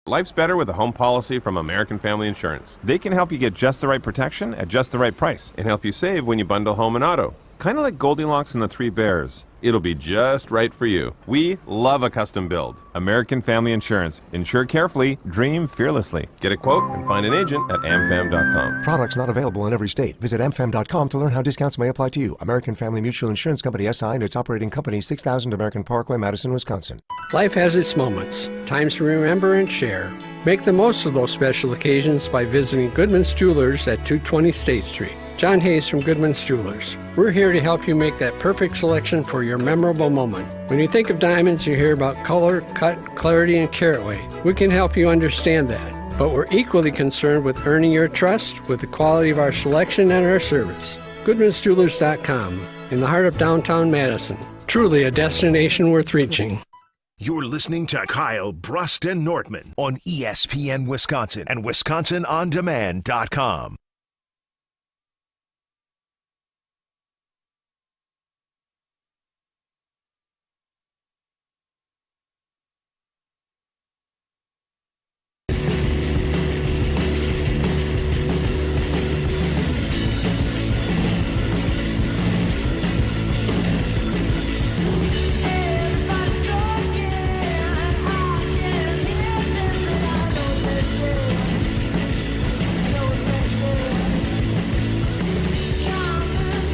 Life's better with a home policy from American Family Insurance. They can help you get just the right protection at just the right price and help you save when you bundle home and auto. Kind of like Goldilocks and the Three Bears. It'll be just right for you. We love a custom build. American Family Insurance. Insure carefully, dream fearlessly. Get a quote and find an agent at amfam.com. Products not available in every state. Visit amfam.com to learn how discounts may apply to you. American Family Mutual Insurance Company SI and its operating company 6000 American Parkway, Madison, Wisconsin. Life has its moments, times to remember and share. Make the most of those special occasions by visiting Goodman's Jewelers at 220 State Street. John Hayes from Goodman's Jewelers. We're here to help you make that perfect selection for your memorable moment. When you think of diamonds, you hear about color, cut, clarity, and carat weight. We can help you understand that, but we're equally concerned with earning your trust with the quality of our selection and our service. Goodman'sJewelers.com, in the heart of downtown Madison. Truly a destination worth reaching. You're listening to Kyle, Brust, and Nortman on ESPN Wisconsin and WisconsinOnDemand.com.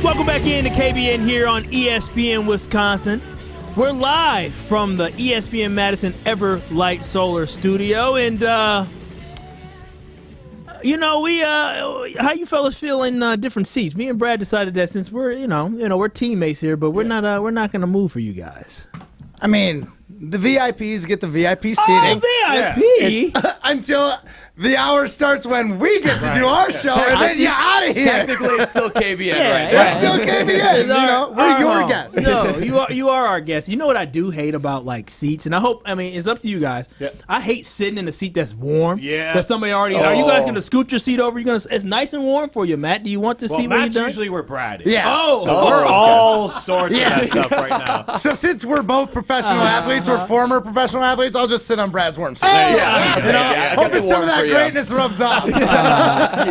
Welcome back in to KBN here on ESPN Wisconsin. We're live from the ESPN Madison Everlight Solar Studio, and how you fellas feel in different seats? Me and Brad decided that since we're teammates here, but we're not going to move for you guys. I mean, the VIPs get the VIP seating. Oh, VIP? Yeah. Until the hour starts when we get to do our show, and then you're out of here. Technically, it's still KBN right now. It's still KBN. We're your guests. No, you are our guests. You know what I do hate about like seats, and it's up to you guys. Yeah. I hate sitting in a seat that's warm. Yeah. That somebody already. Are you guys going to scoot your seat over? It's nice and warm for you, Matt. Do you want the seat? Matt's usually where Brad is. Yeah. So we're all sorts of messed up right now. So since we're both professional athletes or former professional athletes, I'll just sit on Brad's warm seat. Hoping some of that greatness rubs off.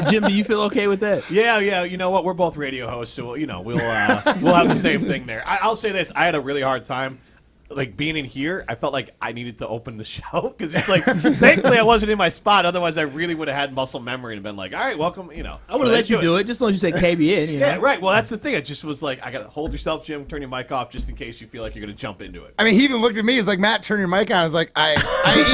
Jim, do you feel okay with that? Yeah. You know what? We're both radio hosts, so we'll have the same thing there. I'll say this: I had a really hard time. Like being in here, I felt like I needed to open the show because it's like, thankfully I wasn't in my spot. Otherwise, I really would have had muscle memory and been like, all right, welcome. I would have let you do it just as long as you say KBN. Yeah, right. Well, that's the thing. I just was like, I got to hold yourself, Jim. Turn your mic off just in case you feel like you're going to jump into it. I mean, he even looked at me. He's like, Matt, turn your mic on. I was like, I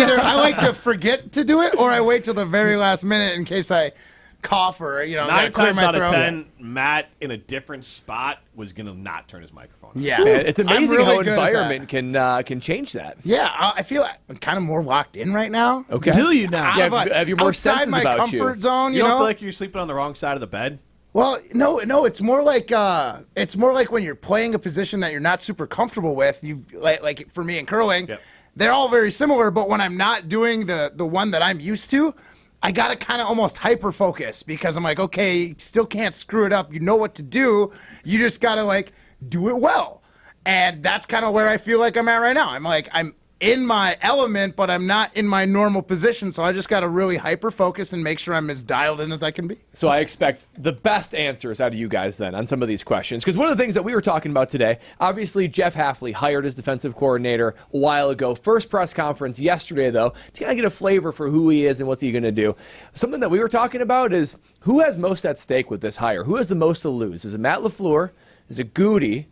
either I like to forget to do it or I wait till the very last minute in case I cough or 9 times out of 10, Matt in a different spot was gonna not turn his microphone on. Yeah, it's amazing how environment can change that. Yeah, I feel I'm kind of more locked in right now. Okay, do you now? Have you more senses my about comfort zone? You don't feel like you're sleeping on the wrong side of the bed? Well, no, it's more like when you're playing a position that you're not super comfortable with. You like for me in curling, they're all very similar, but when I'm not doing the one that I'm used to, I got to kind of almost hyper-focus because I'm like, okay, you still can't screw it up. You know what to do. You just got to, do it well. And that's kind of where I feel like I'm at right now. I'm in my element, but I'm not in my normal position, so I just got to really hyper-focus and make sure I'm as dialed in as I can be. So I expect the best answers out of you guys then on some of these questions, because one of the things that we were talking about today, obviously Jeff Hafley hired as defensive coordinator a while ago. First press conference yesterday, though, to kind of get a flavor for who he is and what's he going to do. Something that we were talking about is who has most at stake with this hire? Who has the most to lose? Is it Matt LaFleur? Is it Goody?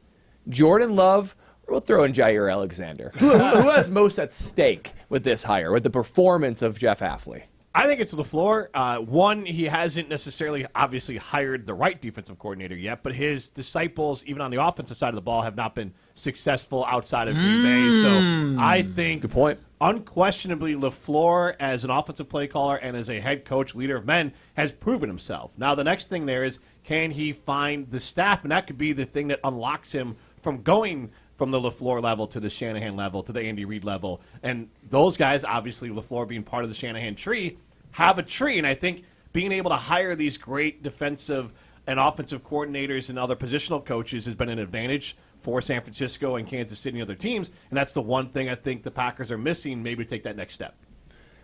Jordan Love? We'll throw in Jair Alexander. Who has most at stake with this hire, with the performance of Jeff Hafley? I think it's LaFleur. One, he hasn't necessarily obviously hired the right defensive coordinator yet, but his disciples, even on the offensive side of the ball, have not been successful outside of Green Bay. So I think, good point. Unquestionably, LaFleur, as an offensive play caller and as a head coach, leader of men, has proven himself. Now, the next thing there is, can he find the staff? And that could be the thing that unlocks him from going from the LaFleur level to the Shanahan level to the Andy Reid level. And those guys, obviously LaFleur being part of the Shanahan tree, have a tree. And I think being able to hire these great defensive and offensive coordinators and other positional coaches has been an advantage for San Francisco and Kansas City and other teams. And that's the one thing I think the Packers are missing, maybe to take that next step.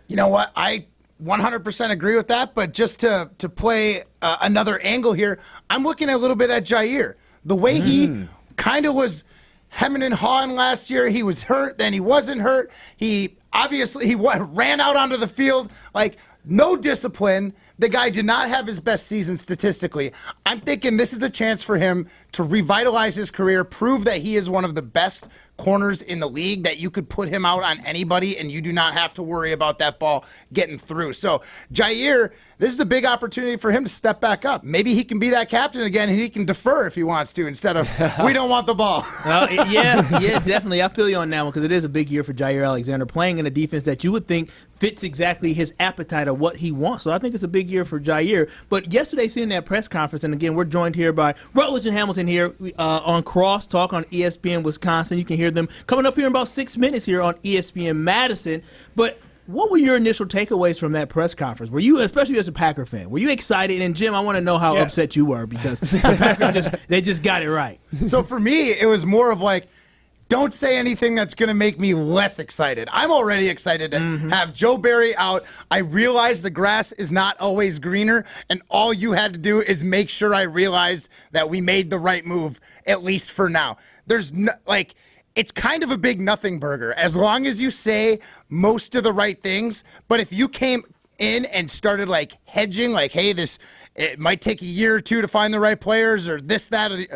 You know what? I 100% agree with that, but just to play another angle here, I'm looking a little bit at Jair. The way he kind of was hemming and hawing last year, he was hurt, then he wasn't hurt. He ran out onto the field like no discipline. The guy did not have his best season statistically. I'm thinking this is a chance for him to revitalize his career, prove that he is one of the best corners in the league, that you could put him out on anybody and you do not have to worry about that ball getting through. So Jair, this is a big opportunity for him to step back up. Maybe he can be that captain again and he can defer if he wants to instead of we don't want the ball. Well, yeah, definitely. I feel you on that one because it is a big year for Jair Alexander playing in a defense that you would think fits exactly his appetite of what he wants. So I think it's a big year for Jair. But yesterday, seeing that press conference, and again, we're joined here by Rutledge and Hamilton here on Crosstalk on ESPN Wisconsin. You can hear them coming up here in about 6 minutes here on ESPN Madison. But what were your initial takeaways from that press conference? Were you, especially as a Packer fan, were you excited? And Jim, I want to know how upset you were because the Packers just got it right. So for me, it was more of like, don't say anything that's going to make me less excited. I'm already excited to have Joe Barry out. I realize the grass is not always greener, and all you had to do is make sure I realized that we made the right move, at least for now. There's no, like, it's kind of a big nothing burger as long as you say most of the right things. But if you came in and started like hedging, like, hey, it might take a year or two to find the right players, or this, that, or the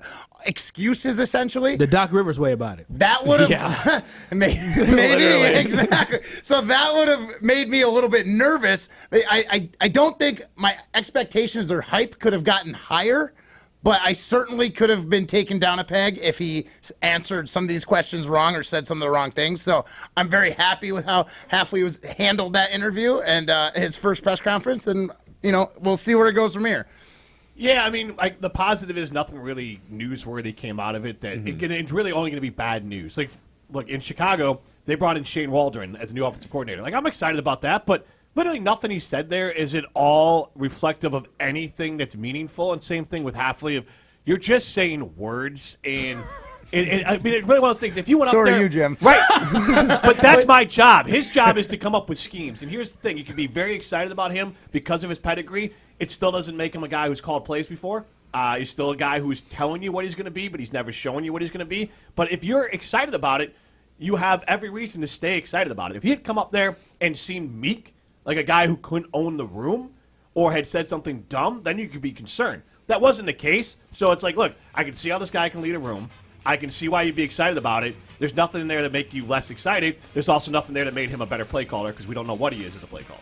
excuses, essentially. The Doc Rivers way about it. That would have maybe exactly. So that would have made me a little bit nervous. I don't think my expectations or hype could have gotten higher, but I certainly could have been taken down a peg if he answered some of these questions wrong or said some of the wrong things. So I'm very happy with how Halfley handled that interview and his first press conference, and we'll see where it goes from here. Yeah, I mean, the positive is nothing really newsworthy came out of it. That it's really only going to be bad news. Like, look, in Chicago, they brought in Shane Waldron as a new offensive coordinator. Like, I'm excited about that, but literally nothing he said there is at all reflective of anything that's meaningful. And same thing with Halfley. You're just saying words, and I mean, it's really one of those things. If you went up there, so are you, Jim. Right? But that's my job. His job is to come up with schemes. And here's the thing: you can be very excited about him because of his pedigree. It still doesn't make him a guy who's called plays before. He's still a guy who's telling you what he's going to be, but he's never showing you what he's going to be. But if you're excited about it, you have every reason to stay excited about it. If he had come up there and seemed meek, like a guy who couldn't own the room, or had said something dumb, then you could be concerned. That wasn't the case. So it's like, look, I can see how this guy can lead a room. I can see why you'd be excited about it. There's nothing in there that make you less excited. There's also nothing there that made him a better play caller because we don't know what he is as a play caller.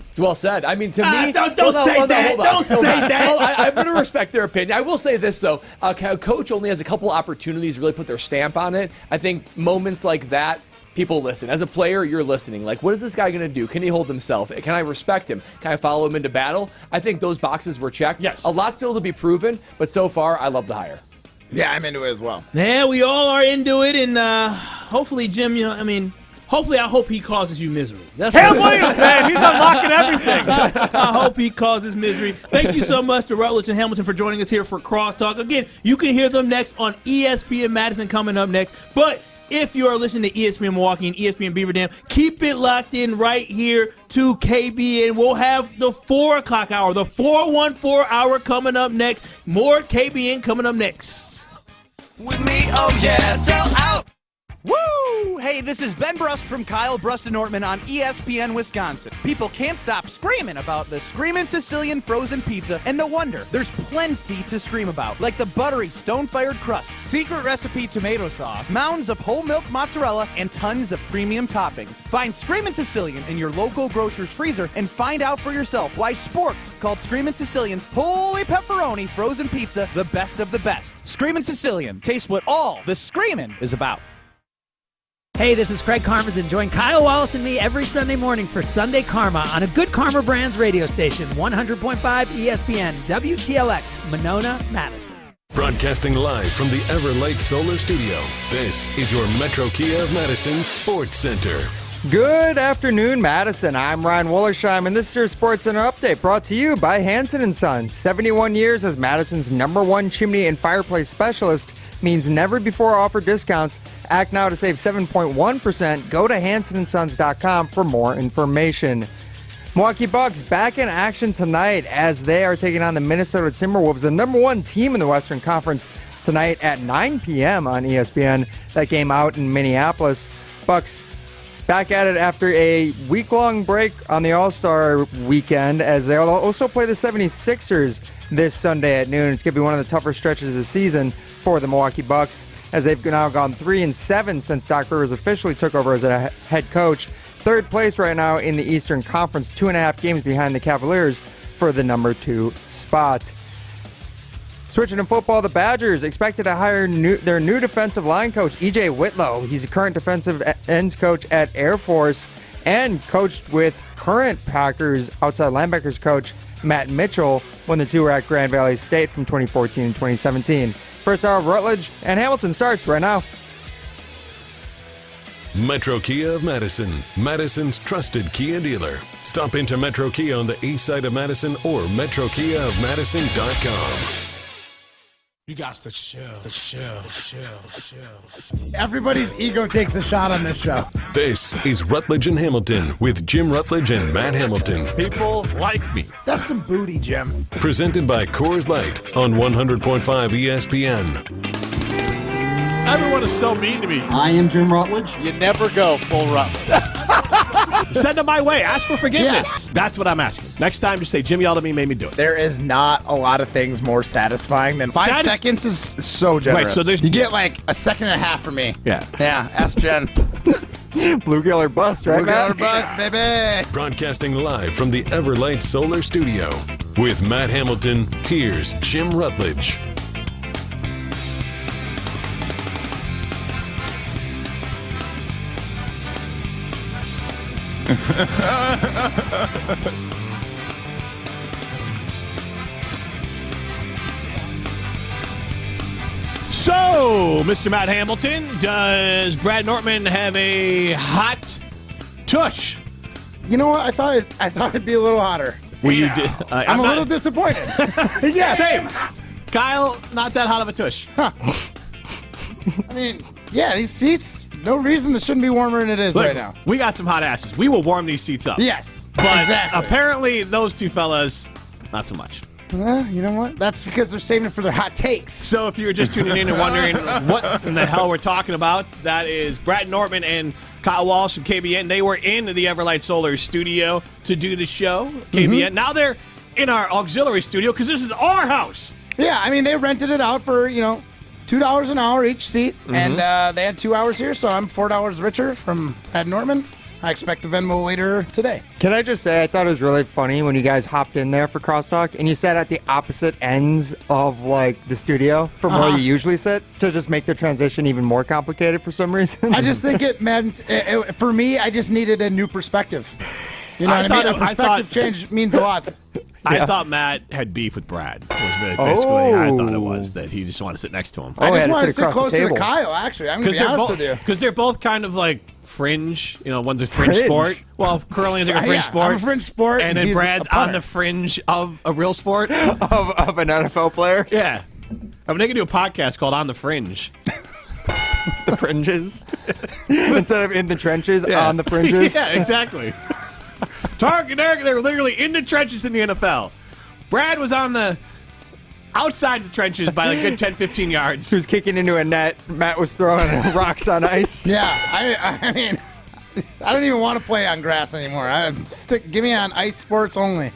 It's well said. I mean, to me... Don't say that. Don't say that. Well, I'm going to respect their opinion. I will say this, though. A coach only has a couple opportunities to really put their stamp on it. I think moments like that, people listen. As a player, you're listening. Like, what is this guy going to do? Can he hold himself? Can I respect him? Can I follow him into battle? I think those boxes were checked. Yes. A lot still to be proven, but so far, I love the hire. Yeah, I'm into it as well. Yeah, we all are into it, and hopefully, Jim, hopefully, I hope he causes you misery. Cam Williams, man, he's unlocking everything. I hope he causes misery. Thank you so much to Rutledge and Hamilton for joining us here for Crosstalk. Again, you can hear them next on ESPN Madison coming up next. But if you are listening to ESPN Milwaukee and ESPN Beaver Dam, keep it locked in right here to KBN. We'll have the 4 o'clock hour, the 414 hour coming up next. More KBN coming up next. With me, oh yeah, sell out. Woo! Hey, this is Ben Brust from Kyle Brust and Nortman on ESPN Wisconsin. People can't stop screaming about the Screamin' Sicilian frozen pizza, and no wonder. There's plenty to scream about, like the buttery stone-fired crust, secret recipe tomato sauce, mounds of whole milk mozzarella, and tons of premium toppings. Find Screamin' Sicilian in your local grocer's freezer and find out for yourself why Sport called Screamin' Sicilian's Holy Pepperoni frozen pizza the best of the best. Screamin' Sicilian. Taste what all the screamin' is about. Hey, this is Craig Karmas, and join Kyle Wallace and me every Sunday morning for Sunday Karma on a Good Karma Brands radio station, 100.5 ESPN, WTLX, Monona, Madison. Broadcasting live from the Everlight Solar Studio, this is your Metro Kia of Madison Sports Center. Good afternoon, Madison. I'm Ryan Wollersheim, and this is your Sports Center update brought to you by Hansen & Sons. 71 years as Madison's #1 chimney and fireplace specialist, means never before offered discounts. Act now to save 7.1%. Go to HansonandSons.com for more information. Milwaukee Bucks back in action tonight as they are taking on the Minnesota Timberwolves, the number 1 team in the Western Conference, tonight at 9 p.m. on ESPN. That game out in Minneapolis. Bucks back at it after a week-long break on the All-Star weekend as they'll also play the 76ers this Sunday at noon. It's going to be one of the tougher stretches of the season for the Milwaukee Bucks as they've now gone 3-7 since Doc Rivers officially took over as a head coach. Third place right now in the Eastern Conference, 2.5 games behind the Cavaliers for the number 2 spot. Switching to football, the Badgers expected to hire their new defensive line coach, E.J. Whitlow. He's a current defensive ends coach at Air Force and coached with current Packers outside linebackers coach Matt Mitchell when the two were at Grand Valley State from 2014 and 2017. First hour of Rutledge and Hamilton starts right now. Metro Kia of Madison, Madison's trusted Kia dealer. Stop into Metro Kia on the east side of Madison or metrokiaofmadison.com. You got the chill. Everybody's ego takes a shot on this show. This is Rutledge and Hamilton with Jim Rutledge and Matt Hamilton. People like me. That's some booty, Jim. Presented by Coors Light on 100.5 ESPN. Everyone is so mean to me. I am Jim Rutledge. You never go full Rutledge. Send them my way. Ask for forgiveness. Yes. That's what I'm asking. Next time, just say, Jim yelled at me, made me do it. There is not a lot of things more satisfying than 5 seconds is so generous. Right, so you get like a second and a half from me. Yeah. Yeah, ask Jen. Blue Gill or bust, right, Blue Gill or Matt? bust, baby. Broadcasting live from the Everlight Solar Studio. With Matt Hamilton, here's Jim Rutledge. So, Mr. Matt Hamilton, does Brad Nortman have a hot tush? You know what? I thought it'd be a little hotter. Well, you did. I'm a little disappointed. Yeah, Same. Kyle, not that hot of a tush. I mean, yeah, these seats, no reason this shouldn't be warmer than it is Look, right now. we got some hot asses. We will warm these seats up. Yes, But exactly. apparently those two fellas, not so much. You know what? That's because they're saving it for their hot takes. So if you're just tuning in and wondering what in the hell we're talking about, that is Brad Nortman and Kyle Walsh from KBN. They were in the Everlight Solar studio to do the show, KBN. Now they're in our auxiliary studio because this is our house. Yeah, I mean, they rented it out for, $2 an hour each seat, and they had 2 hours here, so I'm $4 richer from Brad Nortman. I expect the Venmo later today. Can I just say, I thought it was really funny when you guys hopped in there for crosstalk and you sat at the opposite ends of the studio from where you usually sit to just make the transition even more complicated for some reason. I just think it meant, for me, I just needed a new perspective. You know what I mean? A perspective change means a lot. I thought Matt had beef with Brad. Was really basically how I thought it was, that he just wanted to sit next to him. I just want to sit closer to Kyle, actually. I'm going to be honest with you. Because they're both kind of fringe. One's a fringe sport. Well, curling is like a fringe sport. I'm a fringe sport. And then Brad's on the fringe of a real sport. of an NFL player? Yeah. I mean, they can do a podcast called On the Fringe. The fringes? Instead of in the trenches, on the fringes? Yeah, exactly. They're literally in the trenches in the NFL. Brad was on the outside the trenches by a good 10, 15 yards. He was kicking into a net. Matt was throwing rocks on ice. Yeah, I mean, I don't even want to play on grass anymore. Give me on ice sports only.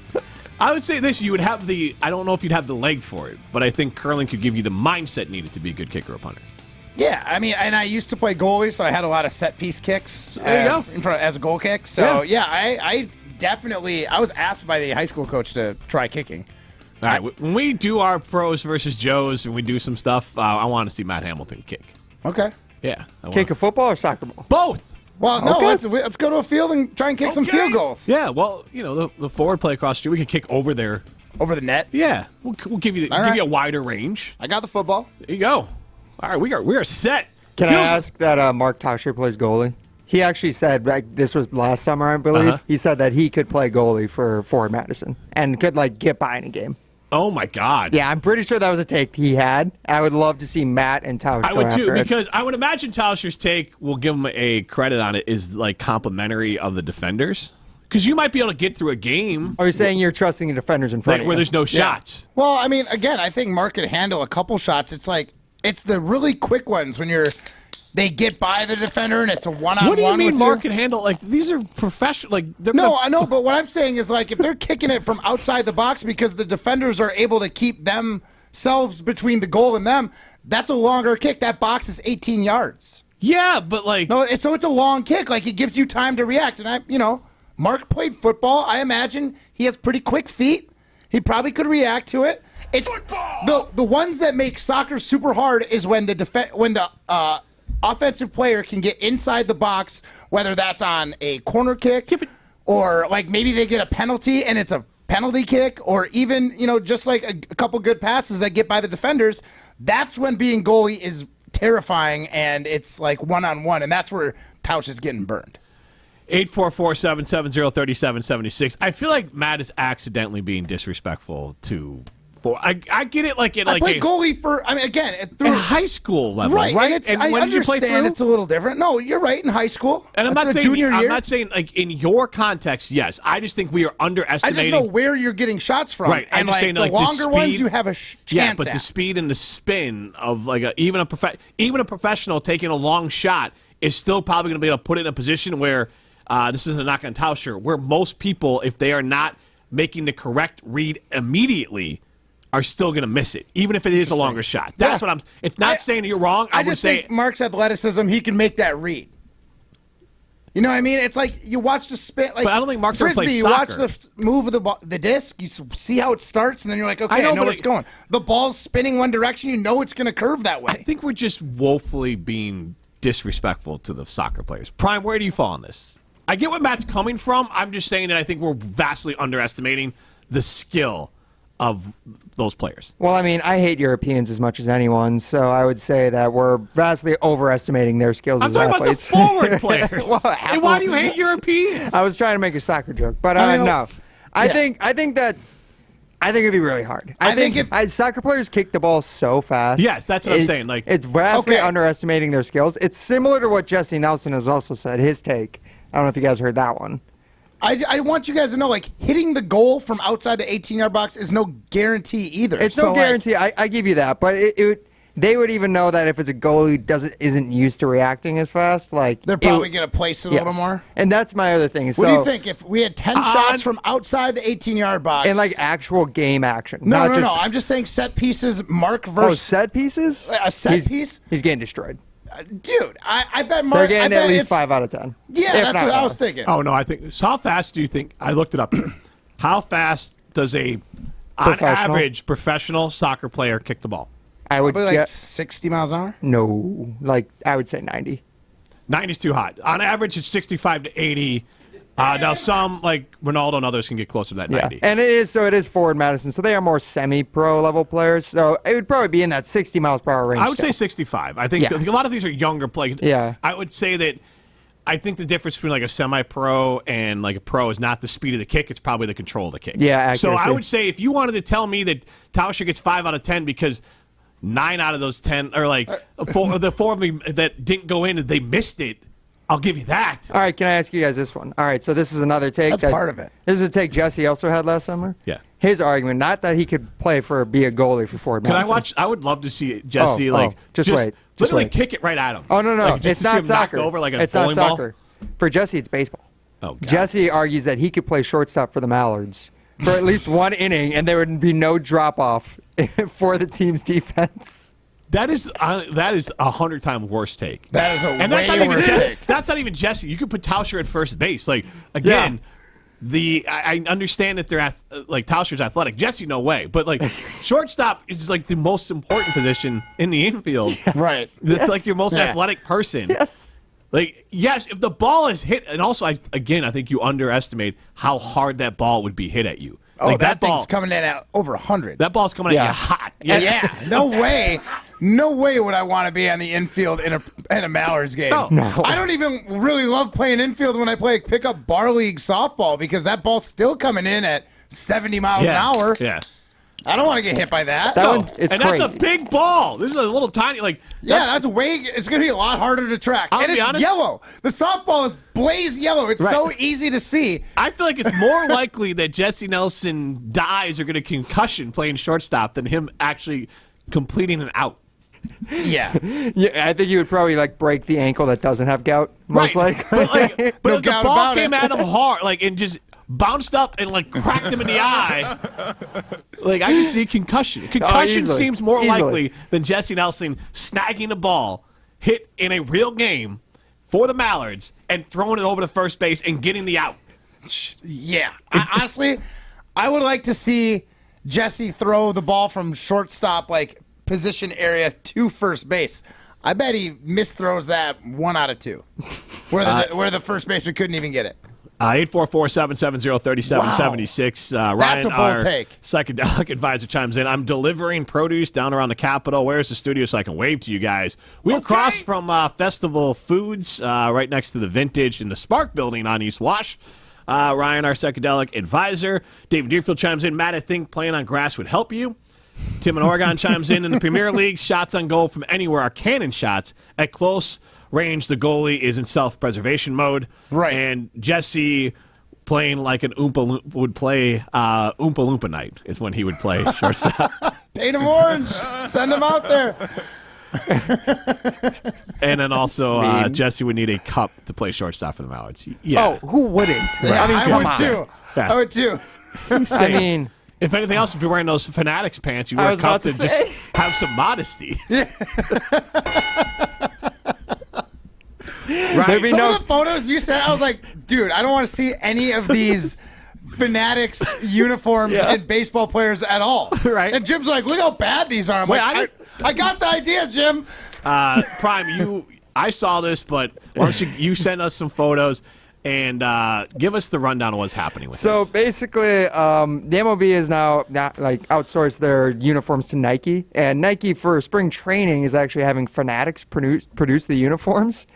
I would say this, you would have I don't know if you'd have the leg for it, but I think curling could give you the mindset needed to be a good kicker or punter. Yeah, I mean, and I used to play goalie, so I had a lot of set-piece kicks there you go. As a goal kick. So, I definitely, I was asked by the high school coach to try kicking. All right, when we do our pros versus Joes and we do some stuff, I want to see Matt Hamilton kick. Okay. Yeah. Kick a football or soccer ball? Both. Well, no, let's go to a field and try and kick some field goals. Yeah, well, the forward play across the street, we can kick over there. Over the net? Yeah. We'll give you a wider range. I got the football. There you go. All right, we are set. Can I ask that Mark Tauscher plays goalie? He actually said, this was last summer, I believe, he said that he could play goalie for Madison and could, get by in a game. Oh, my God. Yeah, I'm pretty sure that was a take he had. I would love to see Matt and Tausch I go would after too, it. because I would imagine Tauscher's take, we'll give him a credit on it, is like complimentary of the defenders. Because you might be able to get through a game. Are you saying you're trusting the defenders in front of you? Where there's no shots. Well, I mean, again, I think Mark could handle a couple shots. It's like, it's the really quick ones when they get by the defender and it's a one-on-one. What do you mean with Mark can handle? Like, these are professional. Like, No, I know, but what I'm saying is, like, if they're kicking it from outside the box because the defenders are able to keep themselves between the goal and them, that's a longer kick. That box is 18 yards. Yeah, but like, no, so it's a long kick. Like, it gives you time to react. And Mark played football. I imagine he has pretty quick feet. He probably could react to it. It's the ones that make soccer super hard is when the offensive player can get inside the box, whether that's on a corner kick or like maybe they get a penalty and it's a penalty kick, or even just like a couple good passes that get by the defenders. That's when being goalie is terrifying, and it's like one-on-one, and that's where Tausch is getting burned. 844-770-3776. I feel like Matt is accidentally being disrespectful to. I get it. Like I played goalie for. I mean, again, at high school level, right? And when did you play through? It's a little different. No, you're right. In high school, and I'm not saying like in your context. Yes, I just think we are underestimating. I just know where you're getting shots from. Right. And I'm just saying the like longer the speed, ones you have a chance. Yeah, but at. the speed and the spin of like even a professional taking a long shot is still probably going to be able to put it in a position where this isn't a knock on Tauscher, where most people, if they are not making the correct read immediately, are still going to miss it, even if it is a longer shot. That's what I'm. It's not saying you're wrong. I just think Mark's athleticism, he can make that read. You know what I mean? It's like you watch the spin. Like, but I don't think Mark's ever played you soccer. watch the move of the disc. You see how it starts, and then you're like, okay, I know where it's going. The ball's spinning one direction. You know it's going to curve that way. I think we're just woefully being disrespectful to the soccer players. Prime, where do you fall on this? I get what Matt's coming from. I'm just saying that I think we're vastly underestimating the skill of those players. Well, I mean, I hate Europeans as much as anyone, so I would say that we're vastly overestimating their skills as athletes. I'm talking about the forward players. And why do you hate Europeans? I was trying to make a soccer joke, but no. I think it'd be really hard. I think if soccer players kick the ball so fast. Yes, that's what I'm saying. Like, it's vastly underestimating their skills. It's similar to what Jesse Nelson has also said, his take. I don't know if you guys heard that one. I want you guys to know, like, hitting the goal from outside the 18-yard box is no guarantee either. It's no guarantee. I give you that, but they would even know that if it's a goalie who isn't used to reacting as fast, like they're probably going to place it a little more. And that's my other thing. What do you think if we had 10 shots from outside the 18-yard box and like actual game action? No. I'm just saying set pieces. Mark versus set pieces. A set piece. He's getting destroyed. Dude, I bet Mark. They're getting at least 5 out of 10. Yeah, that's what I was thinking. Oh no, I think. So how fast do you think? I looked it up. How fast does on average professional soccer player kick the ball? I would like 60 miles an hour. No, like I would say 90. 90 is too hot. On average, it's 65 to 80. Now some like Ronaldo and others can get closer to that 90. And it is Forward Madison, so they are more semi-pro level players. So it would probably be in that 60 miles per hour range. I would say 65. I think a lot of these are younger players. Yeah. I would say that I think the difference between like a semi-pro and like a pro is not the speed of the kick; it's probably the control of the kick. Yeah, accuracy. So I would say if you wanted to tell me that Tauscher gets 5 out of 10 because 9 out of those 10 or like the 4 of them that didn't go in and they missed it. I'll give you that. All right, can I ask you guys this one? All right, so this is another take. That's part of it. This is a take Jesse also had last summer. Yeah. His argument, not that he could be a goalie for Forward Madison. I would love to see Jesse just wait. Literally kick it right at him. Oh, no. Like, it's not soccer. Over like a it's not ball. soccer. For Jesse, it's baseball. Oh, God. Jesse argues that he could play shortstop for the Mallards for at least one inning, and there would be no drop-off for the team's defense. That is 100 times worse take. That is way worse take. That's not even Jesse. You could put Tauscher at first base. Like again, I understand that they're like Tauscher's athletic. Jesse, no way. But like shortstop is like the most important position in the infield. Yes. Right. That's like your most athletic person. Yes. Like yes, if the ball is hit, and also I think you underestimate how hard that ball would be hit at you. Oh, like that thing's coming in at over 100. That ball's coming at you hot. Yeah. No way. No way would I want to be on the infield in a Mallards game. No. I don't even really love playing infield when I play pickup bar league softball because that ball's still coming in at 70 miles an hour. Yeah. I don't want to get hit by that. That's a big ball. This is a little tiny, that's way. It's going to be a lot harder to track. And it's yellow. The softball is blaze yellow. It's so easy to see. I feel like it's more likely that Jesse Nelson dies or get a concussion playing shortstop than him actually completing an out. Yeah. Yeah, I think you would probably break the ankle that doesn't have gout, most likely. But if the ball came at him hard, and just bounced up and cracked him in the eye, I can see concussion. Concussion seems more likely than Jesse Nelson snagging a ball hit in a real game for the Mallards and throwing it over to first base and getting the out. Yeah. Honestly, I would like to see Jesse throw the ball from shortstop, position area to first base. I bet he misthrows that 1 out of 2, where the first baseman couldn't even get it. 844-770-3776. Ryan, a bold our take. psychedelic advisor, chimes in. I'm delivering produce down around the Capitol. Where's the studio so I can wave to you guys? We're across from Festival Foods, right next to the Vintage in the Spark Building on East Wash. Ryan, our psychedelic advisor. David Deerfield chimes in. Matt, I think playing on grass would help you. Tim in Oregon chimes in the Premier League, shots on goal from anywhere are cannon shots. At close range, the goalie is in self-preservation mode. Right. And Jesse playing like an Oompa Loompa would play Oompa Loompa night is when he would play shortstop. Paint him orange. Send him out there. And then also Jesse would need a cup to play shortstop for the Mallards. Yeah. Oh, who wouldn't? Yeah, I would too. Yeah. I would too. I mean, if anything else, if you're wearing those Fanatics pants, you wear a cup to just have some modesty. Yeah. Right. Some of the photos you sent, I was like, dude, I don't want to see any of these Fanatics uniforms and baseball players at all. Right. And Jim's like, look how bad these are. I'm like, I got the idea, Jim. Prime, I saw this, but why don't you send us some photos and give us the rundown of what's happening with this. So basically, the MLB is now outsourced their uniforms to Nike, and Nike for spring training is actually having Fanatics produce the uniforms,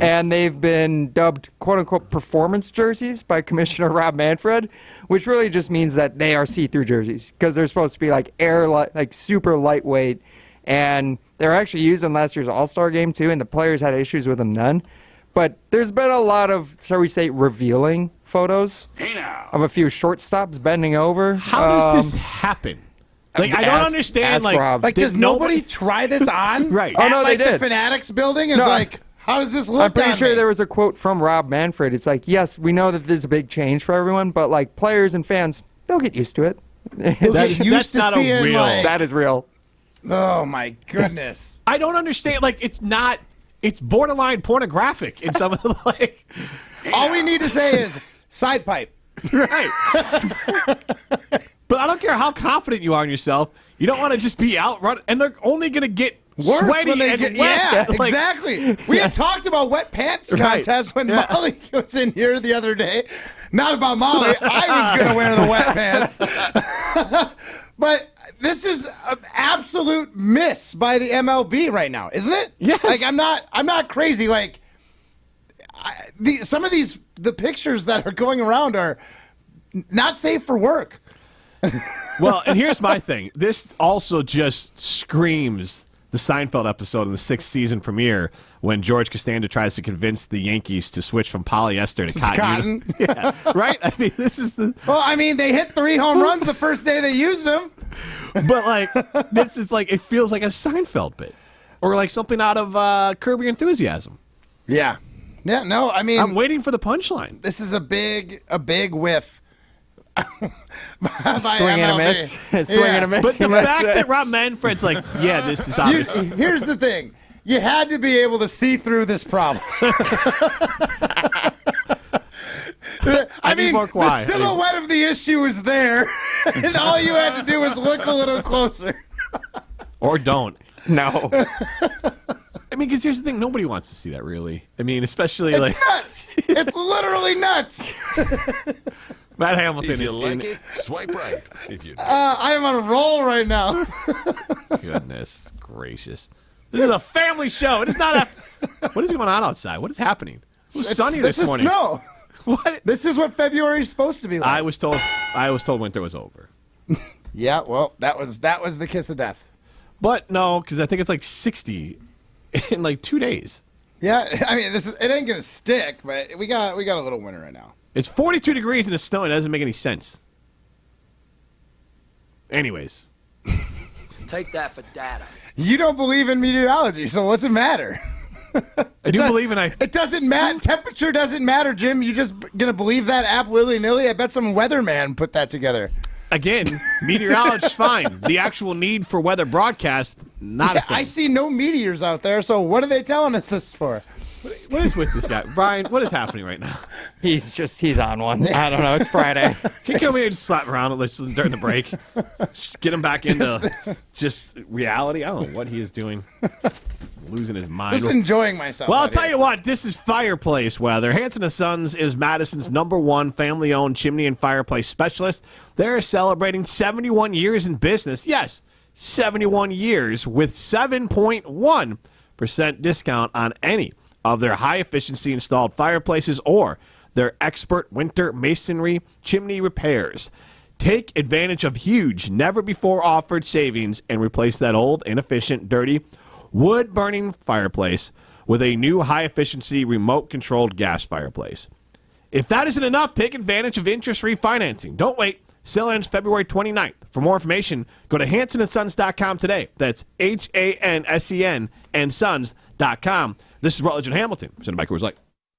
and they've been dubbed "quote unquote" performance jerseys by Commissioner Rob Manfred, which really just means that they are see-through jerseys because they're supposed to be super lightweight, and they're actually used in last year's All-Star game too, and the players had issues with them then. But there's been a lot of, shall we say, revealing photos of a few shortstops bending over. How does this happen? I don't understand. Does nobody try this on? Right. Oh, no, they did. The Fanatics building is how does this look? I'm pretty sure there was a quote from Rob Manfred. It's yes, we know that this is a big change for everyone, but players and fans, they'll get used to it. That's not a real. That is real. Oh my goodness. I don't understand. It's borderline pornographic in some of the All we need to say is side pipe. Right. But I don't care how confident you are in yourself. You don't want to just be out running, and they're only going to get worse sweaty when they and get, wet. Yeah, exactly. We had talked about wet pants contests when Molly was in here the other day. Not about Molly. I was going to wear the wet pants. But this is an absolute miss by the MLB right now, isn't it? Yes. I'm not crazy. Some of the pictures that are going around are not safe for work. Well, and here's my thing. This also just screams the Seinfeld episode in the 6th season premiere when George Costanza tries to convince the Yankees to switch from polyester to cotton. Yeah, right? I mean, this is the... Well, they hit 3 home runs the first day they used them. But, this is it feels like a Seinfeld bit. Or something out of Curb Your Enthusiasm. Yeah. Yeah, no, I'm waiting for the punchline. This is a big whiff. Swing and a miss. Swing and a miss. But the fact that Rob Manfred's this is obvious. Here's the thing. You had to be able to see through this problem. The silhouette of the issue is there, and all you had to do was look a little closer. Or don't. No. Because here's the thing. Nobody wants to see that, really. Especially it's nuts. It's literally nuts. Matt Hamilton if you like it, swipe right. If you I am on a roll right now. Goodness gracious. This is a family show. It is not a... What is going on outside? What is happening? It was sunny this morning. This is snow. What? This is what February is supposed to be like. I was told winter was over. Yeah, well, that was the kiss of death. But no, because I think it's like 60 in like 2 days. Yeah, I mean, it ain't gonna stick, but we got a little winter right now. It's 42 degrees and it's snowing. It doesn't make any sense. Anyways. Take that for data. You don't believe in meteorology, so what's it matter? I do believe in It doesn't matter. Temperature doesn't matter, Jim. You just gonna believe that app willy-nilly? I bet some weatherman put that together. Again, meteorology's fine. The actual need for weather broadcast, not a thing. I see no meteors out there, so what are they telling us this for? What is with this guy? Brian, what is happening right now? He's on one. I don't know. It's Friday. Can you come here and slap around during the break? Just get him back into just reality. I don't know what he is doing. Losing his mind. Just enjoying myself. Well, I'll tell you what. This is fireplace weather. Hanson & Sons is Madison's #1 family-owned chimney and fireplace specialist. They're celebrating 71 years in business. Yes, 71 years with 7.1% discount on any of their high-efficiency installed fireplaces or their expert winter masonry chimney repairs. Take advantage of huge, never-before-offered savings and replace that old, inefficient, dirty, wood-burning fireplace with a new high-efficiency remote-controlled gas fireplace. If that isn't enough, take advantage of interest-free financing. Don't wait. Sale ends February 29th. For more information, go to HansonandSons.com today. That's HANSEN and Sons.com. This is Rutledge and Hamilton, presented by Coors Light.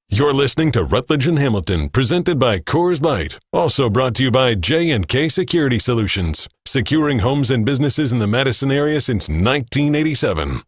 You're listening to Rutledge and Hamilton, presented by Coors Light. Also brought to you by J&K Security Solutions, securing homes and businesses in the Madison area since 1987.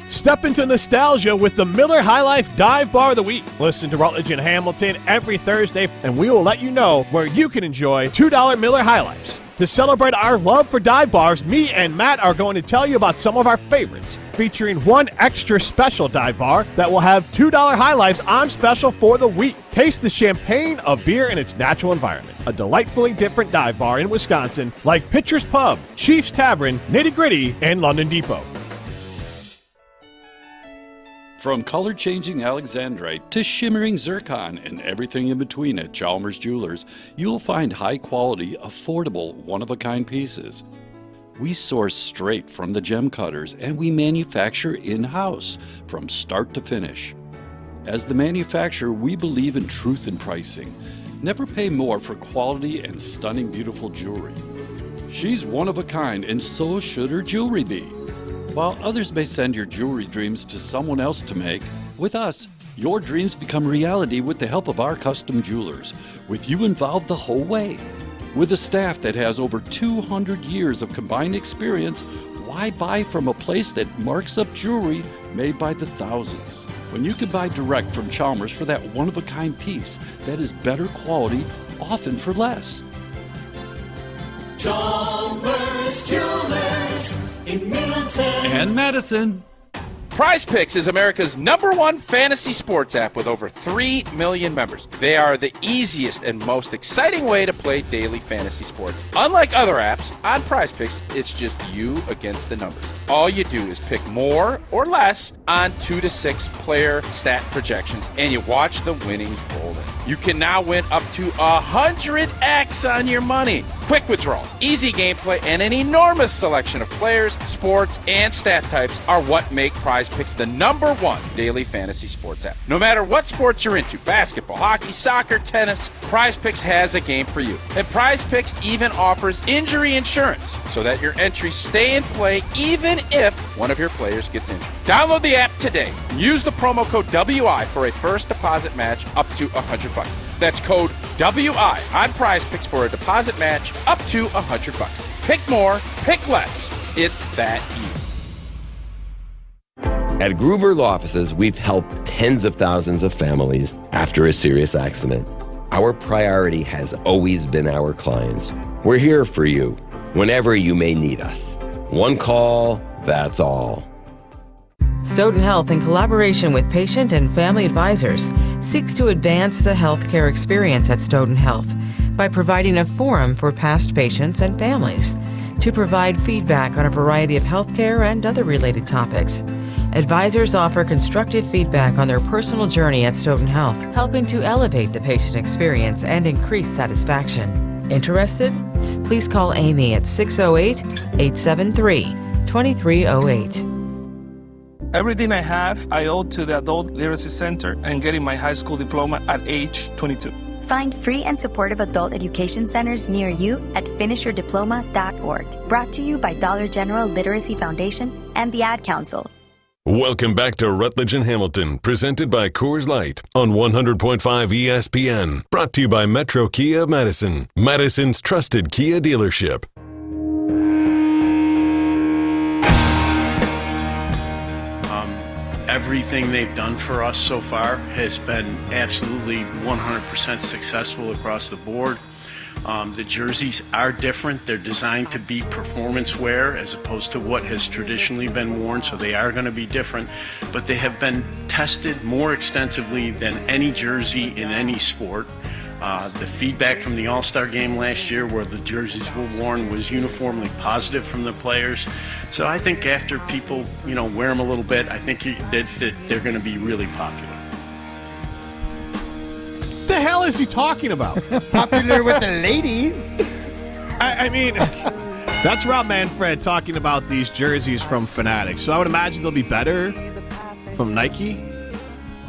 Step into nostalgia with the Miller High Life Dive Bar of the Week. Listen to Rutledge and Hamilton every Thursday, and we will let you know where you can enjoy $2 Miller High Lifes. To celebrate our love for dive bars, me and Matt are going to tell you about some of our favorites, featuring one extra special dive bar that will have $2 High Lifes on special for the week. Taste the champagne of beer in its natural environment. A delightfully different dive bar in Wisconsin, like Pitcher's Pub, Chief's Tavern, Nitty Gritty, and London Depot. From color-changing alexandrite to shimmering zircon and everything in between at Chalmers Jewelers, you'll find high-quality, affordable, one-of-a-kind pieces. We source straight from the gem cutters, and we manufacture in-house from start to finish. As the manufacturer, we believe in truth in pricing. Never pay more for quality and stunning, beautiful jewelry. She's one of a kind, and so should her jewelry be. While others may send your jewelry dreams to someone else to make, with us, your dreams become reality with the help of our custom jewelers, with you involved the whole way. With a staff that has over 200 years of combined experience, why buy from a place that marks up jewelry made by the thousands? When you can buy direct from Chalmers for that one-of-a-kind piece that is better quality, often for less. Chalmers Jewelers in Middleton and Madison. Prize Picks is America's #1 fantasy sports app with over 3 million members. They are the easiest and most exciting way to play daily fantasy sports. Unlike other apps, on Prize Picks, it's just you against the numbers. All you do is pick more or less on 2 to 6 player stat projections, and you watch the winnings roll in. You can now win up to 100x on your money. Quick withdrawals, easy gameplay, and an enormous selection of players, sports, and stat types are what make Prize Picks the #1 daily fantasy sports app. No matter what sports you're into, basketball, hockey, soccer, tennis, Prize Picks has a game for you. And Prize Picks even offers injury insurance so that your entries stay in play even if one of your players gets injured. Download the app today. Use the promo code WI for a first deposit match up to $100. That's code WI on Prize Picks for a deposit match up to $100. Pick more, pick less. It's that easy. At Gruber Law Offices, we've helped tens of thousands of families after a serious accident. Our priority has always been our clients. We're here for you whenever you may need us. One call, that's all. Stoughton Health, in collaboration with patient and family advisors, seeks to advance the healthcare experience at Stoughton Health by providing a forum for past patients and families to provide feedback on a variety of healthcare and other related topics. Advisors offer constructive feedback on their personal journey at Stoughton Health, helping to elevate the patient experience and increase satisfaction. Interested? please call Amy at 608-873-2308. Everything I have, I owe to the Adult Literacy Center and getting my high school diploma at age 22. Find free and supportive adult education centers near you at finishyourdiploma.org. Brought to you by Dollar General Literacy Foundation and the Ad Council. Welcome back to Rutledge and Hamilton, presented by Coors Light on 100.5 ESPN. Brought to you by Metro Kia of Madison, Madison's trusted Kia dealership. Everything they've done for us so far has been absolutely 100% successful across the board. The jerseys are different. They're designed to be performance wear as opposed to what has traditionally been worn, so they are going to be different. But they have been tested more extensively than any jersey in any sport. The feedback from the All-Star game last year where the jerseys were worn was uniformly positive from the players. So I think after people, wear them a little bit, I think that they're going to be really popular. What the hell is he talking about? Popular with the ladies. I mean, that's Rob Manfred talking about these jerseys from Fanatics. So I would imagine they'll be better from Nike.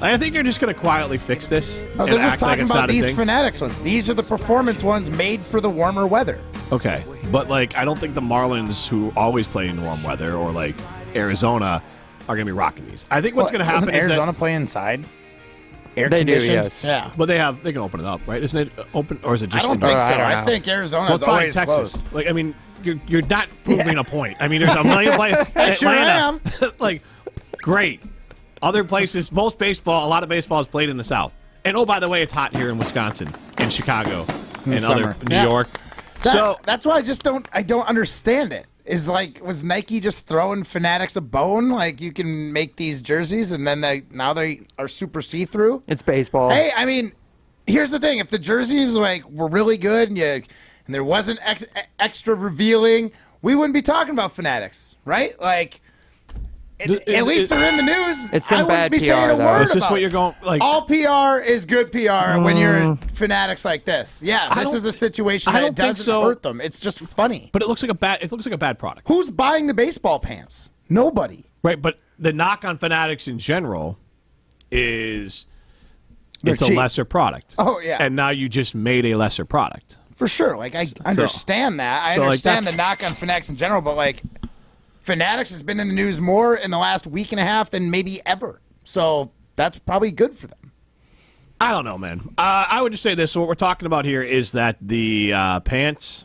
I think they're just going to quietly fix this. Oh, they're just talking about these Fanatics ones. These are the performance ones made for the warmer weather. Okay, but I don't think the Marlins, who always play in warm weather, or Arizona, are going to be rocking these. I think what's going to happen is Arizona play inside. They do, yes. Yeah, but they can open it up, right? Isn't it open, or is it just? I don't think so. I think Arizona's always Texas. closed. You're not proving a point. I mean, there's a million players. I sure am. Great. Other places, a lot of baseball is played in the South. And by the way, it's hot here in Wisconsin, and Chicago, and other New York. That's why I don't understand it. Was Nike just throwing Fanatics a bone? You can make these jerseys, and then they are super see-through. It's baseball. Hey, I mean, here's the thing: if the jerseys were really good and there wasn't extra revealing, we wouldn't be talking about Fanatics, right? At least they're in the news. It's some I wouldn't bad be PR, saying a though. word It's just about what it. you're going All PR is good PR when you're Fanatics like this. Yeah, this is a situation that doesn't hurt them. It's just funny. But it looks like a bad product. Who's buying the baseball pants? Nobody. Right, but the knock on Fanatics in general is it's cheap. a lesser product. Oh, yeah. And now you just made a lesser product. For sure. I understand that. I understand the knock on Fanatics in general, but Fanatics has been in the news more in the last week and a half than maybe ever. So that's probably good for them. I don't know, man. I would just say this. So what we're talking about here is that the pants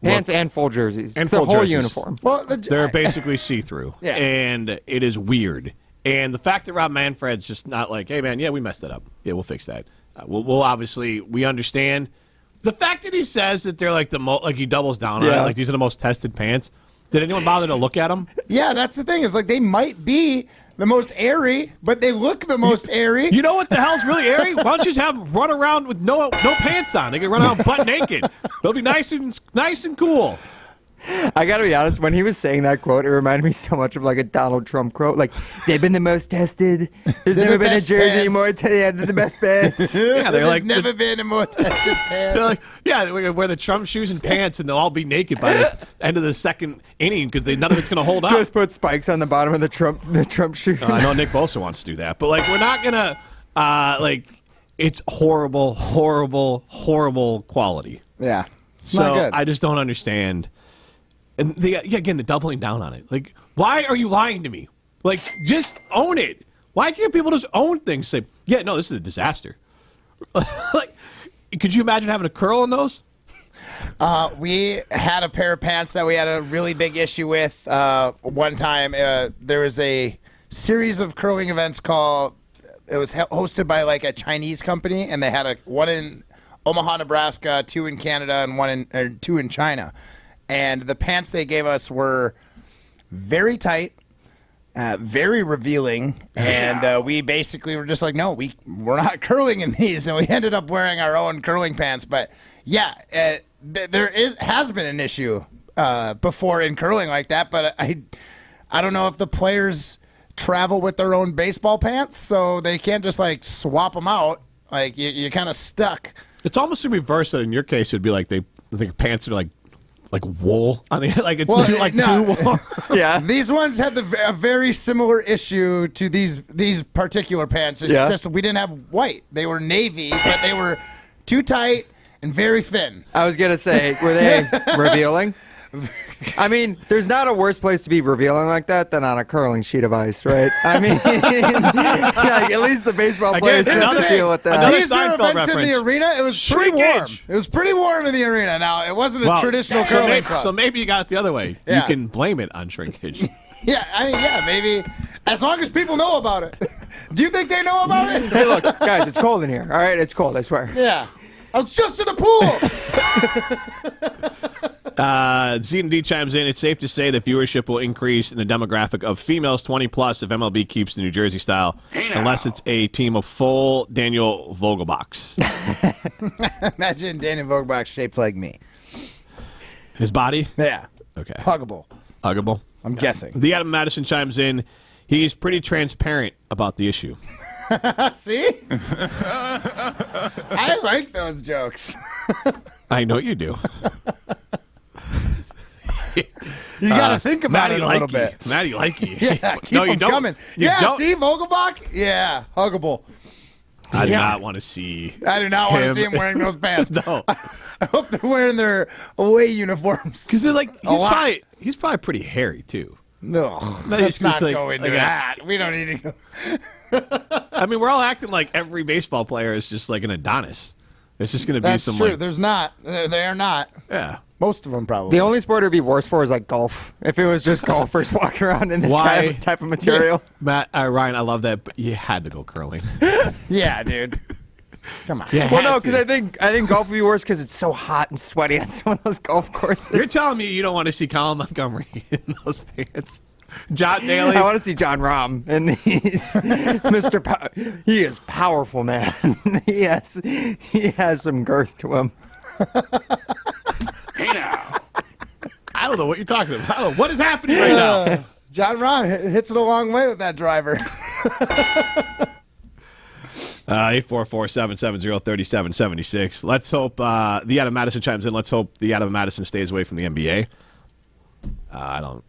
and full jerseys. And it's the full whole jerseys. uniform. Well, they're basically see-through. Yeah. And it is weird. And the fact that Rob Manfred's just not hey, man, yeah, we messed that up. Yeah, we'll fix that. We'll obviously, we understand. The fact that he says that they're the most, he doubles down on it, these are the most tested pants. Did anyone bother to look at them? Yeah, that's the thing. Is they might be the most airy, but they look the most airy. You know what the hell's really airy? Why don't you just have them run around with no pants on? They can run around butt naked. They'll be nice and cool. I gotta be honest, when he was saying that quote, it reminded me so much of a Donald Trump quote. They've been the most tested. There's never been a jersey more they're the best pants. Yeah, they're There's never been a more tested pants. They're we're gonna wear the Trump shoes and pants, and they'll all be naked by the end of the second inning because none of it's gonna hold up. Just put spikes on the bottom of the Trump shoes. I know Nick Bosa wants to do that, but we're not gonna it's horrible, horrible, horrible quality. Yeah, so not good. I just don't understand. And again, the doubling down on it. Why are you lying to me? Just own it. Why can't people just own things? Say, yeah, no, this is a disaster. Could you imagine having a curl in those? We had a pair of pants that we had a really big issue with one time. There was a series of curling events it was hosted by a Chinese company, and they had one in Omaha, Nebraska, 2 in Canada, and 2 in China. And the pants they gave us were very tight, very revealing, and we basically were just no, we're not curling in these, and we ended up wearing our own curling pants. But yeah, has been an issue before in curling like that. But I don't know if the players travel with their own baseball pants, so they can't just swap them out. You're kind of stuck. It's almost the reverse. That in your case, it'd be I think pants are like wool. I mean, like it's too warm. Yeah. These ones had a very similar issue to these particular pants. It's just we didn't have white. They were navy, but they were too tight and very thin. I was going to say, were they revealing? I mean, there's not a worse place to be revealing like that than on a curling sheet of ice, right? I mean, at least the baseball players have to deal with that. These are events in the arena. It was pretty warm. It was pretty warm in the arena. Now, it wasn't a traditional curling club. So maybe you got it the other way. Yeah. You can blame it on shrinkage. Maybe. As long as people know about it. Do you think they know about it? Hey, look, guys, it's cold in here. All right, it's cold, I swear. Yeah. I was just in a pool. Z&D chimes in. It's safe to say that viewership will increase in the demographic of females 20-plus if MLB keeps the New Jersey style, unless it's a team of full Daniel Vogelbachs. Imagine Daniel Vogelbach shaped like me. His body? Yeah. Okay. Huggable. I'm guessing. The Adam Madison chimes in. He's pretty transparent about the issue. See? I like those jokes. I know you do. You got to think about it a little bit. Matty Likey. Yeah, keep them coming. See, Vogelbach? Yeah, huggable. I do not want to see I do not want to see him wearing those pants. No. I hope they're wearing their away uniforms. Because they're like, he's probably pretty hairy, too. No, let's not go into that. We don't need to go. I mean, we're all acting like every baseball player is just like an Adonis. It's just going to be That's some. true. Like, There's not. They are not. Yeah. Most of them probably. The only sport it would be worse for is like golf. If it was just golfers walking around in this type of material. Ryan, I love that, but you had to go curling. Yeah, dude. Come on. Well, no, because I think golf would be worse because it's so hot and sweaty on some of those golf courses. You're telling me you don't want to see Colin Montgomery in those pants? John Daly. I want to see John Rahm in these. He is powerful, man. He has some girth to him. Hey now. I don't know what you're talking about. What is happening right now? John Rahm hits it a long way with that driver. 844-770-3776. Let's hope the Adam Madison chimes in. Let's hope the Adam Madison stays away from the NBA. I'm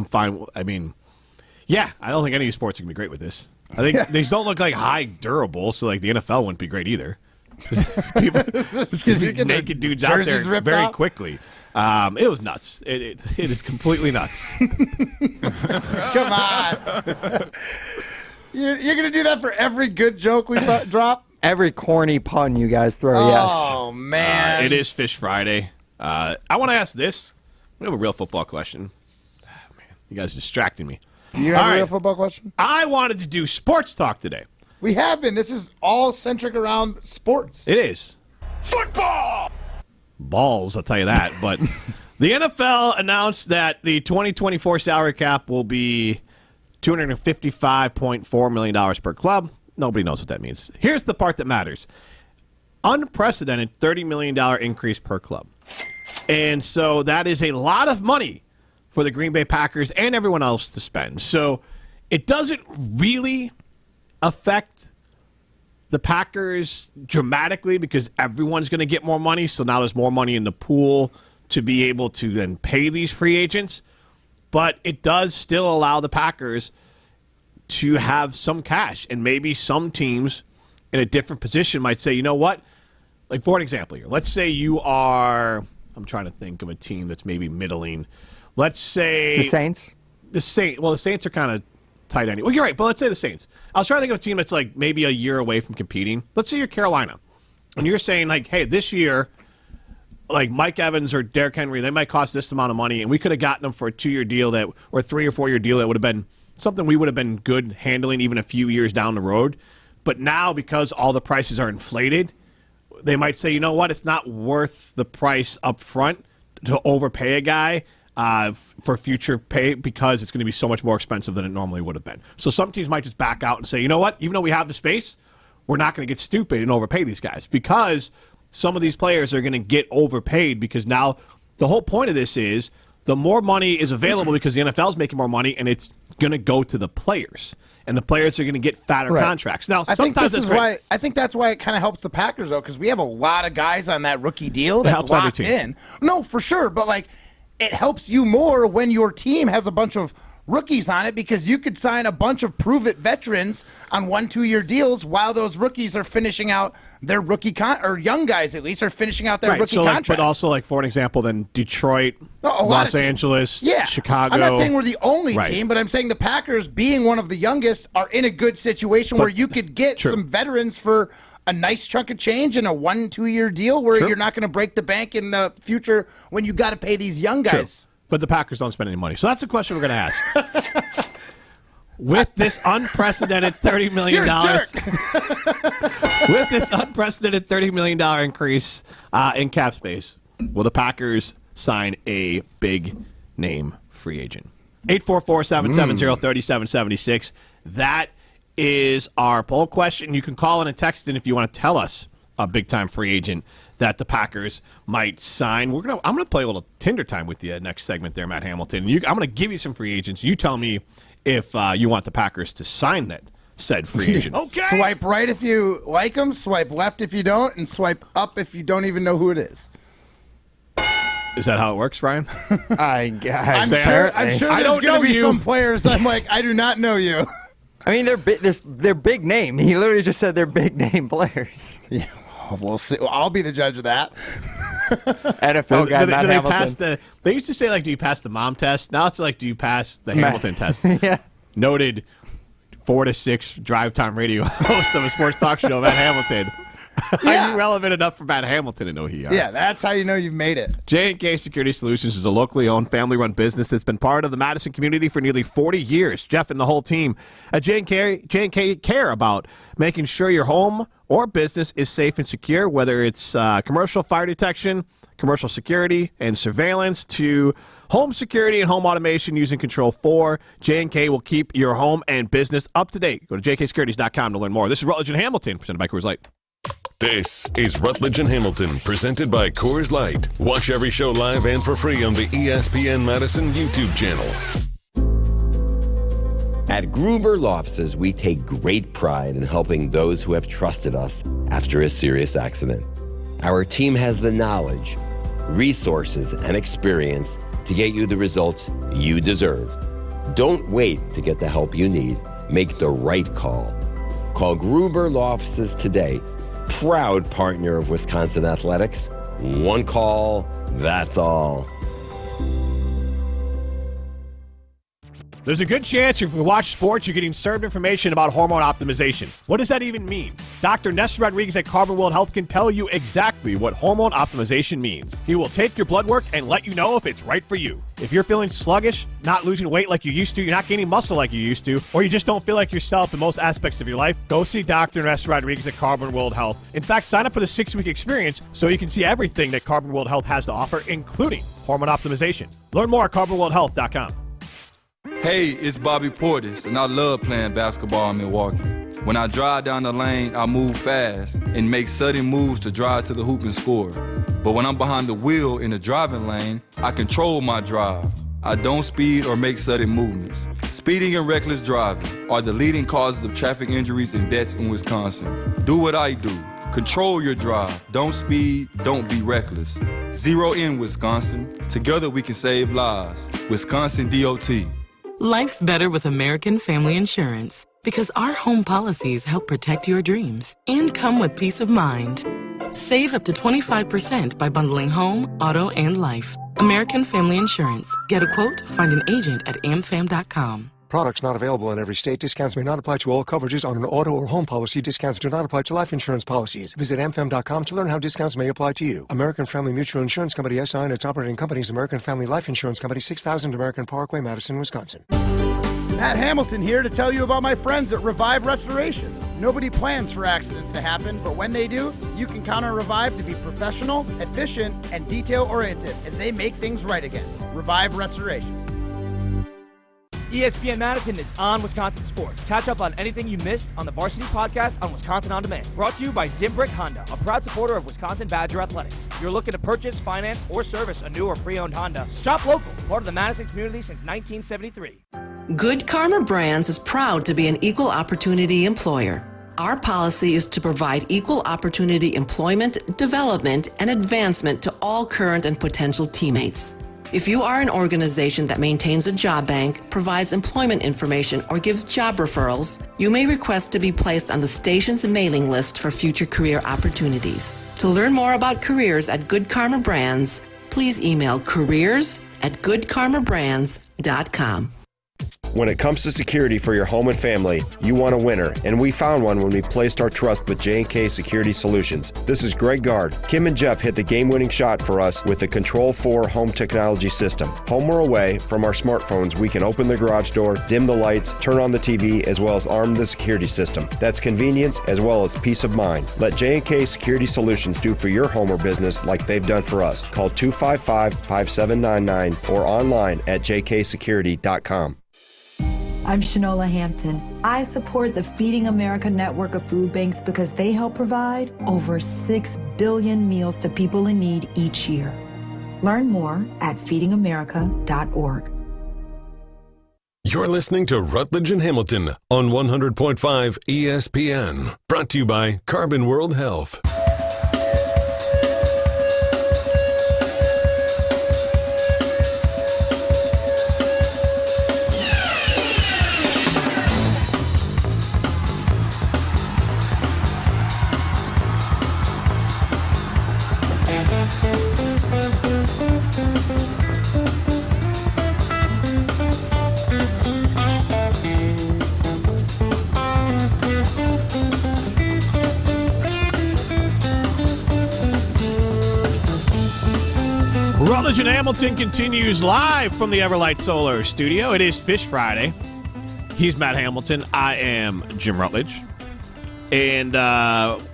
fine. I mean, yeah, I don't think any of these sports are going to be great with this. I think these don't look like high durable, so like the NFL wouldn't be great either. People just naked dudes out there very quickly. It was nuts. It is completely nuts. Come on. You're going to do that for every good joke we drop? Every corny pun you guys throw, yes. Oh, man. It is Fish Friday. I want to ask this. We have a real football question. You guys are distracting me. Do you have a real football question? I wanted to do sports talk today. We have been. This is all centric around sports. It is. Football! Balls, I'll tell you that. But the NFL announced that the 2024 salary cap will be $255.4 million per club. Nobody knows what that means. Here's the part that matters. Unprecedented $30 million increase per club. And so that is a lot of money for the Green Bay Packers and everyone else to spend. So it doesn't really affect the Packers dramatically because everyone's going to get more money. So now there's more money in the pool to be able to then pay these free agents. But it does still allow the Packers to have some cash. And maybe some teams in a different position might say, you know what? Like, for an example here, let's say you are, I'm trying to think of a team that's maybe middling. Let's say the Saints. The Saints are kind of tight anyway. Well, you're right, but let's say the Saints. I was trying to think of a team that's like maybe a year away from competing. Let's say you're Carolina, and you're saying like, hey, this year, like Mike Evans or Derrick Henry, they might cost this amount of money, and we could have gotten them for a 2-year deal or 3 or 4 year deal that would have been something we would have been good handling even a few years down the road. But now, because all the prices are inflated, they might say, you know what, it's not worth the price up front to overpay a guy for future pay because it's going to be so much more expensive than it normally would have been. So some teams might just back out and say, you know what, even though we have the space, we're not going to get stupid and overpay these guys because some of these players are going to get overpaid because now the whole point of this is the more money is available because the NFL is making more money, and it's going to go to the players. And the players are going to get fatter contracts. Now, I think that's why it kind of helps the Packers, though, because we have a lot of guys on that rookie deal that's locked in. No, for sure, but like it helps you more when your team has a bunch of rookies on it, because you could sign a bunch of prove-it veterans on 1-2 year deals while those rookies are finishing out their rookie or young guys at least are finishing out their rookie contract. But also, like for an example, then Detroit, Los Angeles, Chicago. I'm not saying we're the only team, but I'm saying the Packers, being one of the youngest, are in a good situation where you could get some veterans for a nice chunk of change in a 1-2 year deal where you're not going to break the bank in the future when you got to pay these young guys. But the Packers don't spend any money. So that's the question we're going to ask. With this unprecedented $30 million, with this unprecedented $30 million increase in cap space, will the Packers sign a big name free agent? 844-770-3776. That is our poll question. You can call in and text in if you want to tell us a big time free agent that the Packers might sign. I'm gonna play a little Tinder time with you next segment there, Matt Hamilton. I'm gonna give you some free agents. You tell me if you want the Packers to sign that said free agent. Okay. Swipe right if you like them, swipe left if you don't, and swipe up if you don't even know who it is. Is that how it works, Ryan? I'm sure there's going to be some players I'm like, I do not know you. I mean, they're big name. He literally just said they're big name players. Yeah. We'll see. I'll be the judge of that. NFL guy, Matt Hamilton. They used to say, like, do you pass the mom test? Now it's like, do you pass the Hamilton test? Yeah. Noted 4 to 6 drive time radio host of a sports talk show, Matt Hamilton. Are you relevant enough for Matt Hamilton to know who you are? Yeah, that's how you know you've made it. J&K Security Solutions is a locally owned, family-run business that's been part of the Madison community for nearly 40 years. Jeff and the whole team at J&K care about making sure your home or business is safe and secure, whether it's commercial fire detection, commercial security, and surveillance, to home security and home automation using Control 4. J&K will keep your home and business up to date. Go to jksecurities.com to learn more. This is Rutledge and Hamilton, presented by Coors Light. This is Rutledge and Hamilton, presented by Coors Light. Watch every show live and for free on the ESPN Madison YouTube channel. At Gruber Law Offices, we take great pride in helping those who have trusted us after a serious accident. Our team has the knowledge, resources, and experience to get you the results you deserve. Don't wait to get the help you need. Make the right call. Call Gruber Law Offices today. Proud partner of Wisconsin Athletics. One call, that's all. There's a good chance if you watch sports, you're getting served information about hormone optimization. What does that even mean? Dr. Ness Rodriguez at Carbon World Health can tell you exactly what hormone optimization means. He will take your blood work and let you know if it's right for you. If you're feeling sluggish, not losing weight like you used to, you're not gaining muscle like you used to, or you just don't feel like yourself in most aspects of your life, go see Dr. Ness Rodriguez at Carbon World Health. In fact, sign up for the 6-week experience so you can see everything that Carbon World Health has to offer, including hormone optimization. Learn more at carbonworldhealth.com. Hey, it's Bobby Portis, and I love playing basketball in Milwaukee. When I drive down the lane, I move fast and make sudden moves to drive to the hoop and score. But when I'm behind the wheel in the driving lane, I control my drive. I don't speed or make sudden movements. Speeding and reckless driving are the leading causes of traffic injuries and deaths in Wisconsin. Do what I do. Control your drive. Don't speed. Don't be reckless. Zero in Wisconsin. Together we can save lives. Wisconsin DOT. Life's better with American Family Insurance because our home policies help protect your dreams and come with peace of mind. Save up to 25% by bundling home, auto, and life. American Family Insurance. Get a quote, find an agent at amfam.com. Products not available in every state. Discounts may not apply to all coverages on an auto or home policy. Discounts do not apply to life insurance policies. Visit amfam.com to learn how discounts may apply to you. American Family Mutual Insurance Company, SI, and its operating companies, American Family Life Insurance Company, 6000 American Parkway, Madison, Wisconsin. Matt Hamilton here to tell you about my friends at Revive Restoration. Nobody plans for accidents to happen, but when they do, you can count on Revive to be professional, efficient, and detail-oriented as they make things right again. Revive Restoration. ESPN Madison is on Wisconsin sports. Catch up on anything you missed on the Varsity Podcast on Wisconsin On Demand. Brought to you by Zimbrick Honda, a proud supporter of Wisconsin Badger Athletics. If you're looking to purchase, finance, or service a new or pre-owned Honda, shop local, part of the Madison community since 1973. Good Karma Brands is proud to be an equal opportunity employer. Our policy is to provide equal opportunity employment, development, and advancement to all current and potential teammates. If you are an organization that maintains a job bank, provides employment information, or gives job referrals, you may request to be placed on the station's mailing list for future career opportunities. To learn more about careers at Good Karma Brands, please email careers@goodkarmabrands.com. When it comes to security for your home and family, you want a winner, and we found one when we placed our trust with J&K Security Solutions. This is Greg Gard. Kim and Jeff hit the game-winning shot for us with the Control 4 home technology system. Home or away, from our smartphones, we can open the garage door, dim the lights, turn on the TV, as well as arm the security system. That's convenience as well as peace of mind. Let J&K Security Solutions do for your home or business like they've done for us. Call 255-5799 or online at jksecurity.com. I'm Shanola Hampton. I support the Feeding America network of food banks because they help provide over 6 billion meals to people in need each year. Learn more at feedingamerica.org. You're listening to Rutledge and Hamilton on 100.5 ESPN. Brought to you by Carbon World Health. Rutledge and Hamilton continues live from the Everlight Solar Studio. It is Fish Friday. He's Matt Hamilton. I am Jim Rutledge. And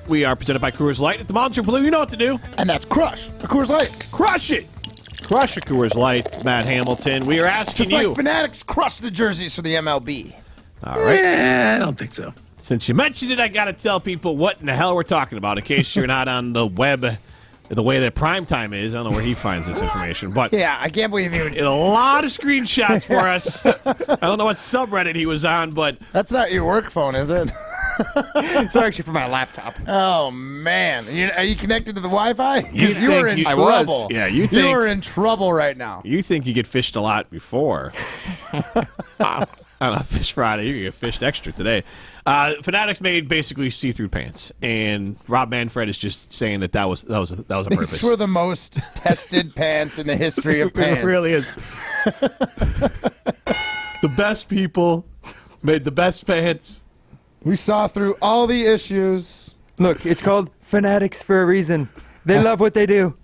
we are presented by Coors Light. At the Mountain Blue, you know what to do. And that's crush a Coors Light. Crush it. Crush a Coors Light, Matt Hamilton. We are asking Just you. like Fanatics crush the jerseys for the MLB. All right. I don't think so. Since you mentioned it, I got to tell people what in the hell we're talking about in case you're not on the web the way that primetime is. I don't know where he finds this information. But yeah, I can't believe you. A lot of screenshots for us. I don't know what subreddit he was on, but. That's not your work phone, is it? It's actually for my laptop. Oh, man. Are you connected to the Wi-Fi? You were in trouble. Yeah, you think. You are in trouble right now. You think you get fished a lot before. On a Fish Friday, you get fished extra today. Fanatics made basically see-through pants, and Rob Manfred is just saying that was a purpose. These were the most tested pants in the history of pants. It really is. The best people made the best pants. We saw through all the issues. Look, it's called Fanatics for a reason. They love what they do.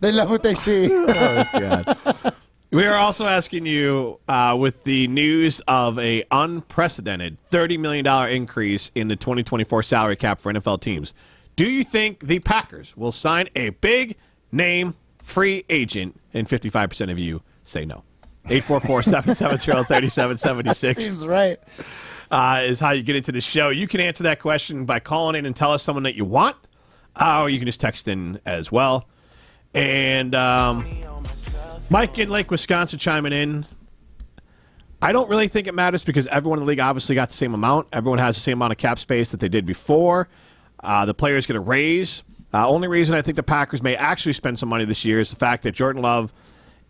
They love what they see. Oh, God. We are also asking you, with the news of a unprecedented $30 million increase in the 2024 salary cap for NFL teams, do you think the Packers will sign a big-name free agent? And 55% of you say no. 844-770-3776. Seems right. Is how you get into the show. You can answer that question by calling in and tell us someone that you want, or you can just text in as well. And Mike in Lake, Wisconsin chiming in. I don't really think it matters because everyone in the league obviously got the same amount. Everyone has the same amount of cap space that they did before. The players get a raise. Only reason I think the Packers may actually spend some money this year is the fact that Jordan Love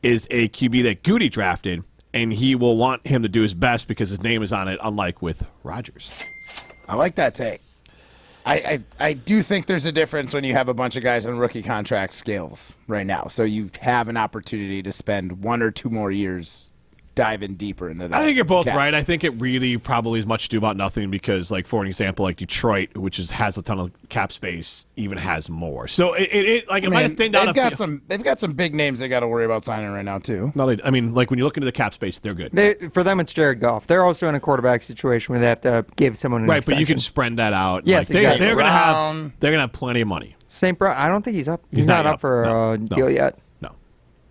is a QB that Goody drafted, and he will want him to do his best because his name is on it, unlike with Rodgers. I like that take. I do think there's a difference when you have a bunch of guys on rookie contract scales right now. So you have an opportunity to spend 1 or 2 more years diving deeper into that. I think you're both right. I think it really probably is much ado about nothing because, like, for an example, like Detroit, which has a ton of cap space, even has more. So it might have thinned out. They've got some big names they got to worry about signing right now too. No, I mean, like when you look into the cap space, they're good. For them, it's Jared Goff. They're also in a quarterback situation where they have to give someone an extension. But you can spread that out. Yes, exactly. They're gonna have plenty of money. St. Brown, I don't think he's up. He's not up for a deal yet. No,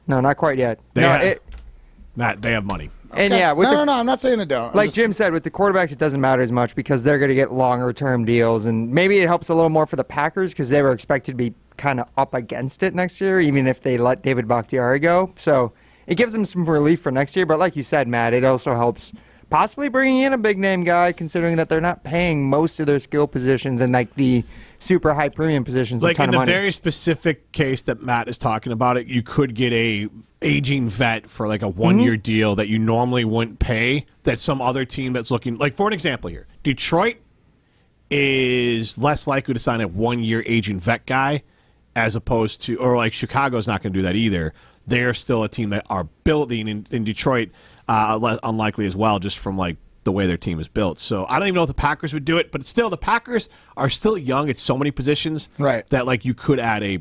not quite yet. They have money. And Okay. yeah, with no, I'm not saying they don't. Like Jim said, with the quarterbacks, it doesn't matter as much because they're going to get longer-term deals, and maybe it helps a little more for the Packers because they were expected to be kind of up against it next year, even if they let David Bakhtiari go. So it gives them some relief for next year. But like you said, Matt, it also helps possibly bringing in a big-name guy, considering that they're not paying most of their skill positions and like the super high premium positions a ton in of the money. very specific case that Matt is talking about, it you could get a aging vet for like a 1-year deal that you normally wouldn't pay. That some other team that's looking, like for an example here, Detroit is less likely to sign a 1-year aging vet guy as opposed to, or like Chicago's not going to do that either. They're still a team that are building in Detroit, unlikely as well, just from like the way their team is built. So I don't even know if the Packers would do it, but still, the Packers are still young at so many positions that like you could add a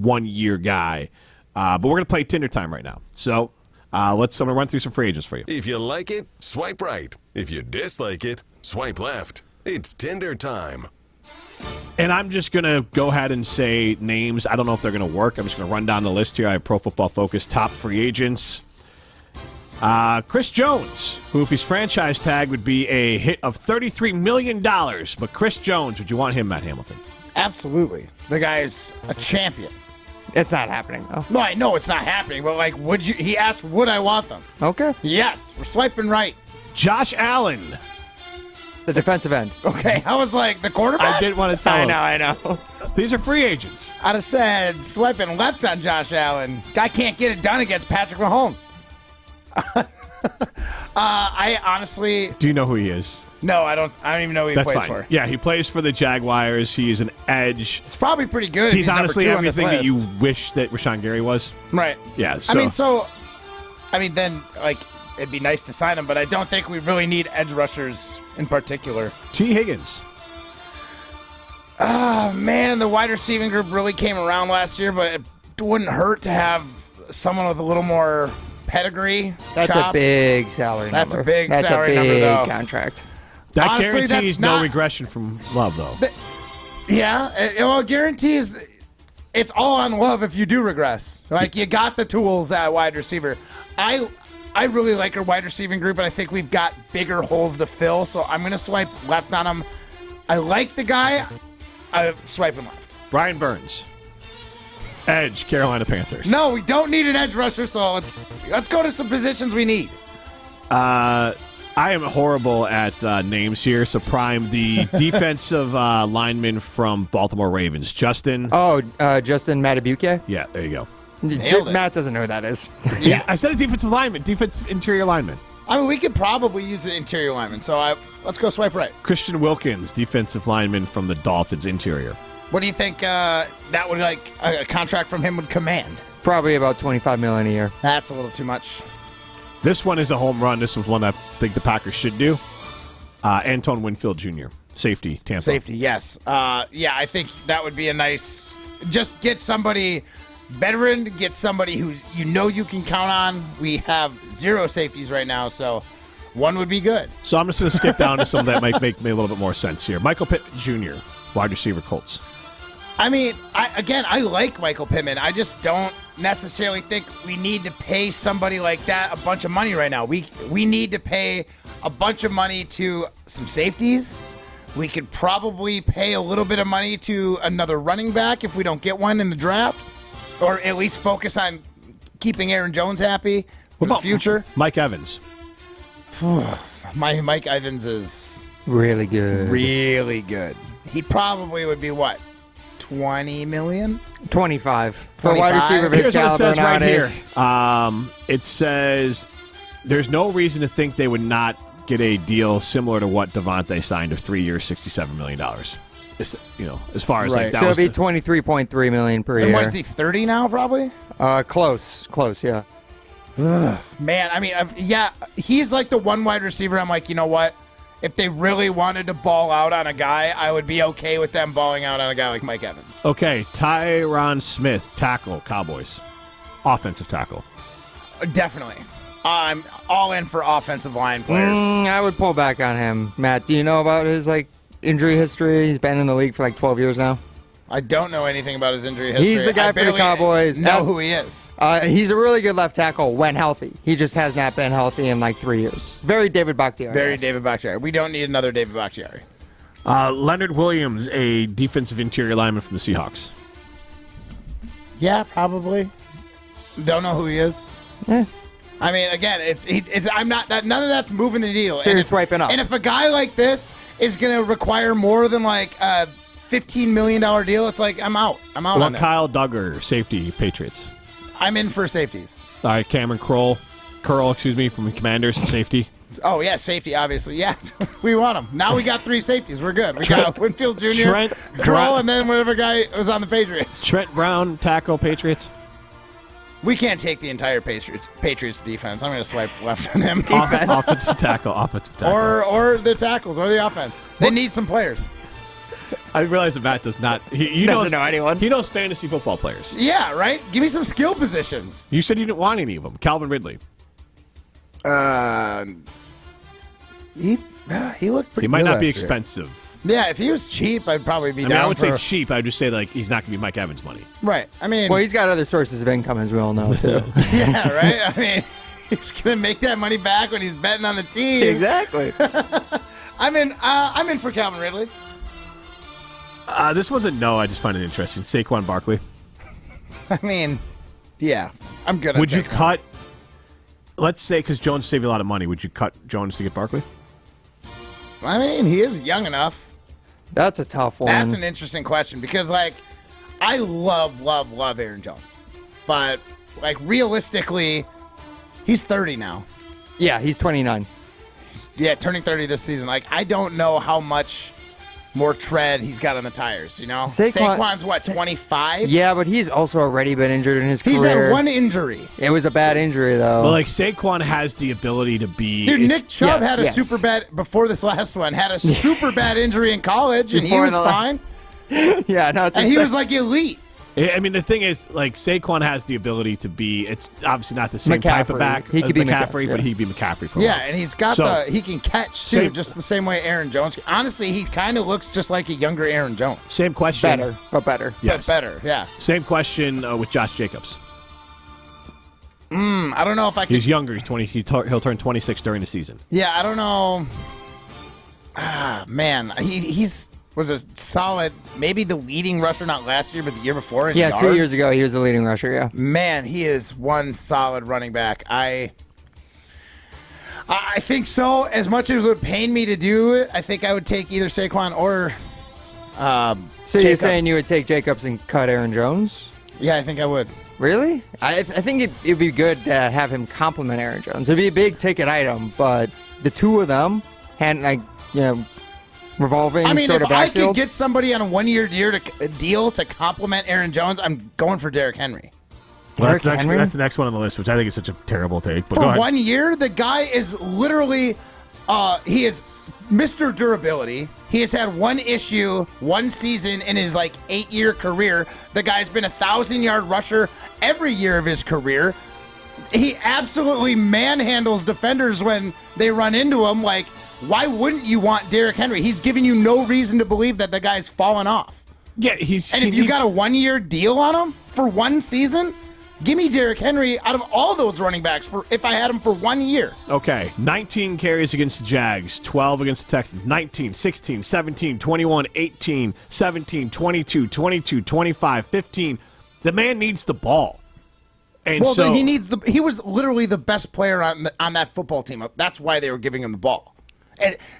1-year guy. But we're going to play Tinder time right now. So I'm going to run through some free agents for you. If you like it, swipe right. If you dislike it, swipe left. It's Tinder time. And I'm just going to go ahead and say names. I don't know if they're going to work. I'm just going to run down the list here. I have Pro Football Focus top free agents. Chris Jones, who if he's franchise tag would be a hit of $33 million. But Chris Jones, would you want him, Matt Hamilton? Absolutely. The guy's a champion. It's not happening, though. No, I know it's not happening, but like, would you? He asked, would I want them? Okay. Yes, we're swiping right. Josh Allen. The defensive end. Okay, I was like, the quarterback? I didn't want to tell him. I know. These are free agents. I'd have said swiping left on Josh Allen. Guy can't get it done against Patrick Mahomes. I honestly... Do you know who he is? No, I don't even know who he plays for. Yeah, he plays for the Jaguars. He is an edge. It's probably pretty good. He's if honestly number 2 on this everything that you list. wish that Rashawn Gary was. Right. Yeah. So, then, like, it'd be nice to sign him, but I don't think we really need edge rushers in particular. T. Higgins. Oh, man, the wide receiving group really came around last year, but it wouldn't hurt to have someone with a little more pedigree. That's chops. a big salary number. That's a big That's salary a big number, though. contract. That Honestly, guarantees that's no not- regression from Love, though. It guarantees it's all on Love if you do regress. Like, you got the tools at wide receiver. I really like our wide receiving group, and I think we've got bigger holes to fill, so I'm going to swipe left on him. I like the guy. I'm swiping left. Brian Burns. Edge, Carolina Panthers. No, we don't need an edge rusher, so let's go to some positions we need. I am horrible at names here, so Prime, the defensive lineman from Baltimore Ravens. Justin. Justin Matabuke? Yeah, there you go. Matt doesn't know who that is. Yeah, I said a defensive lineman, interior lineman. I mean, we could probably use the interior lineman, so let's go swipe right. Christian Wilkins, defensive lineman from the Dolphins interior. What do you think that would, like, a contract from him would command? Probably about $25 million a year. That's a little too much. This one is a home run. This was one I think the Packers should do. Antoine Winfield Jr., safety, Tampa. Safety, yes. Yeah, I think that would be a nice... Just get somebody veteran, get somebody who you can count on. We have 0 safeties right now, so one would be good. So I'm just going to skip down to some that might make me a little bit more sense here. Michael Pittman Jr., wide receiver, Colts. I mean, I like Michael Pittman. I just don't necessarily think we need to pay somebody like that a bunch of money right now. We need to pay a bunch of money to some safeties. We could probably pay a little bit of money to another running back if we don't get one in the draft, or at least focus on keeping Aaron Jones happy for the future. Mike Evans. Mike Evans is really good. Really good. He probably would be what? 20 million? 25. For a wide receiver of his Here's what it caliber says right nowadays. here. It says there's no reason to think they would not get a deal similar to what Devontae signed of 3 years, $67 million. As far as like that so was it'd be $23.3 million per year. And what is he, 30 now probably? Close, yeah. Man, I mean, he's like the one wide receiver. I'm like, you know what? If they really wanted to ball out on a guy, I would be okay with them balling out on a guy like Mike Evans. Okay, Tyron Smith, tackle, Cowboys. Offensive tackle. Definitely. I'm all in for offensive line players. I would pull back on him. Matt, do you know about his injury history? He's been in the league for 12 years now. I don't know anything about his injury history. He's the guy for the Cowboys. Know who he is. He's a really good left tackle when healthy. He just has not been healthy in like 3 years. Very David Bakhtiari. Very David Bakhtiari. We don't need another David Bakhtiari. Leonard Williams, a defensive interior lineman from the Seahawks. Yeah, probably. Don't know who he is. Yeah. I mean, again, I'm not that. None of that's moving the needle. So you're swiping up. And if a guy like this is going to require more than like a $15 million deal, it's like I'm out. I'm out on it. Kyle Duggar, safety, Patriots. I'm in for safeties. All right, Cameron Curl, from the Commanders, safety. Oh, yeah, safety, obviously. Yeah, we want him. Now we got 3 safeties. We're good. We got Winfield Jr., Curl, and then whatever guy was on the Patriots. Trent Brown, tackle, Patriots. We can't take the entire Patriots defense. I'm going to swipe left on him. Offensive tackle. Or the tackles, or the offense. They need some players. I realize that Matt does not. He doesn't know anyone. He knows fantasy football players. Yeah, right? Give me some skill positions. You said you didn't want any of them. Calvin Ridley. He looked pretty good. He might not be last year. expensive. Yeah, if he was cheap, I'd probably be down. I would say cheap. I would just say like he's not going to be Mike Evans money. Right. I mean, well, he's got other sources of income, as we all know, too. Yeah, right. I mean, he's going to make that money back when he's betting on the team. Exactly. I'm in for Calvin Ridley. This one's a no. I just find it interesting. Saquon Barkley. I mean, yeah, I'm good. Would you cut? Let's say because Jones saved you a lot of money. Would you cut Jones to get Barkley? I mean, he is young enough. That's a tough one. That's an interesting question because, like, I love Aaron Jones, but like realistically, he's 30 now. Yeah, he's 29. Yeah, turning 30 this season. Like, I don't know how much more tread he's got on the tires, you know? Saquon's what, 25? Yeah, but he's also already been injured in his career. He's had one injury. It was a bad injury, though. Well, like, Saquon has the ability to be... Dude, Nick Chubb had a super bad, before this last one, had a super bad injury in college, and he was fine. Yeah, no, it's and he was, like, elite. I mean, the thing is, like, Saquon has the ability to be. It's obviously not the same type of back. He could be McCaffrey, but he'd be McCaffrey for a Yeah, while. and he's got he can catch too, just the same way Aaron Jones. Honestly, he kind of looks just like a younger Aaron Jones. Same question. Better, but better. Yes. But better, yeah. Same question with Josh Jacobs. I don't know if I can. He's younger. He's 20. He'll turn 26 during the season. Yeah, I don't know. Man, he's was a solid, maybe the leading rusher, not last year, but the year before. In yards. 2 years ago, he was the leading rusher, yeah. Man, he is one solid running back. I think so. As much as it would pain me to do it, I think I would take either Saquon or So you're saying you would take Jacobs and cut Aaron Jones? Yeah, I think I would. Really? I think it'd be good to have him compliment Aaron Jones. It'd be a big ticket item, but the two of them, revolving I mean, sort if of backfield. I could get somebody on a one-year deal to compliment Aaron Jones, I'm going for Derrick Henry. Well, that's the next one on the list, which I think is such a terrible take. But for 1 year, the guy is literally, he is Mr. Durability. He has had one issue, one season in his 8-year career. The guy's been 1,000-yard rusher every year of his career. He absolutely manhandles defenders when they run into him. Why wouldn't you want Derrick Henry? He's giving you no reason to believe that the guy's fallen off. Yeah, if you got a 1-year deal on him for one season, give me Derrick Henry out of all those running backs if I had him for 1 year. Okay, 19 carries against the Jags, 12 against the Texans, 19, 16, 17, 21, 18, 17, 22, 22, 25, 15. The man needs the ball. And he was literally the best player on that football team. That's why they were giving him the ball.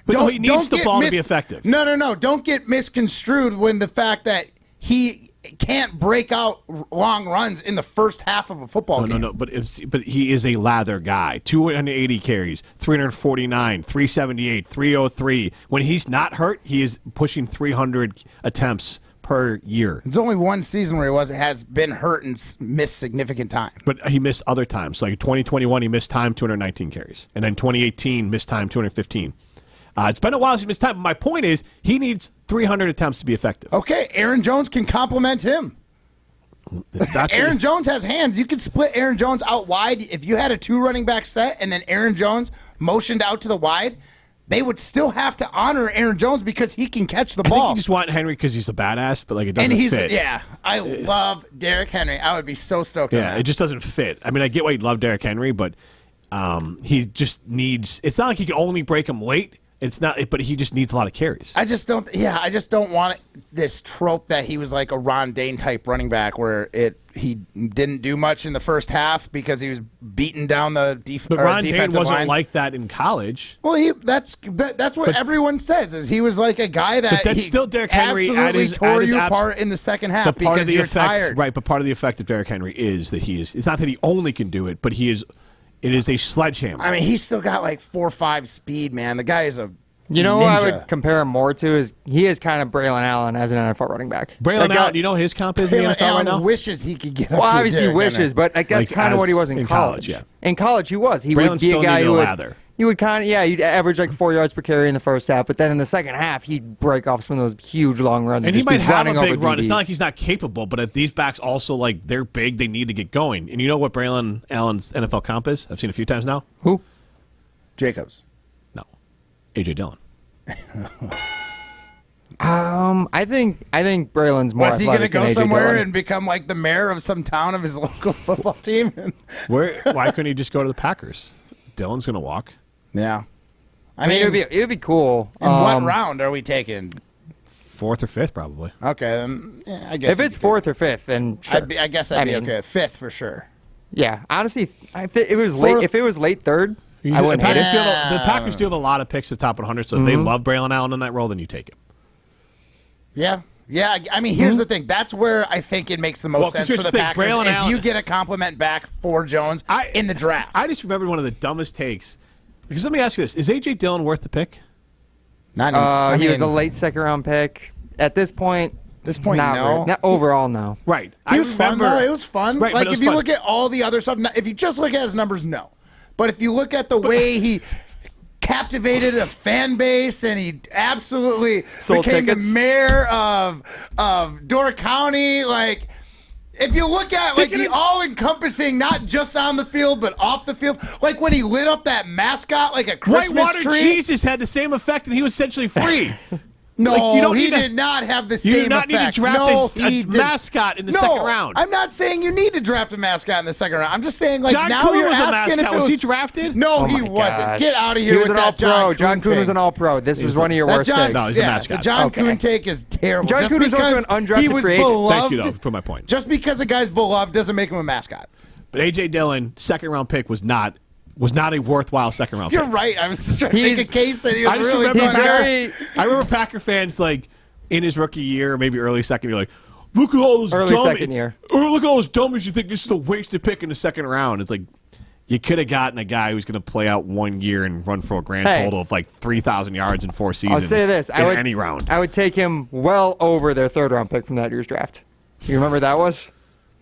But he needs the ball to be effective. No. Don't get misconstrued when the fact that he can't break out long runs in the first half of a football game. No. But he is a lather guy. 280 carries, 349, 378, 303. When he's not hurt, he is pushing 300 attempts per year. It's only one season where he has been hurt and missed significant time. But he missed other times. Like 2021, he missed time, 219 carries. And then 2018, missed time, 215. It's been a while since he missed time. But my point is, he needs 300 attempts to be effective. Okay, Aaron Jones can complement him. Aaron Jones has hands. You can split Aaron Jones out wide. If you had a 2 running back set and then Aaron Jones motioned out to the wide, they would still have to honor Aaron Jones because he can catch the I ball. think you just want Henry because he's a badass, but like it doesn't and he's fit. Yeah, I love Derrick Henry. I would be so stoked on that. It just doesn't fit. I mean, I get why you love Derrick Henry, but he just needs. It's not like he can only break him late. It's not, but he just needs a lot of carries. I just don't want this trope that he was like a Ron Dane type running back where he didn't do much in the first half because he was beating down the But Ron Dane defensive wasn't line. like that in college. Well, that's what everyone says is he was like a guy that But that's he still Derrick Henry absolutely tore you apart in the second half because you're tired. Right, but part of the effect of Derrick Henry is that he is. It's not that he only can do it, but he is. It is a sledgehammer. I mean, he's still got like 4.5 speed, man. The guy is a You know ninja. who I would compare him more to is he is kind of Braylon Allen as an NFL running back. Braylon Allen, do you know his comp is in the Braylon NFL right Allen now? wishes he could get Well, up to obviously Derrick wishes, Henry. but like, that's Like kind of what he as- was in college. yeah. In college, he was. He Braylon would be a still guy needed who a would. lather. You would you'd average like 4 yards per carry in the first half, but then in the second half, he'd break off some of those huge long runs. And he just be might have running a big over run. It's not DBs. like he's not capable, but these backs also, like, they're big. They need to get going. And you know what Braylon Allen's NFL comp is? I've seen a few times now. Who? Jacobs. No. A.J. Dillon. I think Braylon's more Was he going to athletic than go A.J. somewhere Dillon. and become like the mayor of some town of his local football team? Why couldn't he just go to the Packers? Dillon's going to walk. Yeah. I mean, it would be cool. In what round are we taking? Fourth or fifth, probably. Okay, then I guess If it's fourth or fifth, then sure. I guess I'd be okay. Fifth for sure. Yeah, honestly, if it was late, Fourth. if it was late third, I The wouldn't hate Packers, it. the Packers do have a lot of picks at the top 100, so if they love Braylon Allen in that role, then you take him. Yeah. Yeah, I mean, here's the thing. That's where I think it makes the most Well, 'cause sense here's for the the thing, Packers Braylon is Allen- you get a compliment back for Jones in the draft. I just remembered one of the dumbest takes. Because let me ask you this. Is A.J. Dillon worth the pick? Not he was a late second round pick. At this point, not no. really. Not overall, no. Right. He was fun, though. It was fun. Right, but like, it was if you fun. look at all the other stuff, if you just look at his numbers, no. But if you look at the way he captivated a fan base and he absolutely Sold became tickets. the mayor of Door County, like... If you look at like the all-encompassing, not just on the field but off the field, like when he lit up that mascot like a Christmas Whitewater tree. Jesus had the same effect, and he was essentially free. No, Like, you don't he need to- did not have the You same do not need to effect. draft no, a he did. mascot in the second round. I'm not saying you need to draft a mascot in the second round. I'm just saying, like, John now Kuhn you're was a asking mascot. if it Was he drafted? No, Oh he my wasn't. gosh. Get out of He here was with an that John all-pro. Kuhn John Kuhn was take. an all-pro. This was one of your That worst John, takes. No, he's a mascot. The John Okay. Kuhn take is terrible. John Just Kuhn is also because an undrafted he was free agent. beloved, Thank you, though, for my point. Just because a guy's beloved doesn't make him a mascot. But A.J. Dillon, second round pick, was not a worthwhile second round You're pick. right. I was just trying to make a case that he I was just really remember good. I remember Packer fans like in his rookie year, maybe early second year, like, look at all those Early dummies. second year. Or look at all those dummies. You think this is a wasted pick in the second round? It's like you could have gotten a guy who's going to play out 1 year and run for a grand Hey. total of like 3,000 yards in 4 seasons. I'll say this: in any round. I would take him well over their third round pick from that year's draft. You remember that was?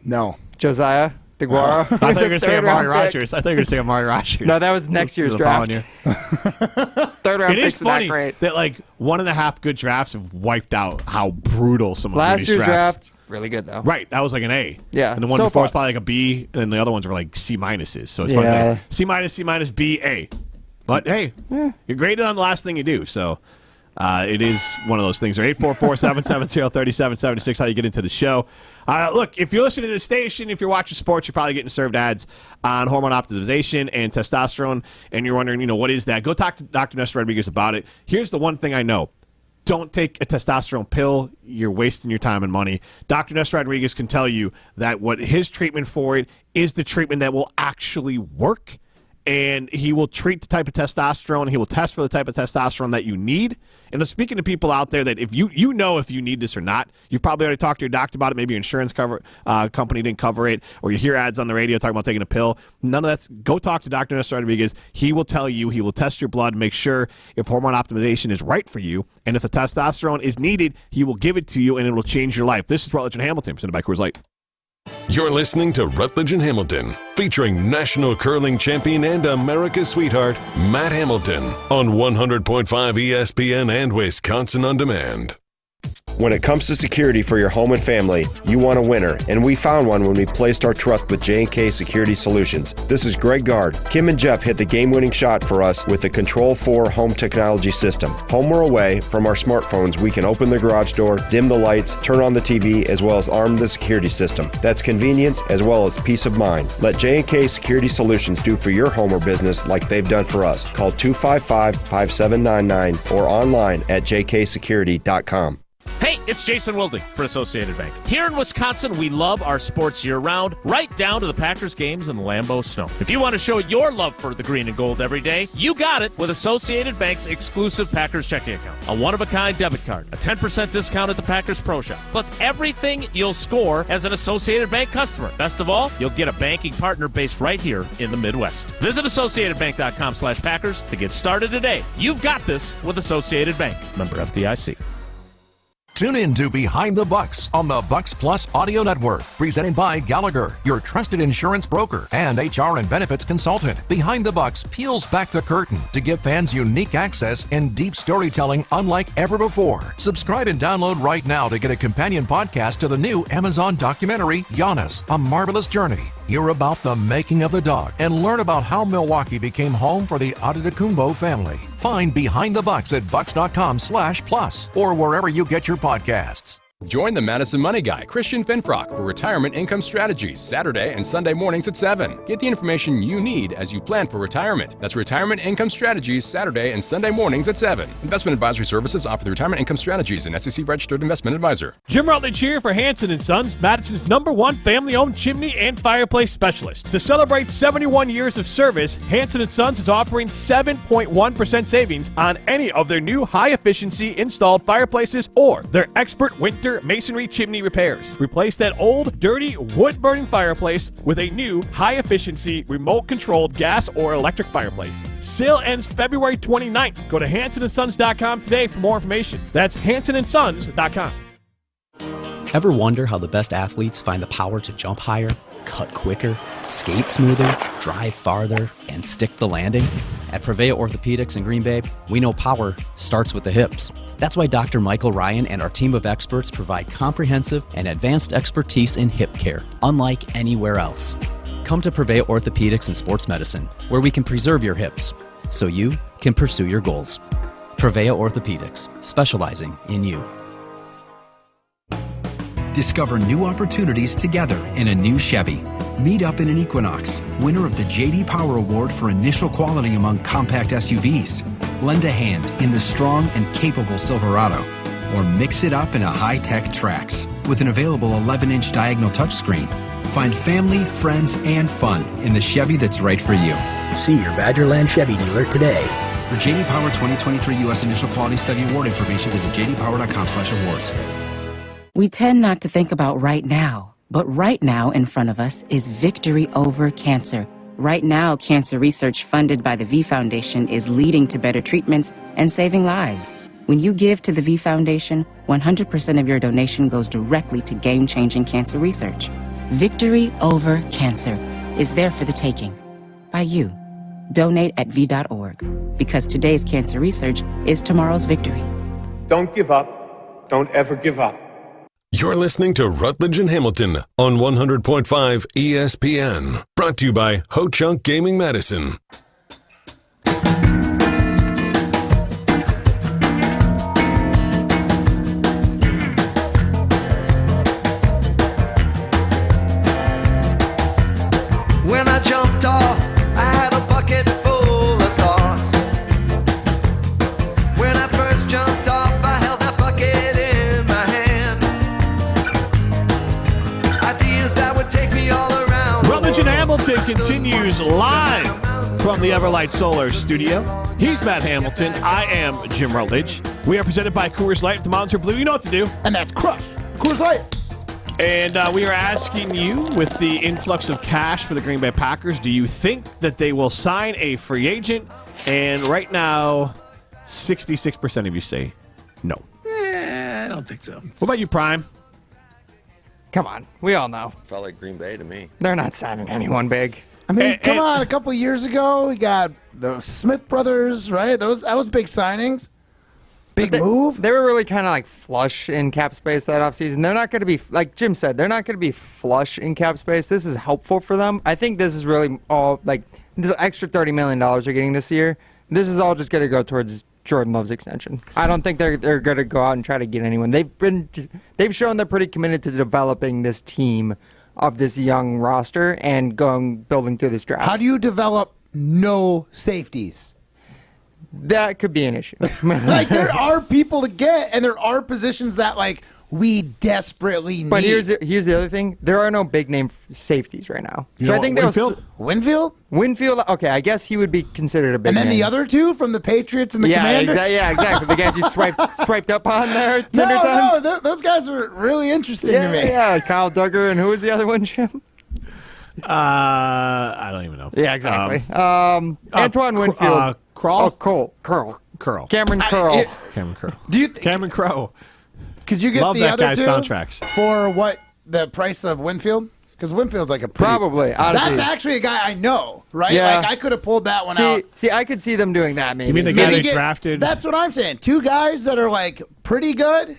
No. Josiah DeGuara. I thought you were going to say Amari Rodgers. I thought you were going to say Amari Rodgers. No, that was next year's The draft. following year. Third round It is picks are that funny great. that like 1.5 good drafts have wiped out how brutal some of Last these year's drafts. draft, really good though. Right, that was like an A. Yeah, and the one so before far. was probably like a B, and then the other ones were like C minuses. So it's funny, Yeah. like C minus, B, A. But hey, you're graded on the last thing you do. So it is one of those things. Or 844-770-3776, how you get into the show. Look, if you're listening to the station, if you're watching sports, you're probably getting served ads on hormone optimization and testosterone, and you're wondering, what is that? Go talk to Dr. Nestor Rodriguez about it. Here's the one thing I know. Don't take a testosterone pill. You're wasting your time and money. Dr. Nestor Rodriguez can tell you that what his treatment for it is the treatment that will actually work. And he will treat the type of testosterone. He will test for the type of testosterone that you need. And I'm speaking to people out there that if you know if you need this or not, you've probably already talked to your doctor about it. Maybe your insurance company didn't cover it, or you hear ads on the radio talking about taking a pill. None of that's. Go talk to Dr. Nestor Rodriguez. He will tell you. He will test your blood, make sure if hormone optimization is right for you, and if the testosterone is needed, he will give it to you, and it will change your life. This is Rutledge and Hamilton, presented by Coors Light. You're listening to Rutledge and Hamilton, featuring national curling champion and America's sweetheart, Matt Hamilton, on 100.5 ESPN and Wisconsin On Demand. When it comes to security for your home and family, you want a winner, and we found one when we placed our trust with J&K Security Solutions. This is Greg Gard. Kim and Jeff hit the game-winning shot for us with the Control4 home technology system. Home or away, from our smartphones, we can open the garage door, dim the lights, turn on the TV, as well as arm the security system. That's convenience as well as peace of mind. Let J&K Security Solutions do for your home or business like they've done for us. Call 255-5799 or online at jksecurity.com. Hey, it's Jason Wilding for Associated Bank. Here in Wisconsin, we love our sports year-round, right down to the Packers games and the Lambeau Snow. If you want to show your love for the green and gold every day, you got it with Associated Bank's exclusive Packers checking account. A one-of-a-kind debit card, a 10% discount at the Packers Pro Shop, plus everything you'll score as an Associated Bank customer. Best of all, you'll get a banking partner based right here in the Midwest. Visit AssociatedBank.com/Packers to get started today. You've got this with Associated Bank. Member FDIC. Tune in to Behind the Bucks on the Bucks Plus Audio Network, presented by Gallagher, your trusted insurance broker and HR and benefits consultant. Behind the Bucks peels back the curtain to give fans unique access and deep storytelling unlike ever before. Subscribe and download right now to get a companion podcast to the new Amazon documentary, Giannis, A Marvelous Journey. Hear about the making of the dog and learn about how Milwaukee became home for the Adetokounmpo family. Find Behind the Bucks at bucks.com/plus or wherever you get your podcasts. Join the Madison Money Guy, Christian Finfrock, for Retirement Income Strategies, Saturday and Sunday mornings at 7. Get the information you need as you plan for retirement. That's Retirement Income Strategies, Saturday and Sunday mornings at 7. Investment advisory services offered through Retirement Income Strategies, an SEC-registered investment advisor. Jim Rutledge here for Hanson & Sons, Madison's #1 family-owned chimney and fireplace specialist. To celebrate 71 years of service, Hanson & Sons is offering 7.1% savings on any of their new high-efficiency installed fireplaces or their expert winter masonry chimney repairs. Replace that old, dirty, wood-burning fireplace with a new, high-efficiency, remote-controlled gas or electric fireplace. Sale ends February 29th. Go to HansonandSons.com today for more information. That's HansonandSons.com. Ever wonder how the best athletes find the power to jump higher, cut quicker, skate smoother, drive farther, and stick the landing? At Prevea Orthopedics in Green Bay, we know power starts with the hips. That's why Dr. Michael Ryan and our team of experts provide comprehensive and advanced expertise in hip care, unlike anywhere else. Come to Prevea Orthopedics and Sports Medicine, where we can preserve your hips so you can pursue your goals. Prevea Orthopedics, specializing in you. Discover new opportunities together in a new Chevy. Meet up in an Equinox, winner of the J.D. Power Award for initial quality among compact SUVs. Lend a hand in the strong and capable Silverado, or mix it up in a high-tech Trax with an available 11-inch diagonal touchscreen. Find family, friends, and fun in the Chevy that's right for you. See your Badgerland Chevy dealer today. For J.D. Power 2023 U.S. Initial Quality Study Award information, visit jdpower.com/awards. We tend not to think about right now, but right now in front of us is victory over cancer. Right now, cancer research funded by the V Foundation is leading to better treatments and saving lives. When you give to the V Foundation, 100% of your donation goes directly to game-changing cancer research. Victory over cancer is there for the taking by you. Donate at v.org, because today's cancer research is tomorrow's victory. Don't give up. Don't ever give up. You're listening to Rutledge and Hamilton on 100.5 ESPN. Brought to you by Ho Chunk Gaming Madison. When I jumped off, I had a bucket full of thoughts. When I first jumped off, I held that bucket in my hand. Ideas that would take me all around. Rutledge and Hamilton continues live from the Everlight Solar Studio. He's Matt Hamilton. I am Jim Rutledge. We are presented by Coors Light. If the mountains are blue, you know what to do, and that's crush Coors Light. And we are asking you, with the influx of cash for the Green Bay Packers, do you think that they will sign a free agent? And right now, 66% of you say no. I don't think so. What about you, Prime? Come on. We all know. Felt like Green Bay to me. They're not signing anyone big. I mean, come on. A couple years ago, we got the Smith brothers, right? That was big signings. Big move. They were really kind of like flush in cap space that offseason. They're not going to be, like Jim said, they're not going to be flush in cap space. This is helpful for them. I think this is really all, like, this extra $30 million they're getting this year. This is all just going to go towards Jordan Love's extension. I don't think they're going to go out and try to get anyone. They've shown they're pretty committed to developing this team of this young roster and building through this draft. How do you develop no safeties? That could be an issue. Like, there are people to get, and there are positions that, like, we desperately need. But here's the other thing. There are no big-name safeties right now. I think Winfield? Winfield, okay, I guess he would be considered a big name. And then the other two from the Patriots and the Commanders? Exactly. The guys you swiped up on there, Tinder time? No, those guys were really interesting to me. Yeah, Kyle Duggar, and who was the other one, Jim? I don't even know. Yeah, exactly. Antoine Winfield. Curl? Curl. Cameron Curl. Cameron Curl. Cameron Crow. Could you get Love the that other guy's two soundtracks. For what the price of Winfield? Because Winfield's like a probably. Honestly. That's actually a guy I know, right? Yeah. Like I could have pulled that one out. See, I could see them doing that. Maybe. You mean the guy they drafted? That's what I'm saying. Two guys that are like pretty good.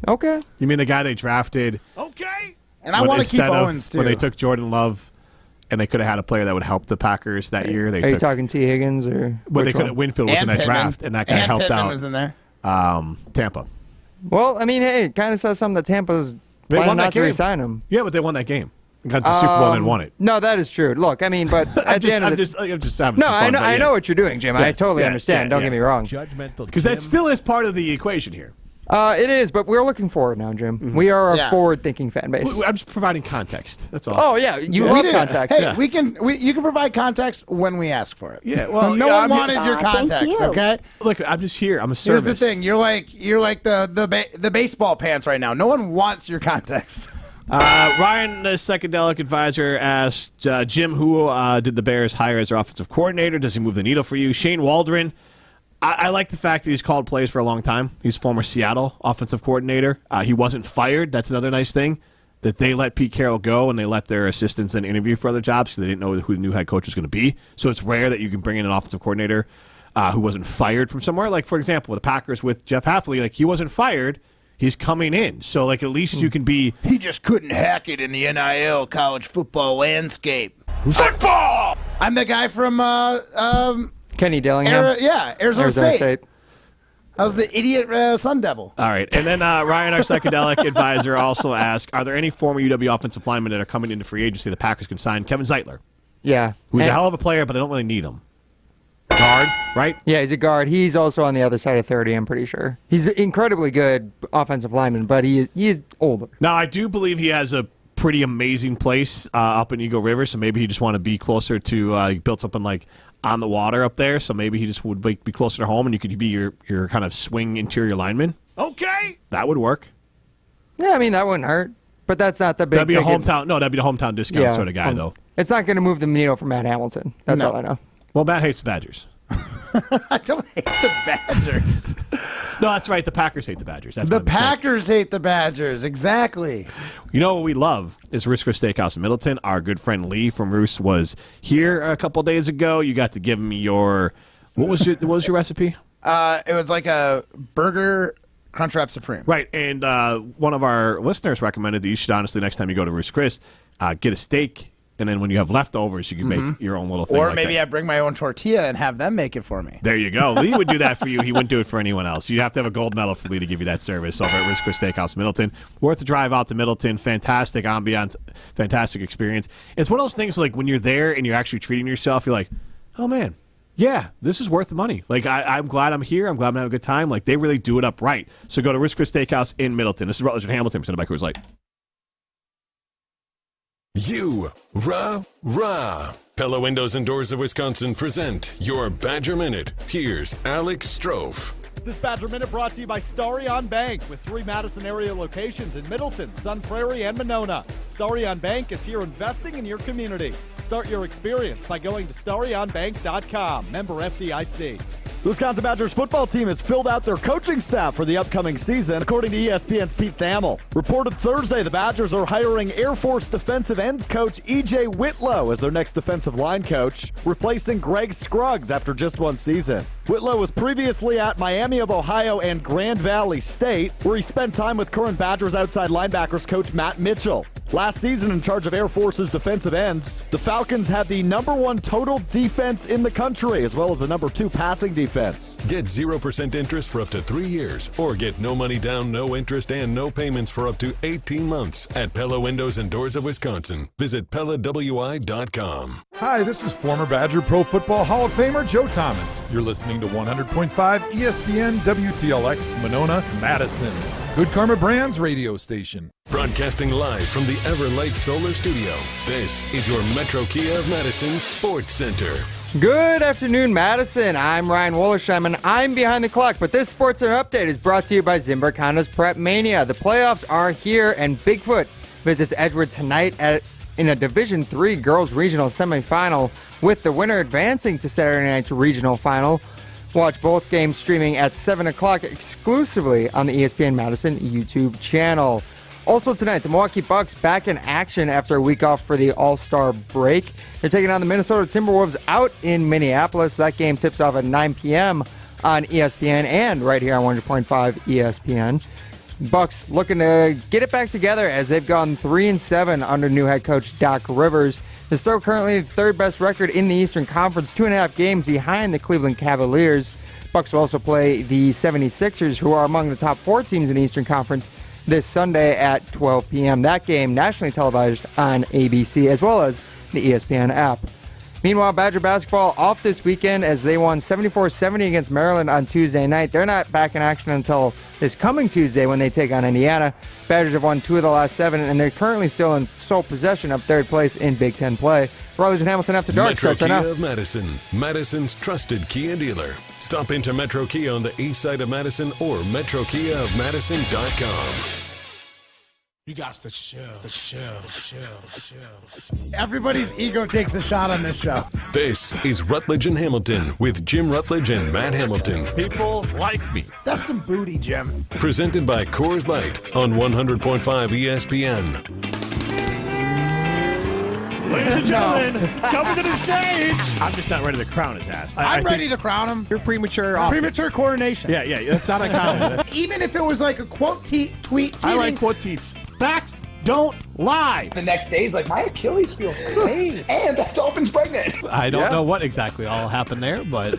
Okay. You mean the guy they drafted? Okay. And I want to keep Owens too. When they took Jordan Love, and they could have had a player that would help the Packers that year. Are you talking T. Higgins or? But Winfield was in that draft, and that guy helped Pittman out. Was in there. Tampa. Well, I mean, hey, it kind of says something that Tampa's planning not to re-sign him. Yeah, but they won that game. Got to the Super Bowl and won it. No, that is true. Look, I mean, but at the end of I'm just having some fun. I know what you're doing, Jim. I totally understand. Don't get me wrong. Judgmental. Because that still is part of the equation here. It is, but we're looking forward now, Jim. Mm-hmm. We are a forward-thinking fan base. I'm just providing context. That's all. Oh yeah, you love context. Hey, you can provide context when we ask for it. Yeah, well, no one wanted your context. Okay. Look, I'm just here. I'm a service. Here's the thing. You're like the baseball pants right now. No one wants your context. Ryan, the psychedelic advisor, asked Jim, who did the Bears hire as their offensive coordinator? Does he move the needle for you? Shane Waldron. I like the fact that he's called plays for a long time. He's former Seattle offensive coordinator. He wasn't fired. That's another nice thing, that they let Pete Carroll go and they let their assistants then interview for other jobs because they didn't know who the new head coach was going to be. So it's rare that you can bring in an offensive coordinator who wasn't fired from somewhere. Like, for example, the Packers with Jeff Hafley, like, he wasn't fired. He's coming in. So, like, at least you can be... He just couldn't hack it in the NIL college football landscape. Football! I'm the guy from... Kenny Dillingham. Arizona State. I was the idiot Sun Devil. All right. And then Ryan, our psychedelic advisor, also asked, are there any former UW offensive linemen that are coming into free agency the Packers can sign? Kevin Zeitler. Yeah. Who's a hell of a player, but I don't really need him. Guard, right? Yeah, he's a guard. He's also on the other side of 30, I'm pretty sure. He's an incredibly good offensive lineman, but he is older. Now, I do believe he has a pretty amazing place up in Eagle River, so maybe he just want to be closer to build something like on the water up there, so maybe he just would be closer to home and you could be your kind of swing interior lineman. Okay. That would work. Yeah, I mean, that wouldn't hurt, but that's not the big That'd be a hometown discount sort of guy, though. It's not going to move the needle for Matt Hamilton. That's all I know. Well, Matt hates the Badgers. I don't hate the Badgers. No, that's right. The Packers hate the Badgers. That's the Packers hate the Badgers. Exactly. You know what we love is Roos Chris Steakhouse in Middleton. Our good friend Lee from Roos was here a couple days ago. You got to give him your what was your recipe? It was like a burger Crunchwrap Supreme. Right, and one of our listeners recommended that you should honestly next time you go to Roos Chris get a steak. And then when you have leftovers, you can make your own little thing. Or like maybe that. I bring my own tortilla and have them make it for me. There you go. Lee would do that for you. He wouldn't do it for anyone else. You have to have a gold medal for Lee to give you that service over at Roos Chris Steakhouse Middleton. Worth the drive out to Middleton. Fantastic ambiance, fantastic experience. And it's one of those things like when you're there and you're actually treating yourself, you're like, oh man, yeah, this is worth the money. Like I'm glad I'm here. I'm glad I'm having a good time. Like they really do it up right. So go to Roos Chris Steakhouse in Middleton. This is Rutledge Hamilton presented by Coors Light. Pella Windows and Doors of Wisconsin present your Badger Minute. Here's Alex Strofe. This Badger Minute brought to you by Starry on Bank with 3 Madison area locations in Middleton, Sun Prairie, and Monona. Starry on Bank is here investing in your community. Start your experience by going to starryonbank.com. Member FDIC. The Wisconsin Badgers football team has filled out their coaching staff for the upcoming season, according to ESPN's Pete Thamel. Reported Thursday, the Badgers are hiring Air Force defensive ends coach E.J. Whitlow as their next defensive line coach, replacing Greg Scruggs after just one season. Whitlow was previously at Miami of Ohio and Grand Valley State, where he spent time with current Badgers outside linebackers coach Matt Mitchell. Last season, in charge of Air Force's defensive ends, the Falcons had the #1 total defense in the country, as well as the #2 passing defense. Get 0% interest for up to 3 years, or get no money down, no interest, and no payments for up to 18 months at Pella Windows and Doors of Wisconsin. Visit PellaWI.com. Hi, this is former Badger Pro Football Hall of Famer Joe Thomas. You're listening to 100.5 ESPN WTLX Monona, Madison. Good Karma Brands radio station. Broadcasting live from the Everlight Solar Studio, this is your Metro Kia of Madison Sports Center. Good afternoon, Madison. I'm Ryan Wollersheim, and I'm behind the clock. But this Sports Center update is brought to you by Zimbrick Honda's Prep Mania. The playoffs are here, and Bigfoot visits Edgewood tonight in a Division III girls regional semifinal, with the winner advancing to Saturday night's regional final. Watch both games streaming at 7 o'clock exclusively on the ESPN Madison YouTube channel. Also tonight, the Milwaukee Bucks back in action after a week off for the All-Star break. They're taking on the Minnesota Timberwolves out in Minneapolis. That game tips off at 9 p.m. on ESPN and right here on 100.5 ESPN. Bucks looking to get it back together as they've gone 3-7 under new head coach Doc Rivers. They're still currently the third best record in the Eastern Conference, 2.5 games behind the Cleveland Cavaliers. Bucks will also play the 76ers, who are among the top 4 teams in the Eastern Conference, this Sunday at 12 p.m. That game nationally televised on ABC as well as the ESPN app. Meanwhile, Badger basketball off this weekend as they won 74-70 against Maryland on Tuesday night. They're not back in action until this coming Tuesday when they take on Indiana. Badgers have won 2 of the last 7, and they're currently still in sole possession of third place in Big Ten play. Rutledge and Hamilton after dark Metro starts right now. Kia of Madison, Madison's trusted Kia dealer. Stop into Metro Kia on the east side of Madison or MetroKiaofMadison.com. You got the chill. Everybody's ego takes a shot on this show. This is Rutledge and Hamilton with Jim Rutledge and Matt Hamilton. People like me. That's some booty, Jim. Presented by Coors Light on 100.5 ESPN. Ladies and gentlemen, coming to the stage. I'm just not ready to crown his ass. I'm ready to crown him. You're premature. Premature coronation. Yeah, that's not uncommon. Even if it was like a quote tweet cheating. I like quote tweets. Facts don't lie. The next day, he's like, my Achilles feels pain, and that dolphin's pregnant. I don't know what exactly all happened there, but...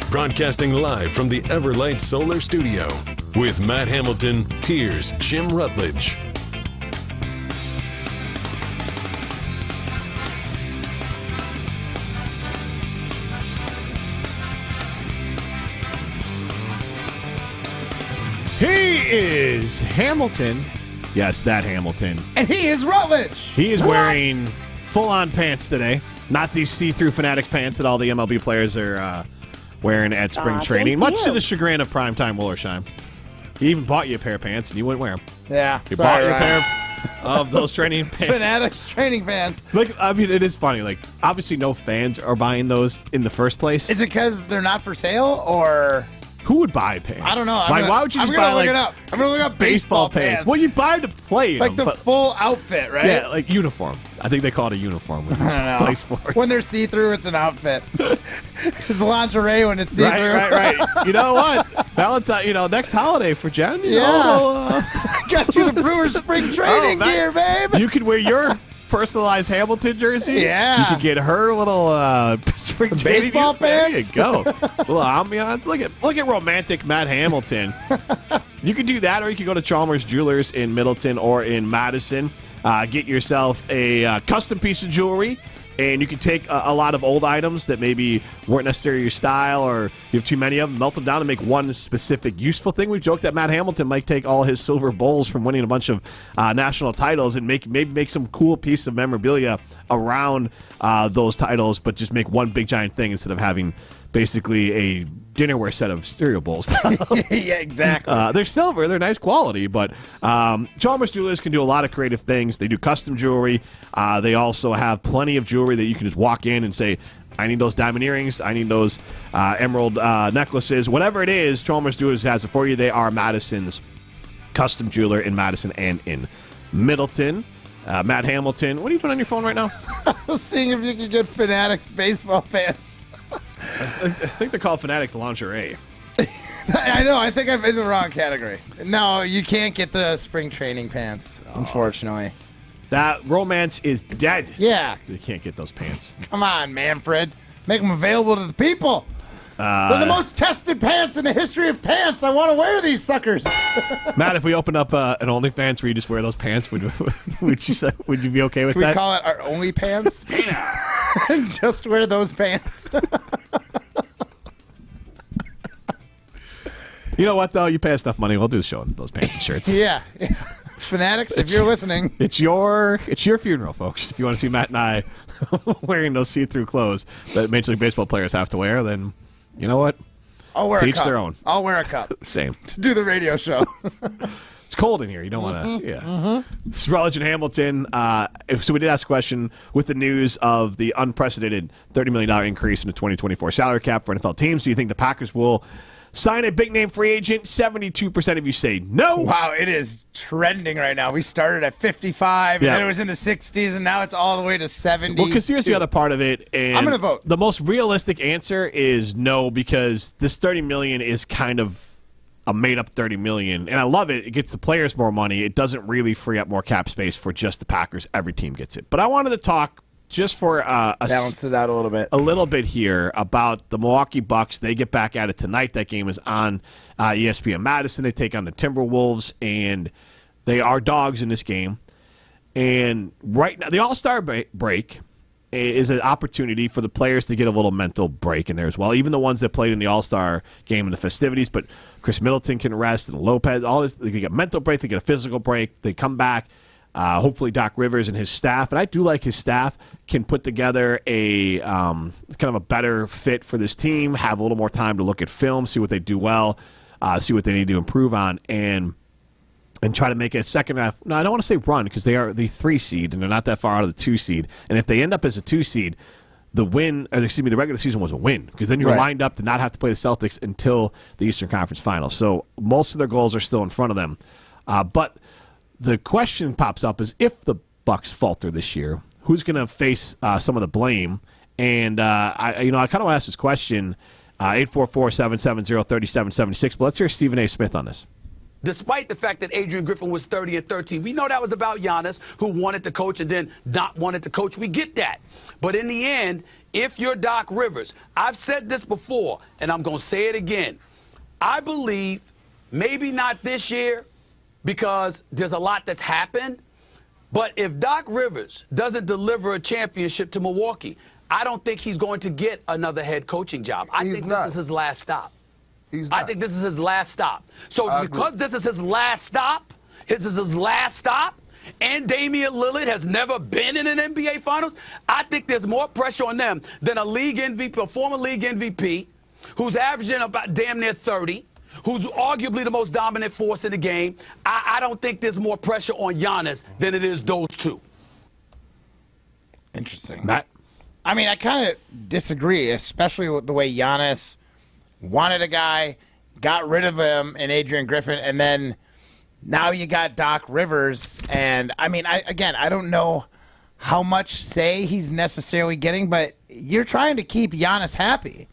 Broadcasting live from the Everlight Solar Studio. With Matt Hamilton, here's Jim Rutledge. He is Hamilton. Yes, that Hamilton. And he is Rutledge. He is wearing full-on pants today. Not these see-through Fanatics pants that all the MLB players are wearing at spring training, much to the chagrin of primetime Wollersheim. He even bought you a pair of pants, and you wouldn't wear them. Yeah, He bought you a pair of those training pants. Fanatics training pants. Like, I mean, it is funny. Like, obviously no fans are buying those in the first place. Is it because they're not for sale, or... Who would buy pants? I don't know. Why would you just buy, like, I'm going to look up baseball pants. Well, you buy them to play like them, the full outfit, right? Yeah, like uniform. I think they call it a uniform when you play sports. When they're see-through, it's an outfit. It's lingerie when it's see-through. Right. You know what? Valentine, next holiday for Jen. Got you the Brewers spring training gear, babe. You can wear your personalized Hamilton jersey. Yeah. You can get her little spring training baseball pants. There you go. Little ambiance. Look at romantic Matt Hamilton. You can do that, or you can go to Chalmers Jewelers in Middleton or in Madison. Get yourself a custom piece of jewelry. And you can take a lot of old items that maybe weren't necessarily your style, or you have too many of them, melt them down and make one specific useful thing. We've joked that Matt Hamilton might take all his silver bowls from winning a bunch of national titles and maybe make some cool piece of memorabilia around those titles, but just make one big giant thing instead of having basically a dinnerware set of cereal bowls. Yeah, exactly. They're silver. They're nice quality, but Chalmers Jewelers can do a lot of creative things. They do custom jewelry. They also have plenty of jewelry that you can just walk in and say, I need those diamond earrings. I need those emerald necklaces. Whatever it is, Chalmers Jewelers has it for you. They are Madison's custom jeweler in Madison and in Middleton. Matt Hamilton, what are you doing on your phone right now? I was seeing if you could get Fanatics baseball pants. I think they're called Fanatics lingerie. I know. I think I'm in the wrong category. No, you can't get the spring training pants, unfortunately. That romance is dead. Yeah. You can't get those pants. Come on, Manfred. Make them available to the people. They're the most tested pants in the history of pants. I want to wear these suckers. Matt, if we opened up an OnlyFans where you just wear those pants, would you be okay with Can that? we call it our only pants? Just wear those pants. You know what, though? You pay us enough money. We'll do the show in those pants and shirts. Yeah. Fanatics, if you're listening. It's your funeral, folks. If you want to see Matt and I wearing those see-through clothes that Major League Baseball players have to wear, then you know what? I'll wear Teach a cup. their own. I'll wear a cup. Same. To do the radio show. It's cold in here. You don't want to. Yeah. Mm-hmm. This is Rutledge and Hamilton. So we did ask a question with the news of the unprecedented $30 million increase in the 2024 salary cap for NFL teams. Do you think the Packers will sign a big-name free agent? 72% of you say no. Wow, it is trending right now. We started at 55, and then it was in the 60s, and now it's all the way to 70. Well, because here's the other part of it. And I'm going to vote. The most realistic answer is no, because this $30 million is kind of a made-up $30 million, and I love it. It gets the players more money. It doesn't really free up more cap space for just the Packers. Every team gets it. But I wanted to talk just for balanced it out a little bit here about the Milwaukee Bucks. They get back at it tonight. That game is on ESPN Madison. They take on the Timberwolves, and they are dogs in this game. And right now, the All-Star break is an opportunity for the players to get a little mental break in there as well. Even the ones that played in the All-Star game and the festivities, but Chris Middleton can rest, and Lopez, all this. They get a mental break, they get a physical break, they come back. Hopefully Doc Rivers and his staff, and I do like his staff, can put together a kind of a better fit for this team, have a little more time to look at film, see what they do well, see what they need to improve on, and try to make a second half. No, I don't want to say run, because they are the 3 seed, and they're not that far out of the 2 seed. And if they end up as a 2 seed, the regular season was a win, because then you're lined up to not have to play the Celtics until the Eastern Conference Finals. So most of their goals are still in front of them. But the question pops up is, if the Bucks falter this year, who's going to face some of the blame? And I kind of want to ask this question, 844-770-3776. But let's hear Stephen A. Smith on this. Despite the fact that Adrian Griffin was 30 and 13, we know that was about Giannis, who wanted to coach and then not wanted to coach. We get that. But in the end, if you're Doc Rivers, I've said this before, and I'm going to say it again. I believe, maybe not this year, because there's a lot that's happened, but if Doc Rivers doesn't deliver a championship to Milwaukee, I don't think he's going to get another head coaching job. I think this is his last stop. I think this is his last stop. So because this is his last stop, and Damian Lillard has never been in an NBA Finals, I think there's more pressure on them than a league MVP, a former league MVP, who's averaging about damn near 30, who's arguably the most dominant force in the game. I don't think there's more pressure on Giannis than it is those two. Interesting. Matt? I mean, I kind of disagree, especially with the way Giannis wanted a guy, got rid of him and Adrian Griffin, and then now you got Doc Rivers. And, I mean, I don't know how much say he's necessarily getting, but you're trying to keep Giannis happy.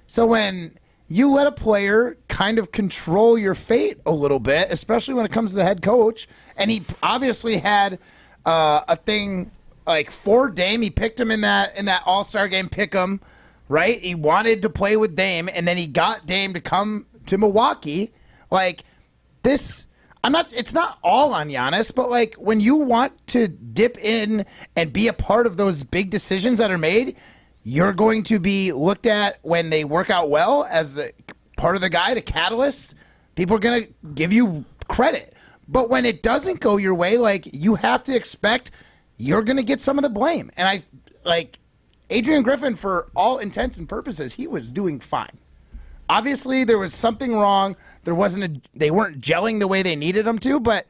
So when you let a player kind of control your fate a little bit, especially when it comes to the head coach, and he obviously had a thing like for Dame. He picked him in that All-Star game, pick him, right? He wanted to play with Dame, and then he got Dame to come to Milwaukee. Like, this, it's not all on Giannis, but like when you want to dip in and be a part of those big decisions that are made, you're going to be looked at when they work out well as the part of the guy, the catalyst. People are going to give you credit. But when it doesn't go your way, like, you have to expect you're going to get some of the blame. And Adrian Griffin, for all intents and purposes, he was doing fine. Obviously, there was something wrong. They weren't gelling the way they needed them to, but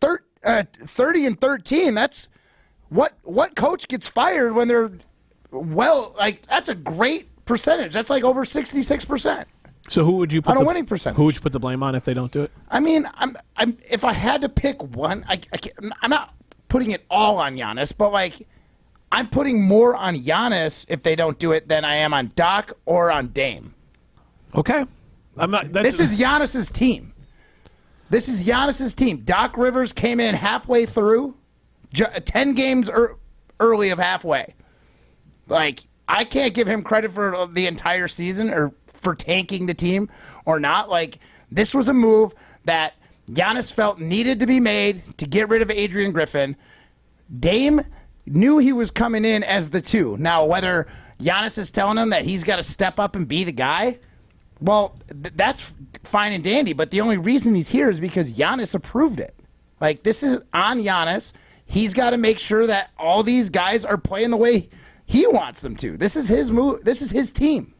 30-13, that's what coach gets fired when they're that's a great percentage. That's like over 66%. So who would you put on a winning percentage? Who would you put the blame on if they don't do it? I mean, I'm if I had to pick one, I'm not putting it all on Giannis, but I'm putting more on Giannis if they don't do it than I am on Doc or on Dame. Okay. This is Giannis's team. This is Giannis's team. Doc Rivers came in halfway through, 10 games early of halfway. I can't give him credit for the entire season or for tanking the team or not. This was a move that Giannis felt needed to be made to get rid of Adrian Griffin. Dame knew he was coming in as the 2. Now, whether Giannis is telling him that he's got to step up and be the guy, well, that's fine and dandy, but the only reason he's here is because Giannis approved it. This is on Giannis. He's got to make sure that all these guys are playing the way he wants them to. This is his move. This is his team.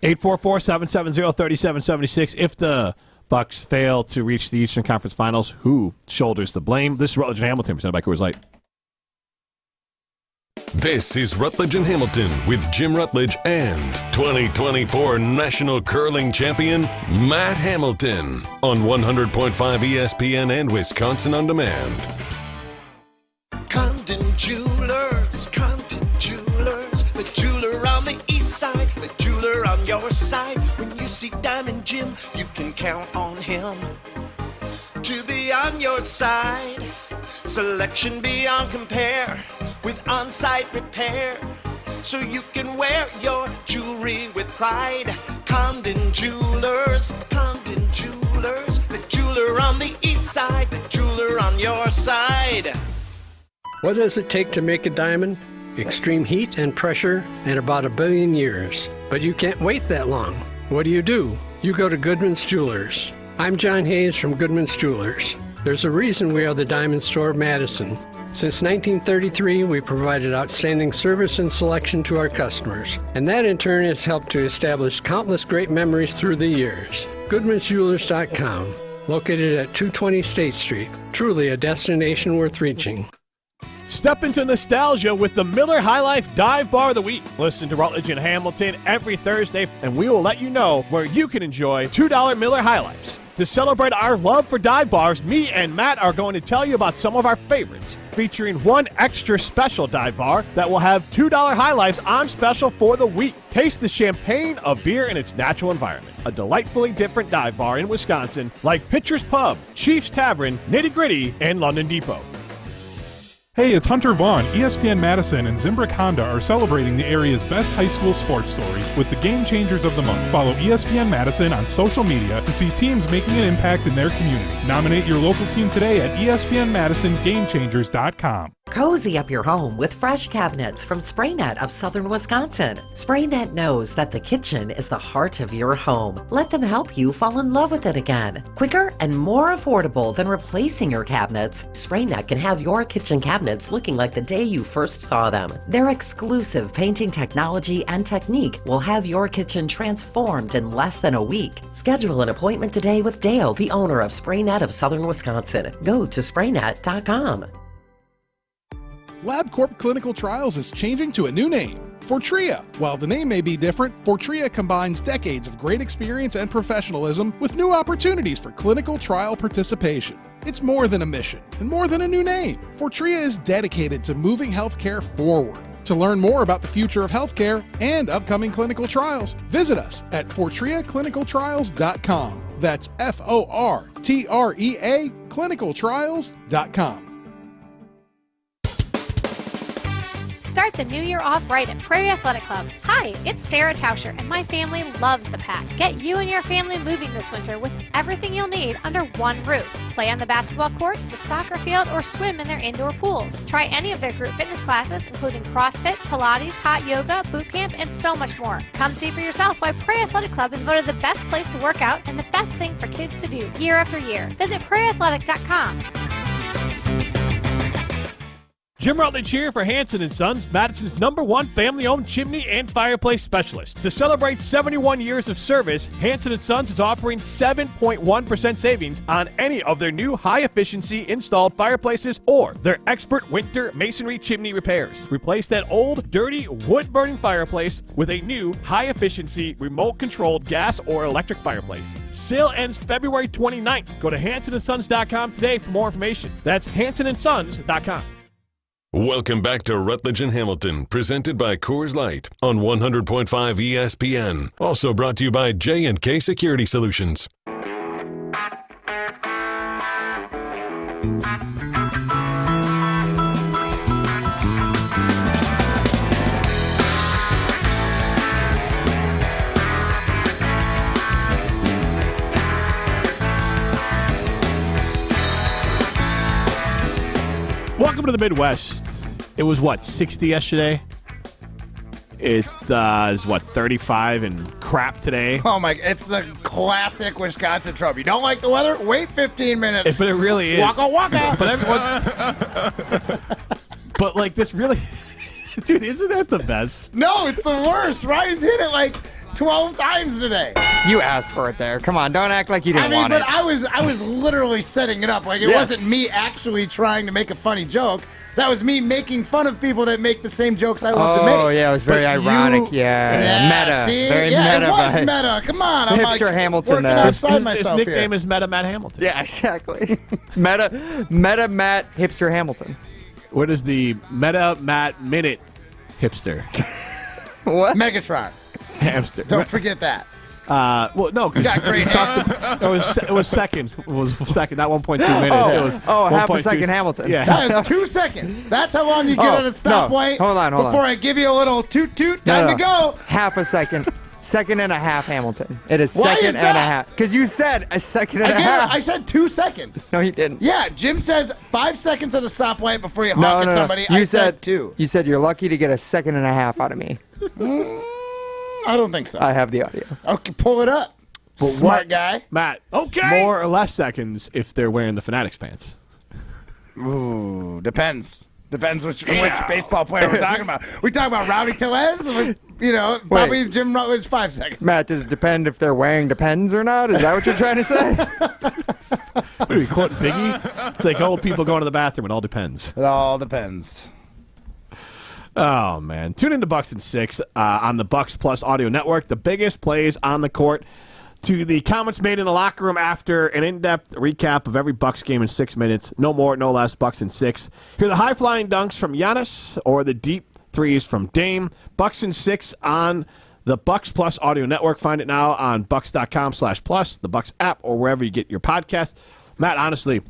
844-770-3776. If the Bucks fail to reach the Eastern Conference Finals, who shoulders the blame? This is Rutledge and Hamilton, presented by Coors Light. This is Rutledge and Hamilton with Jim Rutledge and 2024 National Curling Champion Matt Hamilton on 100.5 ESPN and Wisconsin On Demand. Condon Jewelers, the jeweler on the east side, the jeweler on your side. When you see Diamond Jim, you can count on him to be on your side. Selection beyond compare with on-site repair, so you can wear your jewelry with pride. Condon Jewelers, the jeweler on the east side, the jeweler on your side. What does it take to make a diamond? Extreme heat and pressure and about 1 billion years. But you can't wait that long. What do? You go to Goodman's Jewelers. I'm John Hayes from Goodman's Jewelers. There's a reason we are the Diamond Store of Madison. Since 1933, we provided outstanding service and selection to our customers, and that in turn has helped to establish countless great memories through the years. GoodmansJewelers.com, located at 220 State Street, truly a destination worth reaching. Step into nostalgia with the Miller High Life Dive Bar of the Week. Listen to Rutledge and Hamilton every Thursday, and we will let you know where you can enjoy $2 Miller High Lifes. To celebrate our love for dive bars, me and Matt are going to tell you about some of our favorites, featuring one extra special dive bar that will have $2 High Lifes on special for the week. Taste the champagne of beer in its natural environment. A delightfully different dive bar in Wisconsin, like Pitcher's Pub, Chief's Tavern, Nitty Gritty, and London Depot. Hey, it's Hunter Vaughn. ESPN Madison and Zimbrick Honda are celebrating the area's best high school sports stories with the Game Changers of the Month. Follow ESPN Madison on social media to see teams making an impact in their community. Nominate your local team today at ESPNMadisonGameChangers.com. Cozy up your home with fresh cabinets from SprayNet of Southern Wisconsin. SprayNet knows that the kitchen is the heart of your home. Let them help you fall in love with it again. Quicker and more affordable than replacing your cabinets, SprayNet can have your kitchen cabinets looking like the day you first saw them. Their exclusive painting technology and technique will have your kitchen transformed in less than a week. Schedule an appointment today with Dale, the owner of SprayNet of Southern Wisconsin. Go to spraynet.com. LabCorp Clinical Trials is changing to a new name, Fortrea. While the name may be different, Fortrea combines decades of great experience and professionalism with new opportunities for clinical trial participation. It's more than a mission and more than a new name. Fortrea is dedicated to moving healthcare forward. To learn more about the future of healthcare and upcoming clinical trials, visit us at FortreaClinicalTrials.com. That's FORTREA clinicaltrials.com. Start the new year off right at Prairie Athletic Club. Hi, it's Sarah Tauscher, and my family loves the Pack. Get you and your family moving this winter with everything you'll need under one roof. Play on the basketball courts, the soccer field, or swim in their indoor pools. Try any of their group fitness classes, including CrossFit, Pilates, hot yoga, boot camp, and so much more. Come see for yourself why Prairie Athletic Club is voted the best place to work out and the best thing for kids to do year after year. Visit prairieathletic.com. Jim Rutledge here for Hanson & Sons, Madison's #1 family-owned chimney and fireplace specialist. To celebrate 71 years of service, Hanson & Sons is offering 7.1% savings on any of their new high-efficiency installed fireplaces or their expert winter masonry chimney repairs. Replace that old, dirty, wood-burning fireplace with a new high-efficiency, remote-controlled gas or electric fireplace. Sale ends February 29th. Go to hansonandsons.com today for more information. That's hansonandsons.com. Welcome back to Rutledge and Hamilton, presented by Coors Light on 100.5 ESPN. Also brought to you by J&K Security Solutions. Welcome to the Midwest. It was, 60 yesterday? It is, 35 and crap today? Oh, my, it's the classic Wisconsin trope. You don't like the weather? Wait 15 minutes. But it really is. Waka waka. But everyone's... But, like, this really... Dude, isn't that the best? No, it's the worst. Ryan's hit it like 12 times today. You asked for it there. Come on, don't act like you didn't want it. I was literally setting it up. Like, it wasn't me actually trying to make a funny joke. That was me making fun of people that make the same jokes I love to make. Oh, yeah, it was very ironic. Meta. See? Very meta. It was meta. Come on. I'm Hipster like Hamilton working there. outside myself His nickname here. is Meta Matt Hamilton. Yeah, exactly. Meta Matt Hipster Hamilton. What is the Meta Matt Minute hipster? What? Megatron. Hamster. Don't forget that. Well, no, because it was seconds. It was second, not 1.2 minutes. Half a second, Hamilton. Yeah, that is 2 seconds. That's how long you get on a stoplight. Hold on. Before I give you a little toot toot, time to go. Half a second. Second and a half, Hamilton. It is second and a half. Because you said a second and a half. I said 2 seconds. No, you didn't. Yeah, Jim says 5 seconds at a stoplight before you honk at somebody. You I said 2. You said you're lucky to get a second and a half out of me. I don't think so. I have the audio. Okay, pull it up. Smart guy. Matt. Okay. More or less seconds if they're wearing the Fanatics pants. Ooh, depends. Depends which baseball player we're talking about. We talking about Rowdy Tellez? Probably Jim Rutledge 5 seconds. Matt, does it depend if they're wearing Depends or not? Is that what you're trying to say? What are we quoting Biggie? It's like old people going to the bathroom. It all depends. It all depends. Oh, man. Tune into Bucks and 6 on the Bucks Plus Audio Network. The biggest plays on the court. To the comments made in the locker room after an in-depth recap of every Bucks game in 6 minutes. No more, no less. Bucks and 6. Hear the high-flying dunks from Giannis or the deep threes from Dame. Bucks and 6 on the Bucks Plus Audio Network. Find it now on bucks.com/plus, the Bucks app, or wherever you get your podcast. Matt, honestly,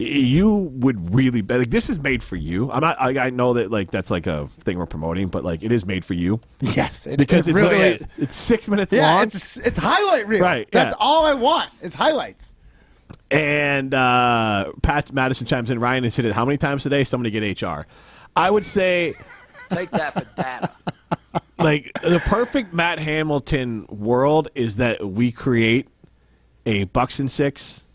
you would really be, this is made for you. I know that that's like a thing we're promoting, but it is made for you. Yes, because it really is. It's 6 minutes long. long. It's highlight reel. Right. That's all I want is highlights. And Pat Madison chimes in. Ryan has hit it how many times today? Somebody get HR. I would say take that for data. The perfect Matt Hamilton world is that we create a Bucks and 6,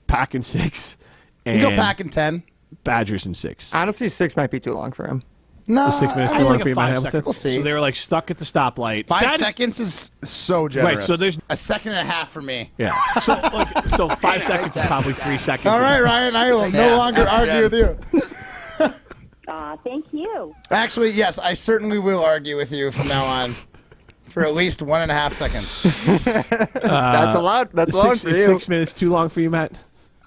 Pack and 6. You go Pack and 10. Badgers and 6. Honestly, 6 might be too long for him. No, the 6 minutes too long for you, Matt Hamilton. We'll see. So they were stuck at the stoplight. 5 seconds is so generous. Right. So there's a second and a half for me. Yeah. So 5 seconds is probably 3 seconds. All right, Ryan. I will no longer argue with you. Thank you. Actually, yes, I certainly will argue with you from now on. For at least 1.5 seconds. That's a lot. That's long for you. 6 minutes too long for you, Matt?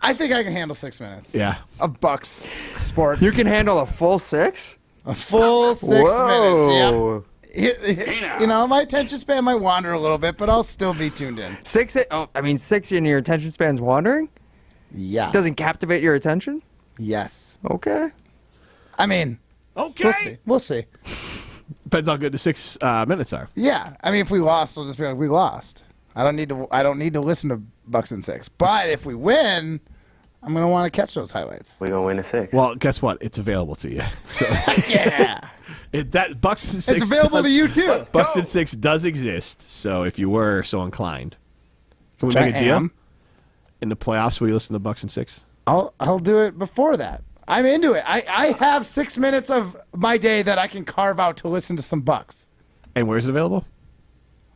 I think I can handle 6 minutes. Yeah. Of Bucks sports. You can handle a full 6? A full 6 minutes, yeah. My attention span might wander a little bit, but I'll still be tuned in. 6 in your attention span's wandering? Yeah. Doesn't captivate your attention? Yes. Okay. I mean, okay. We'll see. Depends how good the 6 minutes are. Yeah. I mean, if we lost, we'll just be like, we lost. I don't need to listen to Bucks and 6. But if we win, I'm going to want to catch those highlights. We're going to win a 6. Well, guess what? It's available to you. So yeah. That Bucks and 6. It's available to you too. Bucks and 6 does exist. So if you were so inclined, can we make a deal? In the playoffs, will you listen to Bucks and 6? I'll do it before that. I'm into it. I have 6 minutes of my day that I can carve out to listen to some Bucks. And where's it available?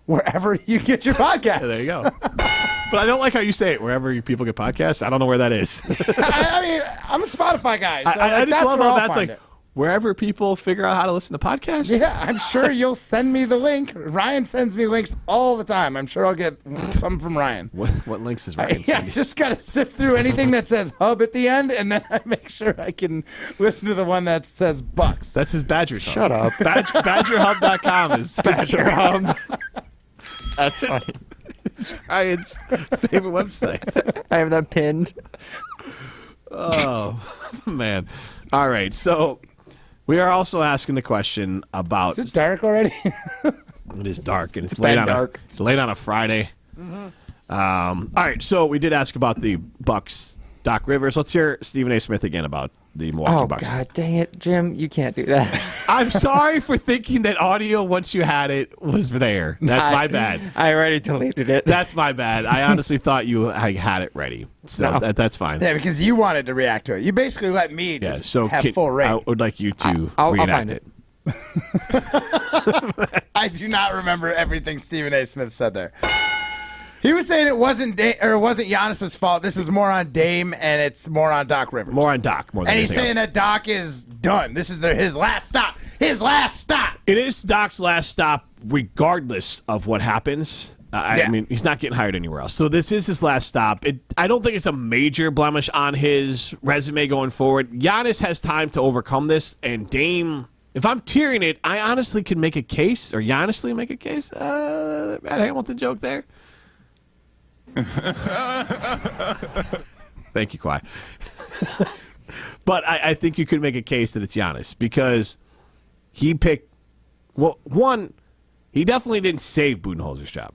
Wherever you get your podcast. There you go. But I don't like how you say it. Wherever people get podcasts, I don't know where that is. I mean, I'm a Spotify guy. So I just love how that's like it. wherever people figure out how to listen to podcasts. Yeah, I'm sure you'll send me the link. Ryan sends me links all the time. I'm sure I'll get some from Ryan. What links is Ryan I sending? just got to sift through anything that says hub at the end, and then I make sure I can listen to the one that says Bucks. That's his Badger Hub. Shut up. BadgerHub.com is Badger Hub. That's funny. It's Ryan's favorite website. I have that pinned. Oh, man. All right, so we are also asking the question about... Is it dark already? It is dark, and it's been late dark. It's late on a Friday. All right, so we did ask about the Bucks, Doc Rivers. Let's hear Stephen A. Smith again about the Milwaukee Bucks. God dang it, Jim. You can't do that. I'm sorry for thinking that audio, once you had it, was there. That's my bad. I already deleted it. That's my bad. I honestly thought you had it ready. So No. that's fine. Yeah, because you wanted to react to it. You basically let me just have full I reign. would like you to I'll reenact find it. I do not remember everything Stephen A. Smith said there. He was saying it wasn't Giannis's fault. This is more on Dame, and it's more on Doc Rivers. More on Doc. More than And he's anything saying else. that Doc is done. This is his last stop. His last stop. It is Doc's last stop, regardless of what happens. I mean, he's not getting hired anywhere else. So this is his last stop. I don't think it's a major blemish on his resume going forward. Giannis has time to overcome this, and Dame, if I'm tiering it, I honestly could make a case, or Giannisly make a case. Matt Hamilton joke there. Thank you, Kawhi. But I think you could make a case that it's Giannis because he picked. Well, one, he definitely didn't save Budenholzer's job.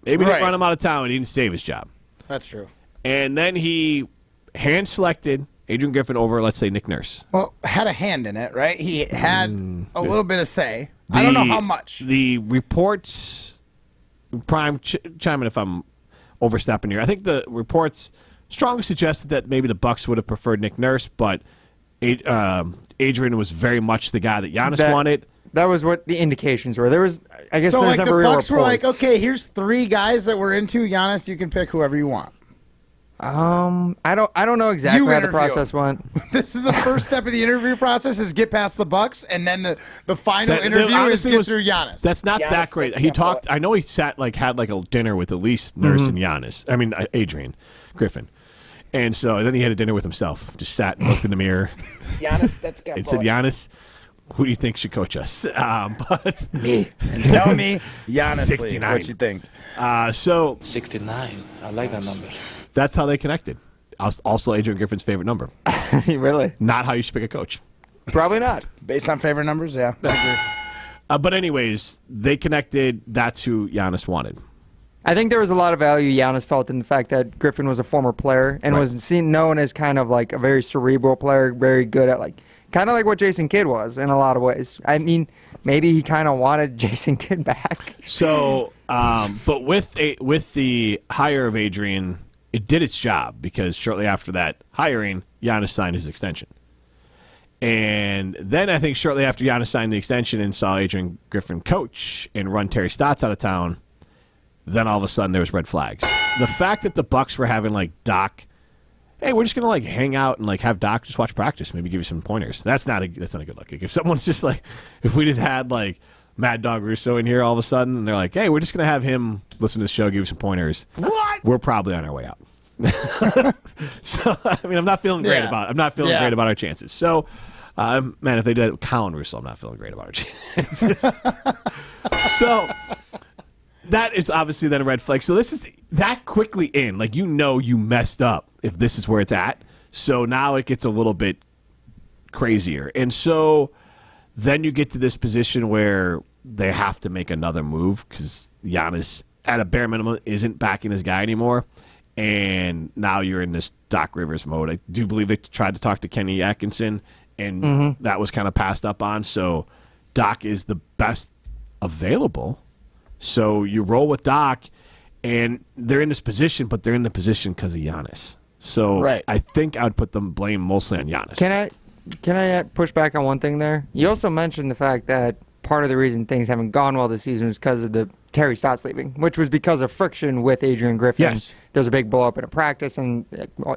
Maybe he didn't run him out of town, and he didn't save his job. That's true. And then he hand-selected Adrian Griffin over, let's say, Nick Nurse. Well, had a hand in it, right? He had a little bit of say. I don't know how much. The reports, Prime, chime in if I'm overstepping here. I think the reports strongly suggested that maybe the Bucks would have preferred Nick Nurse, but Adrian was very much the guy that Giannis wanted. That was what the indications were. There was, I guess, So there's like never the real Bucks reports. were like, okay, here's 3 guys that we're into. Giannis, you can pick whoever you want. I don't know exactly You how the interview process him. went. This is the first step of the interview process: is get past the Bucks, and then the final That interview is honestly get was- through Giannis. That's not Giannis, that great. that's He not talked. I know he had a dinner with at least Nurse and Giannis. I mean Adrian Griffin, and so then he had a dinner with himself. Just sat and looked in the mirror. Giannis, that's got and said, "Giannis, who do you think should coach us?" But me. Tell me, Giannis, 69. what you think? So 69. I like that number. that's how they connected. Also, Adrian Griffin's favorite number. Really? Not how you should pick a coach. Probably not. Based on favorite numbers, yeah. I agree. But anyways, they connected. That's who Giannis wanted. I think there was a lot of value Giannis felt in the fact that Griffin was a former player and was known as kind of like a very cerebral player, very good at kind of like what Jason Kidd was in a lot of ways. I mean, maybe he kind of wanted Jason Kidd back. So, but with the hire of Adrian, it did its job because shortly after that hiring, Giannis signed his extension. And then I think shortly after Giannis signed the extension and saw Adrian Griffin coach and run Terry Stotts out of town, then all of a sudden there was red flags. The fact that the Bucks were having Doc, hey, we're just gonna hang out and have Doc just watch practice, maybe give you some pointers. That's not a good look. If someone's just if we just had Mad Dog Russo in here all of a sudden and they're like, hey, we're just gonna have him listen to the show, give you some pointers. What? We're probably on our way out. So I mean, I'm not feeling great about our chances. So, man, if they did it with Colin Russo, I'm not feeling great about our chances. So that is obviously then a red flag. So this is that quickly in, you messed up if this is where it's at. So now it gets a little bit crazier, and so then you get to this position where they have to make another move because Giannis, at a bare minimum, isn't backing his guy anymore. And now you're in this Doc Rivers mode. I do believe they tried to talk to Kenny Atkinson, and that was kind of passed up on. So Doc is the best available. So you roll with Doc, and they're in this position, but they're in the position because of Giannis. So Right. I think I would put the blame mostly on Giannis. Can I push back on one thing there? You also mentioned the fact that part of the reason things haven't gone well this season was because of the Terry Stotts leaving, which was because of friction with Adrian Griffin. Yes. There was a big blow up in a practice, and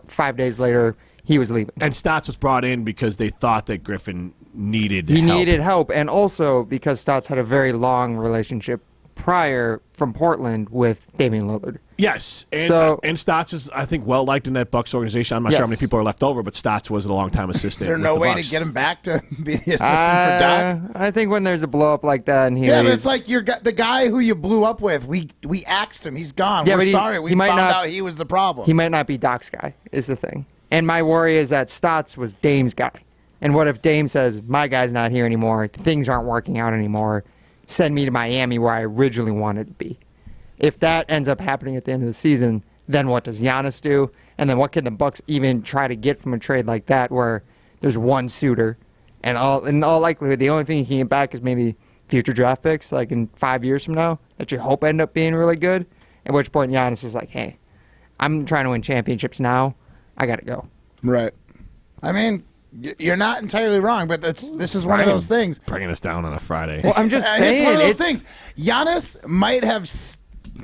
5 days later, he was leaving. And Stotts was brought in because they thought that Griffin needed He help. needed help, and also because Stotts had a very long relationship prior from Portland with Damian Lillard. Yes, and Stotts is, I think, well liked in that Bucks organization. I'm not sure how many people are left over, but Stotts was a long-time assistant. Is there with no the way Bucks. to get him back to be the assistant for Doc? I think when there's a blow up like that, and he Yeah, but leaves, it's like the guy who you blew up with. We axed him. He's gone. Yeah, We're but he- sorry. We he might found not- out he was the problem. he might not be Doc's guy, is the thing. And my worry is that Stotts was Dame's guy. And what if Dame says, my guy's not here anymore, things aren't working out anymore, send me to Miami where I originally wanted to be. If that ends up happening at the end of the season, then what does Giannis do? And then what can the Bucks even try to get from a trade like that where there's one suitor, and in all likelihood, the only thing you can get back is maybe future draft picks, like in 5 years from now, that you hope end up being really good, at which point Giannis is like, hey, I'm trying to win championships now. I got to go. Right. I mean, you're not entirely wrong, but this is one of those things. Bringing us down on a Friday. Well, I'm just saying. It's one of those things. Giannis might have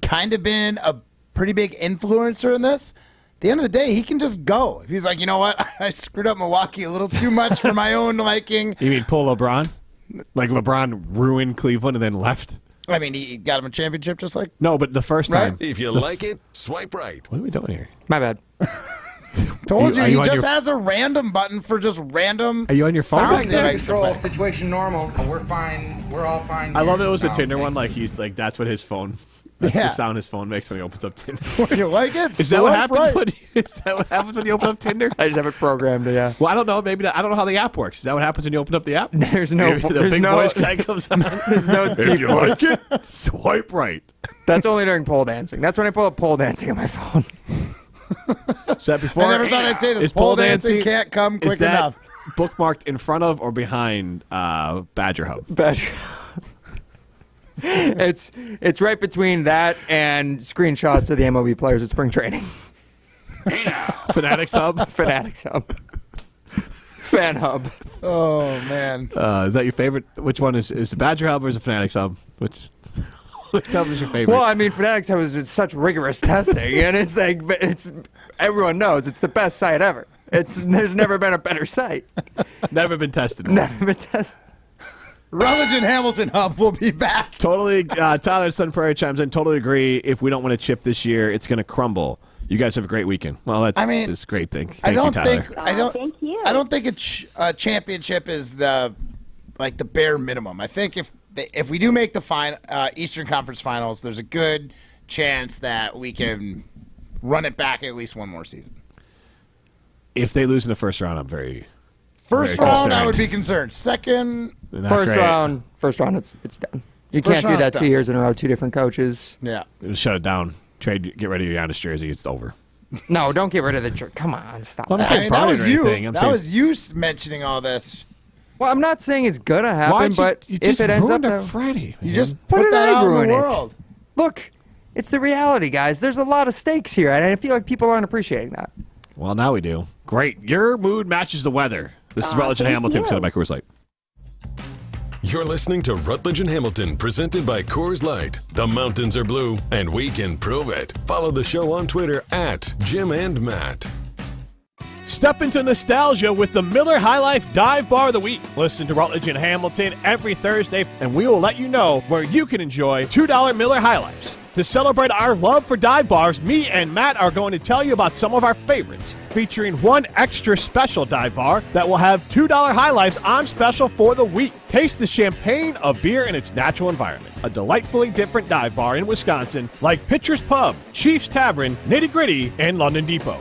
kind of been a pretty big influencer in this. At the end of the day, he can just go. If he's like, you know what, I screwed up Milwaukee a little too much for my own liking. You mean pull LeBron? Like LeBron ruined Cleveland and then left? I mean, he got him a championship just like... No, but the first time. If you like it, swipe right. What are we doing here? My bad. Told you, Are he you on just your- has a random button for just random... Are you on your phone back sounds there? he makes him play. Situation normal. We're fine. We're all fine. I love it was a No, Tinder thank one. you. Like he's like that's what his phone. That's Yeah. the sound his phone makes when he opens up Tinder. You like it? Is that what Swipe happens? right. Is that what happens when you open up Tinder? I just have it programmed, yeah. Well, I don't know. Maybe I don't know how the app works. Is that what happens when you open up the app? There's no... Maybe the there's big no, voice guy comes on. There's no If deep you voice. like it, swipe right. That's only during pole dancing. That's when I pull up pole dancing on my phone. Is that before? I never thought I'd say this. Is Pole dancing can't come quick is that enough. bookmarked in front of or behind Badger Hub? Badger. It's right between that and screenshots of the MLB players at spring training. Fanatics Hub? Fanatics Hub. Fan Hub. Oh, man. Is that your favorite? Which one is the Badger Hub or is the Fanatics Hub? Which hub is your favorite? Well, I mean, Fanatics Hub is just such rigorous testing, and it's like everyone knows it's the best site ever. There's never been a better site. Never been tested. Never been tested. Rutledge and Hamilton Hub will be back. Totally. Tyler Sun Prairie chimes in. Totally agree. If we don't win a chip this year, it's going to crumble. You guys have a great weekend. Well, that's a great thing. Thank you, Tyler. Thank you. I don't think a championship is the bare minimum. I think if we do make the Eastern Conference Finals, there's a good chance that we can run it back at least one more season. If they lose in the first round, I'm very First very round, concerned. I would be concerned. Second, Not First great. round, it's done. You First can't do round's that done. 2 years in a row, two different coaches. Yeah. Just shut it down. Trade. Get rid of your Giannis jersey. It's over. No, don't get rid of the. Come on, stop. Well, I'm that. not saying that burn was it or you. anything. I'm That saying- was you mentioning all this. Well, I'm not saying it's gonna happen, Why'd you- but you if just it ends up ruined our that- Friday, You man. just What put did that I out in ruin the it? world. Look, it's the reality, guys. There's a lot of stakes here, and I feel like people aren't appreciating that. Well, now we do. Great. Your mood matches the weather. This is Rutledge and thank Hamilton, you. presented by Coors Light. You're listening to Rutledge and Hamilton, presented by Coors Light. The mountains are blue, and we can prove it. Follow the show on Twitter at Jim and Matt. Step into nostalgia with the Miller High Life Dive Bar of the Week. Listen to Rutledge and Hamilton every Thursday, and we will let you know where you can enjoy $2 Miller High Lifes. To celebrate our love for dive bars, me and Matt are going to tell you about some of our favorites, featuring one extra special dive bar that will have $2 High Lifes on special for the week. Taste the champagne of beer in its natural environment. A delightfully different dive bar in Wisconsin, like Pitcher's Pub, Chief's Tavern, Nitty Gritty, and London Depot.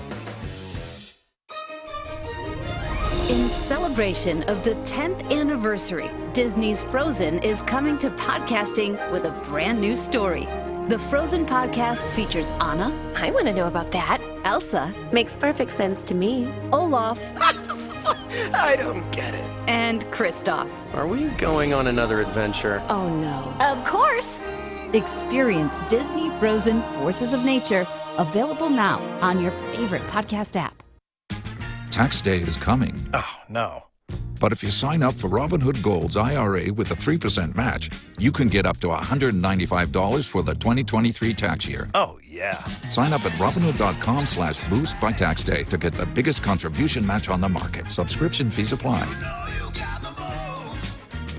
In celebration of the 10th anniversary, Disney's Frozen is coming to podcasting with a brand new story. The Frozen podcast features Anna. I want to know about that. Elsa. Makes perfect sense to me. Olaf. I don't get it. And Kristoff. Are we going on another adventure? Oh no. Of course. Experience Disney Frozen Forces of Nature, available now on your favorite podcast app. Tax day is coming. Oh, no. But if you sign up for Robinhood Gold's IRA with a 3% match, you can get up to $195 for the 2023 tax year. Oh, yeah. Sign up at Robinhood.com/boost by tax day to get the biggest contribution match on the market. Subscription fees apply.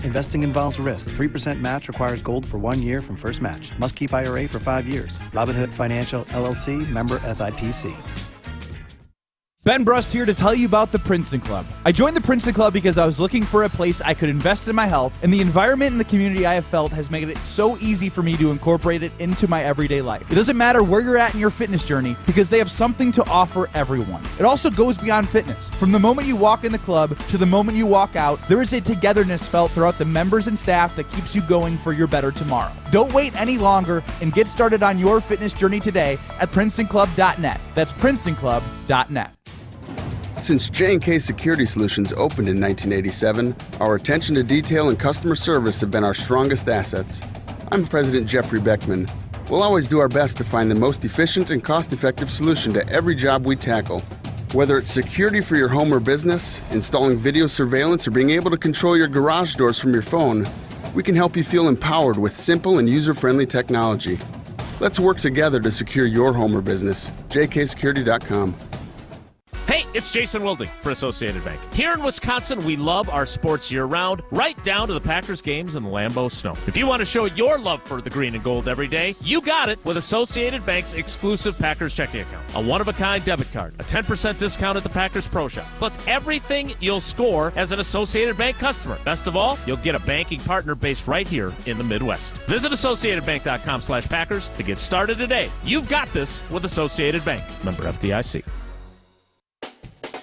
Investing involves risk. 3% match requires gold for 1 year from first match. Must keep IRA for 5 years. Robinhood Financial, LLC, member SIPC. Ben Brust here to tell you about the Princeton Club. I joined the Princeton Club because I was looking for a place I could invest in my health, and the environment and the community I have felt has made it so easy for me to incorporate it into my everyday life. It doesn't matter where you're at in your fitness journey because they have something to offer everyone. It also goes beyond fitness. From the moment you walk in the club to the moment you walk out, there is a togetherness felt throughout the members and staff that keeps you going for your better tomorrow. Don't wait any longer and get started on your fitness journey today at PrincetonClub.net. That's PrincetonClub.net. Since J&K Security Solutions opened in 1987, our attention to detail and customer service have been our strongest assets. I'm President Jeffrey Beckman. We'll always do our best to find the most efficient and cost-effective solution to every job we tackle. Whether it's security for your home or business, installing video surveillance, or being able to control your garage doors from your phone, we can help you feel empowered with simple and user-friendly technology. Let's work together to secure your home or business. jksecurity.com. Hey, it's Jason Wilding for Associated Bank. Here in Wisconsin, we love our sports year-round, right down to the Packers games and the Lambeau snow. If you want to show your love for the green and gold every day, you got it with Associated Bank's exclusive Packers checking account. A one-of-a-kind debit card, a 10% discount at the Packers Pro Shop, plus everything you'll score as an Associated Bank customer. Best of all, you'll get a banking partner based right here in the Midwest. Visit AssociatedBank.com/Packers to get started today. You've got this with Associated Bank. Member FDIC.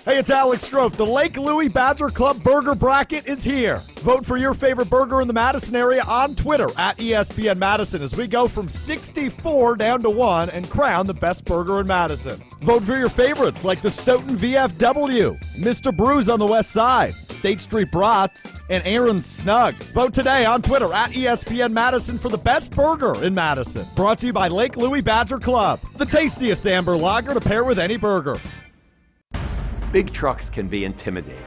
Hey, it's Alex Strofe. The Lake Louie Badger Club Burger Bracket is here. Vote for your favorite burger in the Madison area on Twitter at ESPN Madison as we go from 64 down to 1 and crown the best burger in Madison. Vote for your favorites like the Stoughton VFW, Mr. Brews on the West Side, State Street Brats, and Aaron's Snug. Vote today on Twitter at ESPN Madison for the best burger in Madison. Brought to you by Lake Louie Badger Club, the tastiest amber lager to pair with any burger. Big trucks can be intimidating.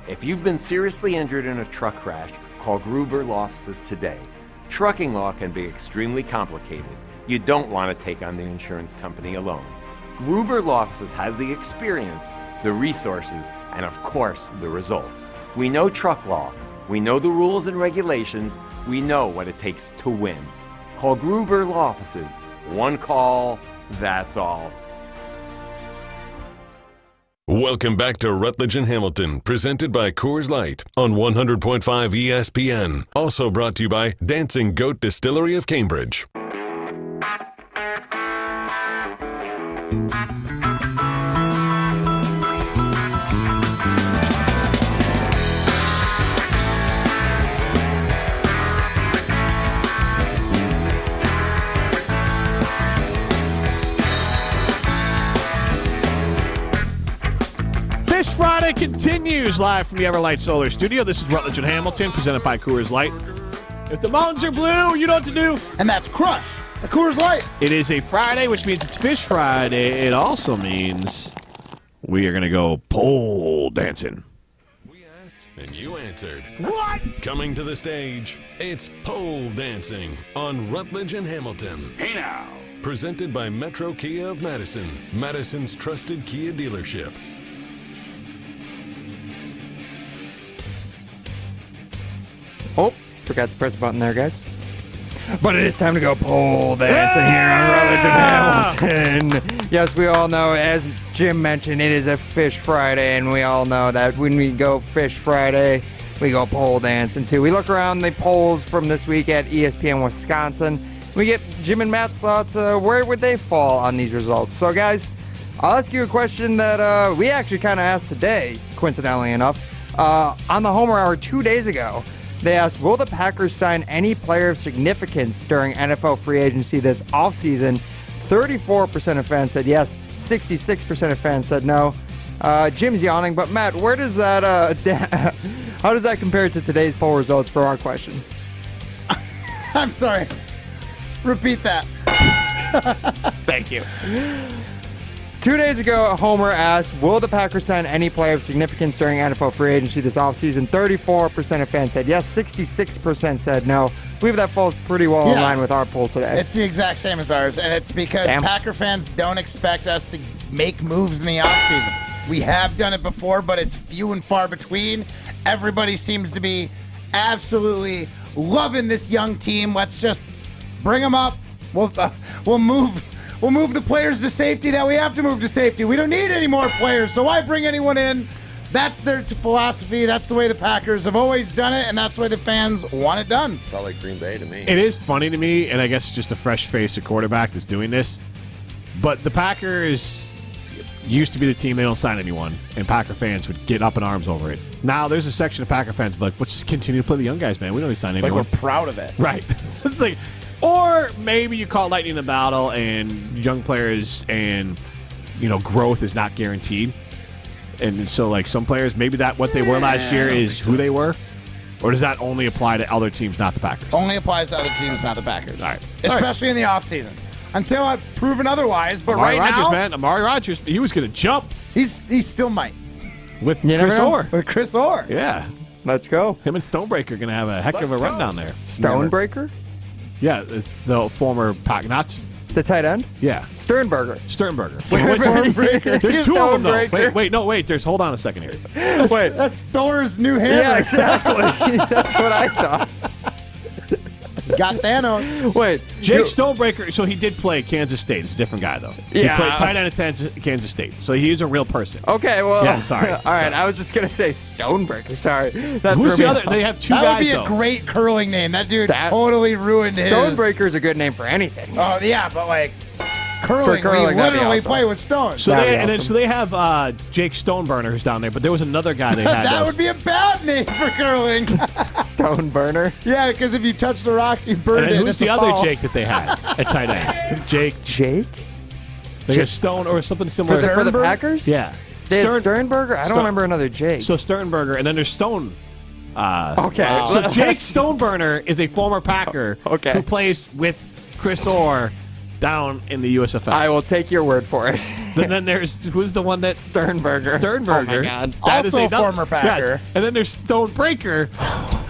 If you've been seriously injured in a truck crash, call Gruber Law Offices today. Trucking law can be extremely complicated. You don't want to take on the insurance company alone. Gruber Law Offices has the experience, the resources, and of course, the results. We know truck law. We know the rules and regulations. We know what it takes to win. Call Gruber Law Offices. One call, that's all. Welcome back to Rutledge and Hamilton, presented by Coors Light on 100.5 ESPN. Also brought to you by Dancing Goat Distillery of Cambridge. Fish Friday continues live from the Everlight Solar Studio. This is Rutledge and Hamilton, presented by Coors Light. If the mountains are blue, you know what to do. And that's crush the Coors Light. It is a Friday, which means it's Fish Friday. It also means we are going to go pole dancing. And you answered. What? Coming to the stage, it's pole dancing on Rutledge and Hamilton. Hey now. Presented by Metro Kia of Madison, Madison's trusted Kia dealership. Oh, forgot to press a button there, guys. But it is time to go pole dancing here on Rutledge and Hamilton. Yes, we all know, as Jim mentioned, it is a Fish Friday, and we all know that when we go Fish Friday, we go pole dancing too. We look around the polls from this week at ESPN Wisconsin. We get Jim and Matt's thoughts. Where would they fall on these results? So, guys, I'll ask you a question that we actually kind of asked today, coincidentally enough, on the Homer Hour 2 days ago. They asked, will the Packers sign any player of significance during NFL free agency this offseason? 34% of fans said yes. 66% of fans said no. Jim's yawning, but Matt, where does that, how does that compare to today's poll results for our question? I'm sorry. Repeat that. Thank you. 2 days ago, Homer asked, will the Packers sign any player of significance during NFL free agency this offseason? 34% of fans said yes, 66% said no. I believe that falls pretty well in line with our poll today. It's the exact same as ours, and it's because Packer fans don't expect us to make moves in the offseason. We have done it before, but it's few and far between. Everybody seems to be absolutely loving this young team. Let's just bring them up. We'll move the players to safety that we have to move to safety. We don't need any more players, so why bring anyone in? That's their philosophy. That's the way the Packers have always done it, and that's the way the fans want it done. It's all like Green Bay to me. It is funny to me, and I guess it's just a fresh face of quarterback that's doing this. But the Packers used to be the team they don't sign anyone, and Packer fans would get up in arms over it. Now there's a section of Packer fans like, let's just continue to play the young guys, man. We don't need to sign anyone. Like we're proud of it. Right. It's like, or maybe you call lightning in the battle and young players and, growth is not guaranteed. And so, like, some players, maybe that what they were last year is who they were? Or does that only apply to other teams, not the Packers? Only applies to other teams, not the Packers. All right. Especially in the offseason. Until I've proven otherwise, but Amari right Rodgers, now... man. Amari Rodgers, he was going to jump. He still might. With Chris Orr. With Chris Orr. Yeah. Let's go. Him and Stonebreaker are going to have a heck of a run down there. Stonebreaker? Yeah, it's the former Pack. Not the tight end? Yeah. Sternberger. There's two of them, though. Wait. Hold on a second here. That's Thor's new hammer. Yeah, exactly. That's what I thought. Got Thanos. Wait. Jake Stonebreaker, so he did play Kansas State. It's a different guy, though. He played tight end at Kansas State. So he is a real person. Okay, well. Yeah, sorry. All right, I was just going to say Stonebreaker. Sorry. Who's the other? They have two guys, That would be though. a great curling name. That dude totally ruined his. Stonebreaker is a good name for anything. Oh, yeah, but like curling, we literally play with stones. So they have Jake Stoneburner who's down there, but there was another guy they had. That would be a bad name for curling. Stoneburner? Yeah, because if you touch the rock, you burn it. And who's the other Jake that they had at tight end? Jake? Like a Stone or something similar. For the Packers? Yeah. They had Sternberger? I don't remember another Jake. So Sternberger, and then there's Stone. Okay. So Jake Stoneburner is a former Packer who plays with Chris Orr down in the USFL. I will take your word for it. Then there's, who's the one that? Sternberger. Sternberger. Oh, my God. That also is a former Packer. Yes. And then there's Stonebreaker,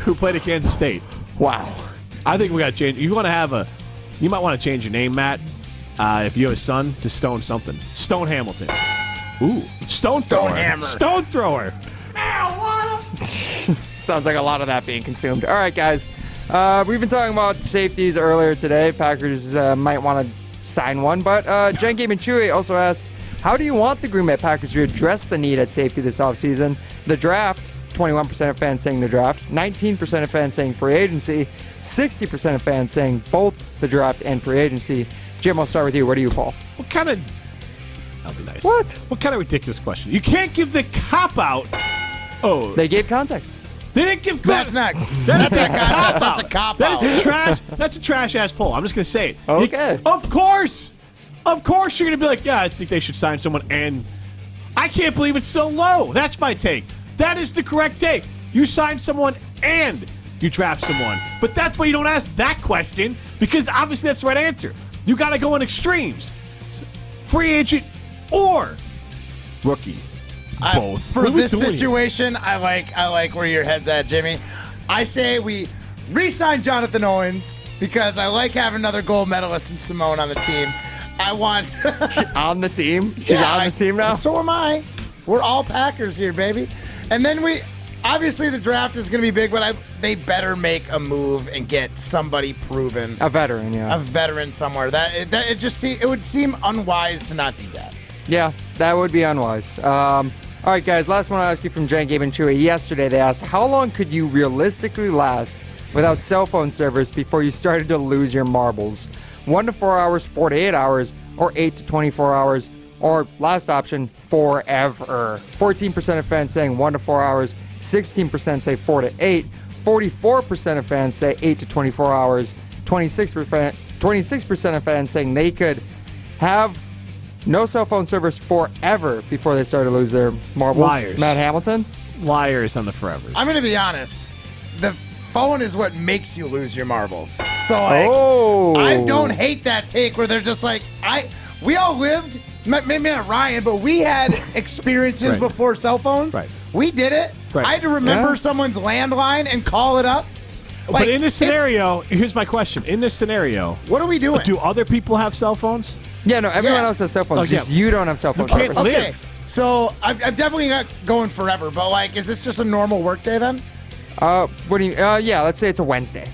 who played at Kansas State. Wow. I think we got to change. You might want to change your name, Matt, if you have a son, to Stone something. Stone Hamilton. Ooh. Stone Thrower. Hammer. Stone Thrower. Sounds like a lot of that being consumed. All right, guys. We've been talking about safeties earlier today. Packers might want to sign one, but Jen Gabe and Chewy also asked, how do you want the Green Bay Packers to address the need at safety this offseason? The draft, 21% of fans saying the draft, 19% of fans saying free agency, 60% of fans saying both the draft and free agency. Jim, I'll start with you. Where do you fall? What kind of... That'll be nice. What? What kind of ridiculous question? You can't give the cop-out. Oh. They gave context. They didn't give That's not context. That's a cop-out. That is a trash. That's a trash-ass poll. I'm just going to say it. Okay. Of course you're going to be like, yeah, I think they should sign someone, and I can't believe it's so low. That's my take. That is the correct take. You sign someone and you draft someone. But that's why you don't ask that question, because obviously that's the right answer. You got to go in extremes. Free agent or rookie. Both. For this situation, I like where your head's at, Jimmy. I say we re-sign Jonathan Owens because I like having another gold medalist in Simone on the team. I want on the team. She's on the team now. So am I. We're all Packers here, baby. And then obviously the draft is going to be big, but they better make a move and get somebody proven. A veteran, yeah. A veteran somewhere. It would seem unwise to not do that. Yeah, that would be unwise. All right, guys, last one I'll ask you from Jen, Gabe, and Chewy. Yesterday they asked, how long could you realistically last without cell phone service before you started to lose your marbles? 1 to 4 hours, 4 to 8 hours, or 8 to 24 hours, or last option, forever. 14% of fans saying 1 to 4 hours, 16% say 4 to 8, 44% of fans say 8 to 24 hours, 26% of fans saying they could have no cell phone service forever before they start to lose their marbles. Liars. Matt Hamilton? Liars on the forevers. I'm going to be honest. The phone is what makes you lose your marbles. So I don't hate that take where they're just like, we all lived, maybe not Ryan, but we had experiences before cell phones. Right. We did it. Right. I had to remember someone's landline and call it up. But in this scenario, here's my question. In this scenario, what are we doing? Do other people have cell phones? Yeah, no, everyone else has cell phones. Just you don't have cell phones. Okay, so I'm definitely not going forever, but is this just a normal work day then? What do you? Yeah, let's say it's a Wednesday.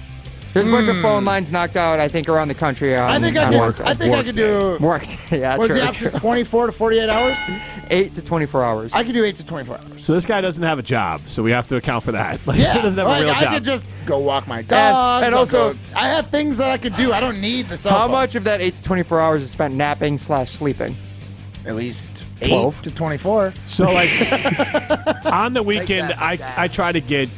There's a bunch of phone lines knocked out, I think, around the country. I think I could do work. Yeah, what's the option? 24 to 48 hours? 8 to 24 hours. I could do 8 to 24 hours. So this guy doesn't have a job, so we have to account for that. He Yeah, doesn't have a real job. I could just go walk my dogs. And also, I have things that I could do. I don't need the cell how phone. much of that 8 to 24 hours is spent napping / sleeping? At least 12 8 to 24. So, on the weekend, I try to get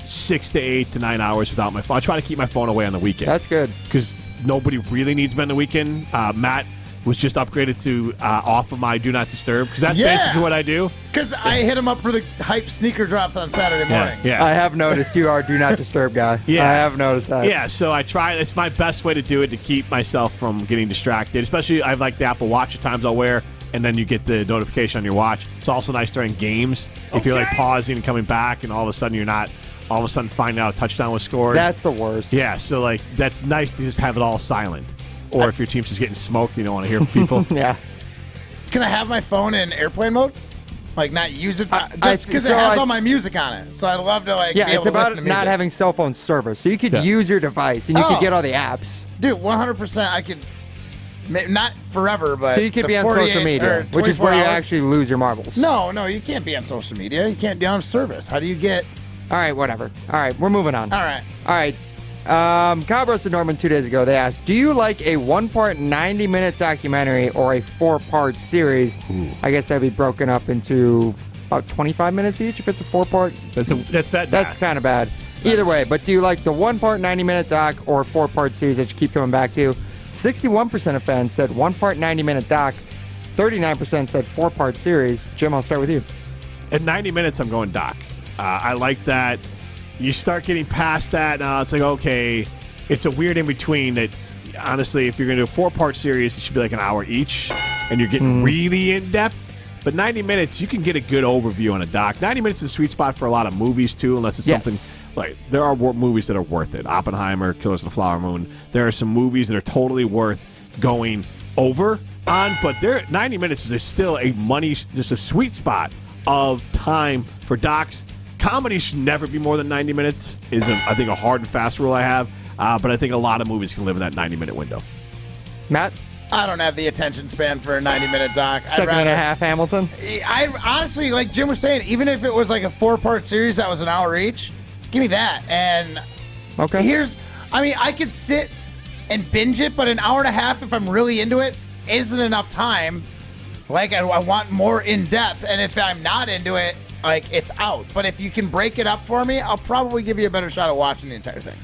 6 to 8 to 9 hours without my phone. I try to keep my phone away on the weekend. That's good. Because nobody really needs me on the weekend. Matt was just upgraded to off of my Do Not Disturb, because that's basically what I do. Because I hit him up for the hype sneaker drops on Saturday morning. Yeah. I have noticed you are a Do Not Disturb guy. Yeah. I have noticed that. Yeah, so I try. It's my best way to do it, to keep myself from getting distracted. Especially, I like the Apple Watch. At times I'll wear, and then you get the notification on your watch. It's also nice during games. If you're pausing and coming back, and all of a sudden you're not all of a sudden finding out a touchdown was scored. That's the worst. Yeah, so that's nice to just have it all silent. Or if your team's just getting smoked, you don't want to hear from people. Yeah. Can I have my phone in airplane mode? Not use it just because it has all my music on it. So I'd love to be it's able to about listen to music. not having cell phone service. So you could use your device and you could get all the apps. Dude, 100%. I could. Not forever, but so you could be on social media, which is where you actually lose your marbles. No, you can't be on social media. You can't be on service. How do you get? All right, whatever. All right, we're moving on. All right. Kyle Roasted Norman 2 days ago, they asked, do you like a 1-part 90-minute documentary or a 4-part series? I guess that'd be broken up into about 25 minutes each if it's a 4-part. That's bad. That's kind of bad. Either way, but do you like the 1-part 90-minute doc or 4-part series that you keep coming back to? 61% of fans said 1-part 90-minute doc. 39% said 4-part series. Jim, I'll start with you. At 90 minutes, I'm going doc. I like that. You start getting past that, it's okay, it's a weird in-between that, honestly, if you're going to do a 4-part series, it should be like an hour each, and you're getting really in-depth. But 90 minutes, you can get a good overview on a doc. 90 minutes is a sweet spot for a lot of movies, too, unless it's something there are movies that are worth it. Oppenheimer, Killers of the Flower Moon. There are some movies that are totally worth going over on, but 90 minutes is still just a sweet spot of time for docs. Comedy should never be more than 90 minutes is, I think, a hard and fast rule I have. But I think a lot of movies can live in that 90-minute window. Matt? I don't have the attention span for a 90-minute doc. Second and a half, Hamilton? I honestly, like Jim was saying, even if it was like a 4-part series that was an hour each, give me that. And I could sit and binge it, but an hour and a half, if I'm really into it, isn't enough time. I want more in-depth. And if I'm not into it, it's out. But if you can break it up for me, I'll probably give you a better shot at watching the entire thing.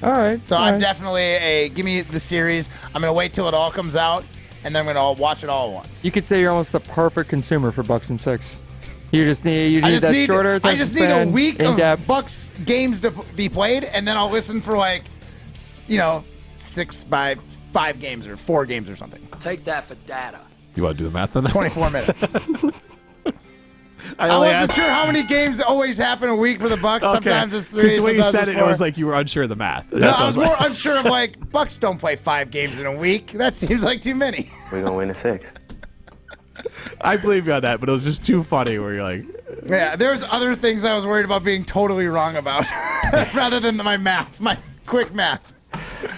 All right. So I'm definitely give me the series. I'm going to wait till it all comes out, and then I'm going to watch it all at once. You could say you're almost the perfect consumer for Bucks and Six. You just need shorter attention I just need span, a week in-depth. of Bucks games to be played, and then I'll listen for 6 by 5 games or 4 games or something. Take that for data. Do you want to do the math on that? 24 minutes. I wasn't sure how many games always happen a week for the Bucks. Okay. Sometimes it's 3. Because the way you said it's it, 4. it was like you were unsure of the math. I was more unsure of Bucks don't play 5 games in a week. That seems like too many. We're going to win a 6. I believe you on that, but it was just too funny where you're like... Yeah, there's other things I was worried about being totally wrong about rather than my quick math.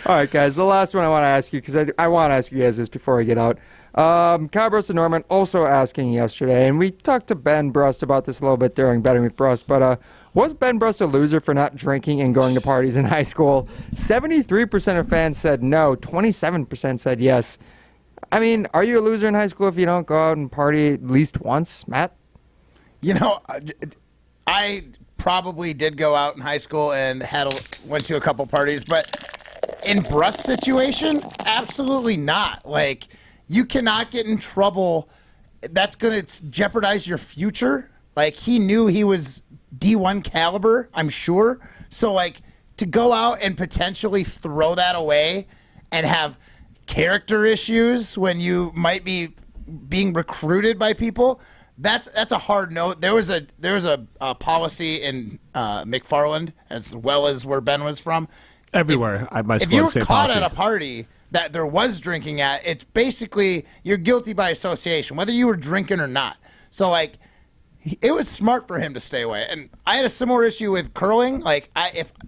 All right, guys, the last one I want to ask you, because I want to ask you guys this before I get out. Kyle Brust Norman also asking yesterday, and we talked to Ben Brust about this a little bit during Betting with Brust, but was Ben Brust a loser for not drinking and going to parties in high school? 73% of fans said no, 27% said yes. I mean, are you a loser in high school if you don't go out and party at least once, Matt? I probably did go out in high school and went to a couple parties, but in Brust's situation, absolutely not. You cannot get in trouble. That's going to jeopardize your future. He knew he was D1 caliber, I'm sure. So, to go out and potentially throw that away and have character issues when you might be being recruited by people, that's a hard note. There was a policy in McFarland, as well as where Ben was from. Everywhere. If you were caught at a party that there was drinking at, it's basically you're guilty by association, whether you were drinking or not. So, like, it was smart for him to stay away. And I had a similar issue with curling. Like,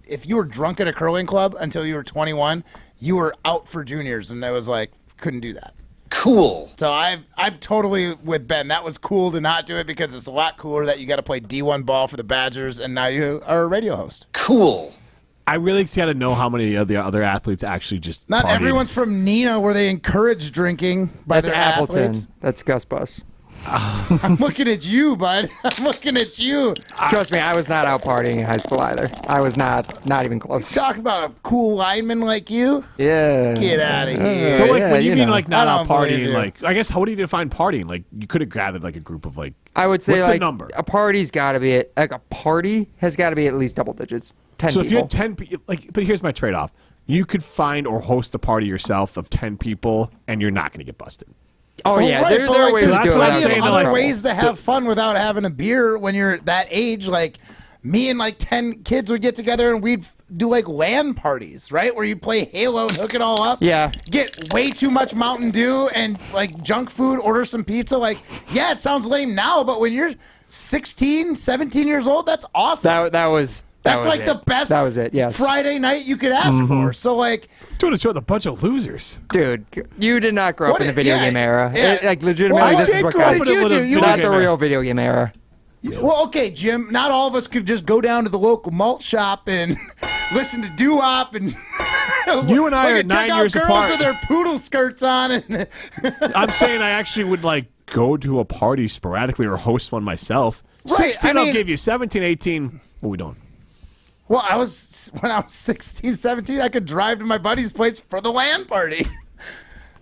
if you were drunk at a curling club until you were 21, you were out for juniors, and I was like, couldn't do that. Cool. So I'm totally with Ben. That was cool to not do it because it's a lot cooler that you got to play D1 ball for the Badgers, and now you are a radio host. Cool. I really got to know how many of the other athletes actually just Not partied. everyone's from Neenah, where they encourage drinking by That's their Appleton. athletes. That's Gus Bus. I'm looking at you, bud. I'm looking at you. Trust me, I was not out partying in high school either. I was not even close. Talk about a cool lineman like you. Yeah. Get out of here. But like, Yeah, when you mean know. like not I out don't believe partying, you. like I guess how do you define partying? Like you could have gathered like a group of like I would say what's like the number? a party's got to be like a party has got to be at least double digits. 10 So people. if you had 10 people, like, but here's my trade-off: you could find or host a party yourself of 10 people, and you're not going to get busted. Oh yeah, right, there but, are like, ways there's to do it. what I'm plenty saying, of to, other like- ways to have fun without having a beer when you're that age. Like me and like 10 kids would get together and we'd do like LAN parties, right? Where you play Halo and hook it all up. Yeah. Get way too much Mountain Dew and like junk food, order some pizza. Like, yeah, it sounds lame now, but when you're 16, 17 years old, that's awesome. That was like it. the best That was it. Yes. Friday night you could ask for. So like, Doing a show with a bunch of losers. Dude, you did not grow up What in the it- video yeah, game era. yeah. Like legitimately, Well, this I is did what grow up guys in a little video not the game real era. video game era. well, okay, Jim, not all of us could just go down to the local malt shop and listen to doo-wop and You and I are check 9 out years girls apart. with their poodle skirts on. And I'm saying I actually would like go to a party sporadically or host one myself. Right, 16, I I'll mean- give you. 17, 18. What are we doing? well, when I was 16, 17, I could drive to my buddy's place for the LAN party.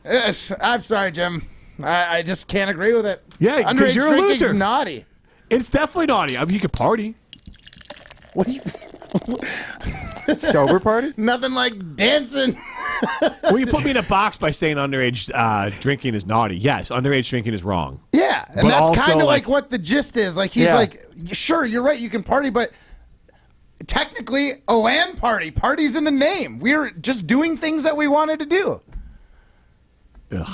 Yes, I'm sorry, Jim. I just can't agree with it. Yeah, 'cause underage you're a drinking's loser. naughty. It's definitely naughty. I mean, you could party. What do you? Sober party? Nothing like dancing. Well, you put me in a box by saying underage drinking is naughty. Yes, underage drinking is wrong. Yeah, and But that's also, kind of like- like what the gist is. Like he's Yeah. like, sure, you're right, you can party, but technically a LAN party. Party's in the name. We're just doing things that we wanted to do.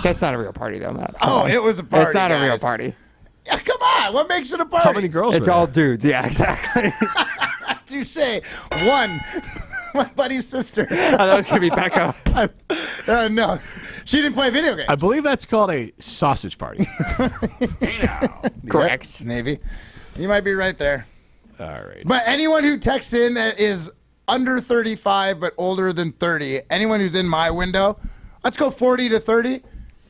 That's not a real party, though, Matt. Oh, it was a party. It's not a real guys. party. Yeah, come on, what makes it a party? How many girls It's were all there? dudes. Yeah, exactly. Touche. One, my buddy's sister. That was gonna be Becca. No, she didn't play video games. I believe that's called a sausage party. Correct. Maybe. You might be right there. All right. But anyone who texts in that is under 35 but older than 30, anyone who's in my window, let's go 40 to 30.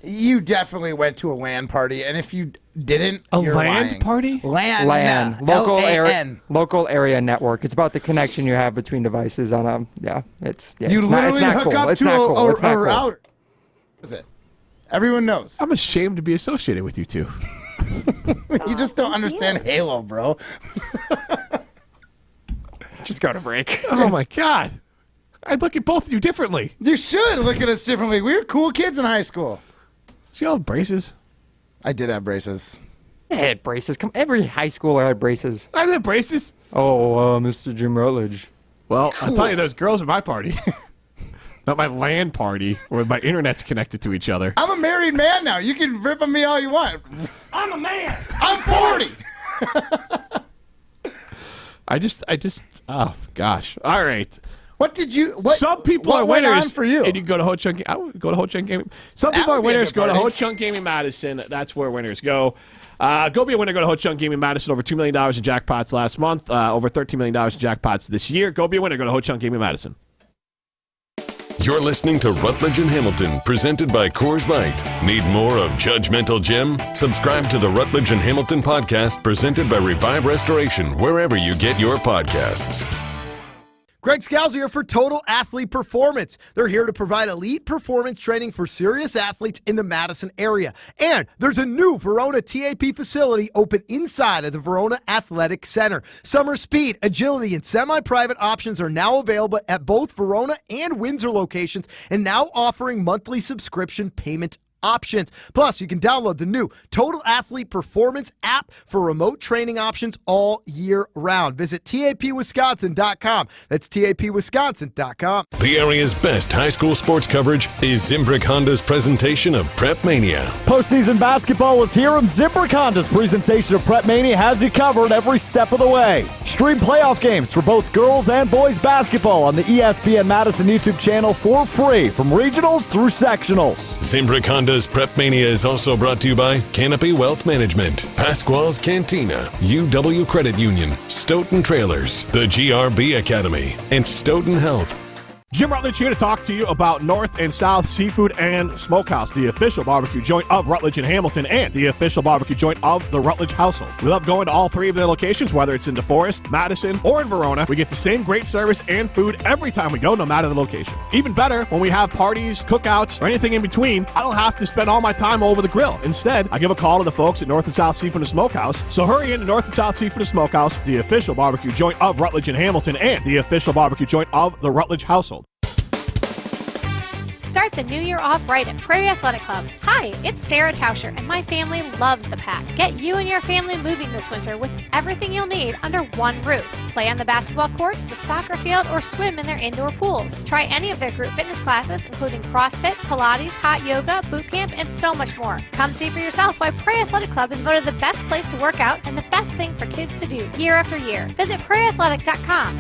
You definitely went to a LAN party, and if you didn't, you're land lying. party? LAN. LAN, L-A-N. local area network. It's about the connection you have between devices on a. Yeah, it's You it's not, it's literally not hook cool. up It's to not cool. a It's not cool. router. What is it? Everyone knows. I'm ashamed to be associated with you two. You just don't understand Halo, bro. Just go to break. Oh my God. I look at both of you differently. You should look at us differently. We were cool kids in high school. See all the braces? I did have braces. I had braces. Come, every high schooler had braces. I had braces. Oh, Mr. Jim Rutledge. Well, I'll tell you, those girls at my party. Not my LAN party where my internet's connected to each other. I'm a married man now. You can rip on me all you want. I'm a man. I'm 40. I just, oh gosh. All right. What did you? What, Some people what are went winners on for you? and you can go to Ho Chunk. I would go to Ho Chunk Gaming. Some That people are would be a winners. good Go to party. Ho Chunk Gaming Madison. That's where winners go. Go be a winner. Go to Ho Chunk Gaming Madison. Over $2 million in jackpots last month. Over $13 million in jackpots this year. Go be a winner. Go to Ho Chunk Gaming Madison. You're listening to Rutledge and Hamilton, presented by Coors Light. Need more of Judgmental Jim? Subscribe to the Rutledge and Hamilton podcast, presented by Revive Restoration, wherever you get your podcasts. Greg Scalzi here for Total Athlete Performance. They're here to provide elite performance training for serious athletes in the Madison area. And there's a new Verona TAP facility open inside of the Verona Athletic Center. Summer speed, agility, and semi-private options are now available at both Verona and Windsor locations and now offering monthly subscription payment options. Plus, you can download the new Total Athlete Performance app for remote training options all year round. Visit tapwisconsin.com. That's tapwisconsin.com. The area's best high school sports coverage is Zimbrick Honda's presentation of Prep Mania. Postseason basketball is here, and Zimbrick Honda's presentation of Prep Mania has you covered every step of the way. Stream playoff games for both girls and boys basketball on the ESPN Madison YouTube channel for free from regionals through sectionals. Zimbrick Honda's Prep Mania is also brought to you by Canopy Wealth Management, Pasquale's Cantina, UW Credit Union, Stoughton Trailers, the GRB Academy, and Stoughton Health. Jim Rutledge here to talk to you about North and South Seafood and Smokehouse, the official barbecue joint of Rutledge and Hamilton and the official barbecue joint of the Rutledge household. We love going to all three of their locations, whether it's in DeForest, Madison, or in Verona. We get the same great service and food every time we go, no matter the location. Even better, when we have parties, cookouts, or anything in between, I don't have to spend all my time over the grill. Instead, I give a call to the folks at North and South Seafood and Smokehouse. So hurry in to North and South Seafood and Smokehouse, the official barbecue joint of Rutledge and Hamilton and the official barbecue joint of the Rutledge household. Start the new year off right at Prairie Athletic Club. Hi, it's Sarah Tauscher, and my family loves the Pack. Get you and your family moving this winter with everything you'll need under one roof. Play on the basketball courts, the soccer field, or swim in their indoor pools. Try any of their group fitness classes, including CrossFit, Pilates, hot yoga, boot camp, and so much more. Come see for yourself why Prairie Athletic Club is voted the best place to work out and the best thing for kids to do year after year. Visit prairieathletic.com.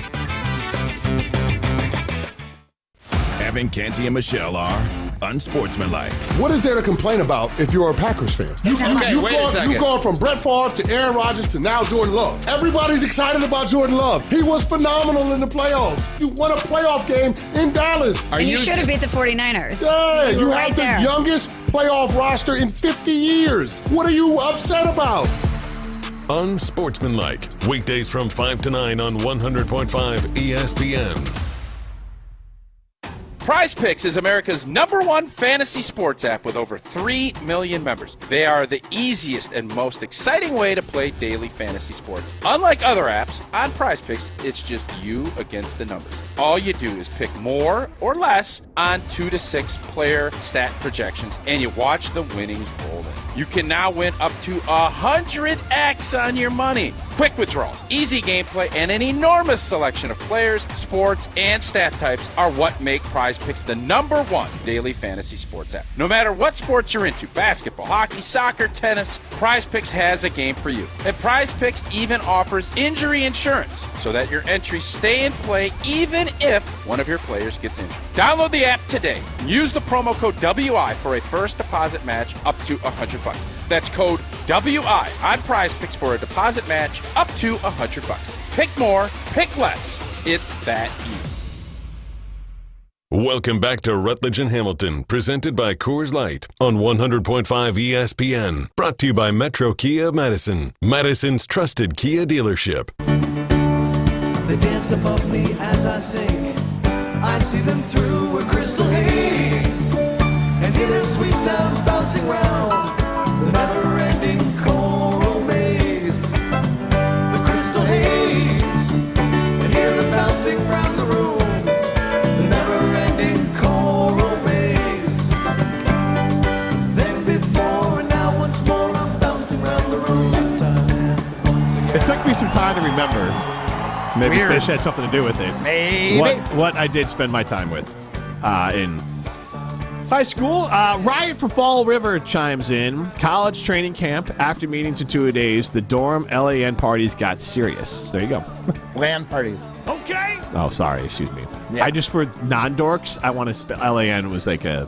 Evan, Canty, and Michelle are unsportsmanlike. What is there to complain about if you're a Packers fan? You've gone from Brett Favre to Aaron Rodgers to now Jordan Love. Everybody's excited about Jordan Love. He was phenomenal in the playoffs. You won a playoff game in Dallas. And you should have beat the 49ers. Yeah, you right have there. the youngest playoff roster in 50 years. What are you upset about? Unsportsmanlike. Weekdays from 5 to 9 on 100.5 ESPN. Prize Picks is America's #1 fantasy sports app with over 3 million members. They are the easiest and most exciting way to play daily fantasy sports. Unlike other apps, on Prize Picks, it's just you against the numbers. All you do is pick more or less on 2 to 6 player stat projections, and you watch the winnings roll in. You can now win up to 100x on your money. Quick withdrawals, easy gameplay, and an enormous selection of players, sports, and stat types are what make Prize Picks the #1 daily fantasy sports app. No matter what sports you're into, basketball, hockey, soccer, tennis, Prize Picks has a game for you. And Prize Picks even offers injury insurance so that your entries stay in play even if one of your players gets injured. Download the app today and use the promo code WI for a first deposit match up to $100. That's code WI on Prize Picks for a deposit match up to $100. Pick more, pick less. It's that easy. Welcome back to Rutledge and Hamilton, presented by Coors Light on 100.5 ESPN. Brought to you by Metro Kia Madison, Madison's trusted Kia dealership. They dance above me as I sing. I see them through a crystal haze and hear their sweet sound bouncing round the never-ending choral maze. The crystal haze and hear them bouncing round the room. The never-ending choral maze. Then before and now once more I'm bouncing round the room. It took me some time to remember. Maybe Weird. Fish had something to do with it. Maybe. What I did spend my time with in high school. Riot for Fall River chimes in. College training camp. After meetings in 2 days, the dorm LAN parties got serious. So there you go. LAN parties. Okay. Oh, sorry. Excuse me. Yeah. I just, for non-dorks, I want to spell LAN was like a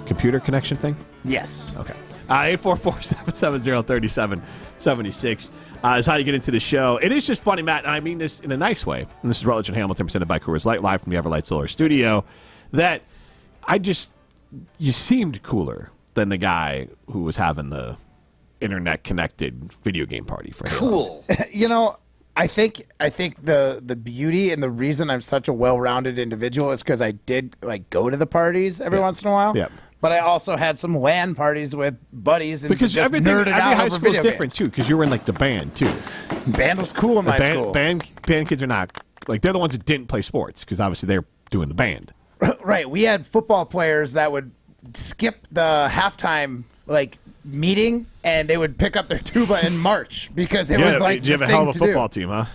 computer connection thing. Yes. Okay. 844-770-3776 is how you get into the show. It is just funny, Matt, and I mean this in a nice way. And this is Rutledge and Hamilton presented by Coors Light, live from the Everlight Solar Studio. That you seemed cooler than the guy who was having the internet-connected video game party for Halo. Cool. You know, I think the beauty and the reason I'm such a well-rounded individual is because I did go to the parties every once in a while. Yep. But I also had some LAN parties with buddies and Because just every nerded out high over school is video different games. too. Because you were in the band too. Band was cool in my school. Band kids are not they're the ones that didn't play sports because obviously they're doing the band. Right. We had football players that would skip the halftime meeting and they would pick up their tuba and march because it was Did you have a hell of a football team, huh?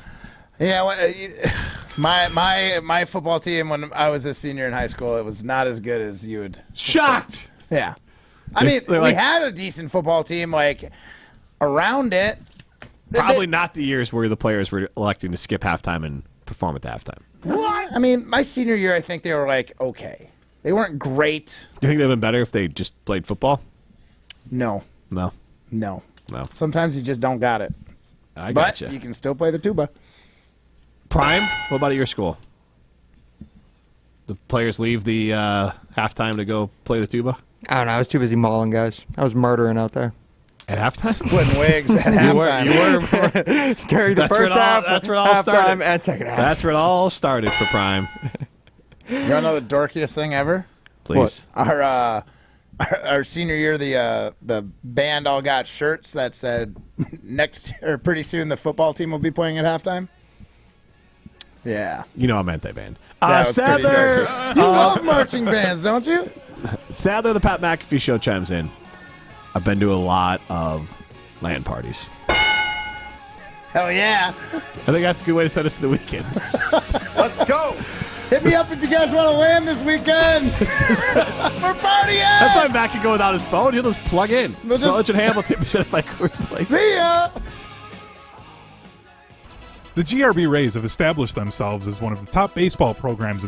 Yeah. My football team when I was a senior in high school, it was not as good as you would. Shocked. Yeah. I mean, we had a decent football team around it. Probably not the years where the players were electing to skip halftime and perform at the halftime. What? I mean, my senior year, I think they were okay. They weren't great. Do you think they'd been better if they just played football? No. No. Sometimes you just don't got it. I gotcha. But you can still play the tuba. Prime, what about at your school? The players leave the halftime to go play the tuba? I don't know. I was too busy mauling guys. I was murdering out there. At halftime? Splitting wigs at halftime. You were during the first half, that's where it all started. Halftime and second half. That's where it all started for Prime. You want to know the dorkiest thing ever? Please. What? Our senior year, the band all got shirts that said pretty soon the football team will be playing at halftime. Yeah. You know I meant that band. Sadler. You love marching bands, don't you? Sadler, the Pat McAfee Show chimes in. I've been to a lot of LAN parties. Hell yeah. I think that's a good way to set us to the weekend. Let's go. Hit me up if you guys want to land this weekend. We're partying. That's why Matt can go without his phone. He'll just plug in. Rutledge and Hamilton presented by Coors Light. See ya. The GRB Rays have established themselves as one of the top baseball programs in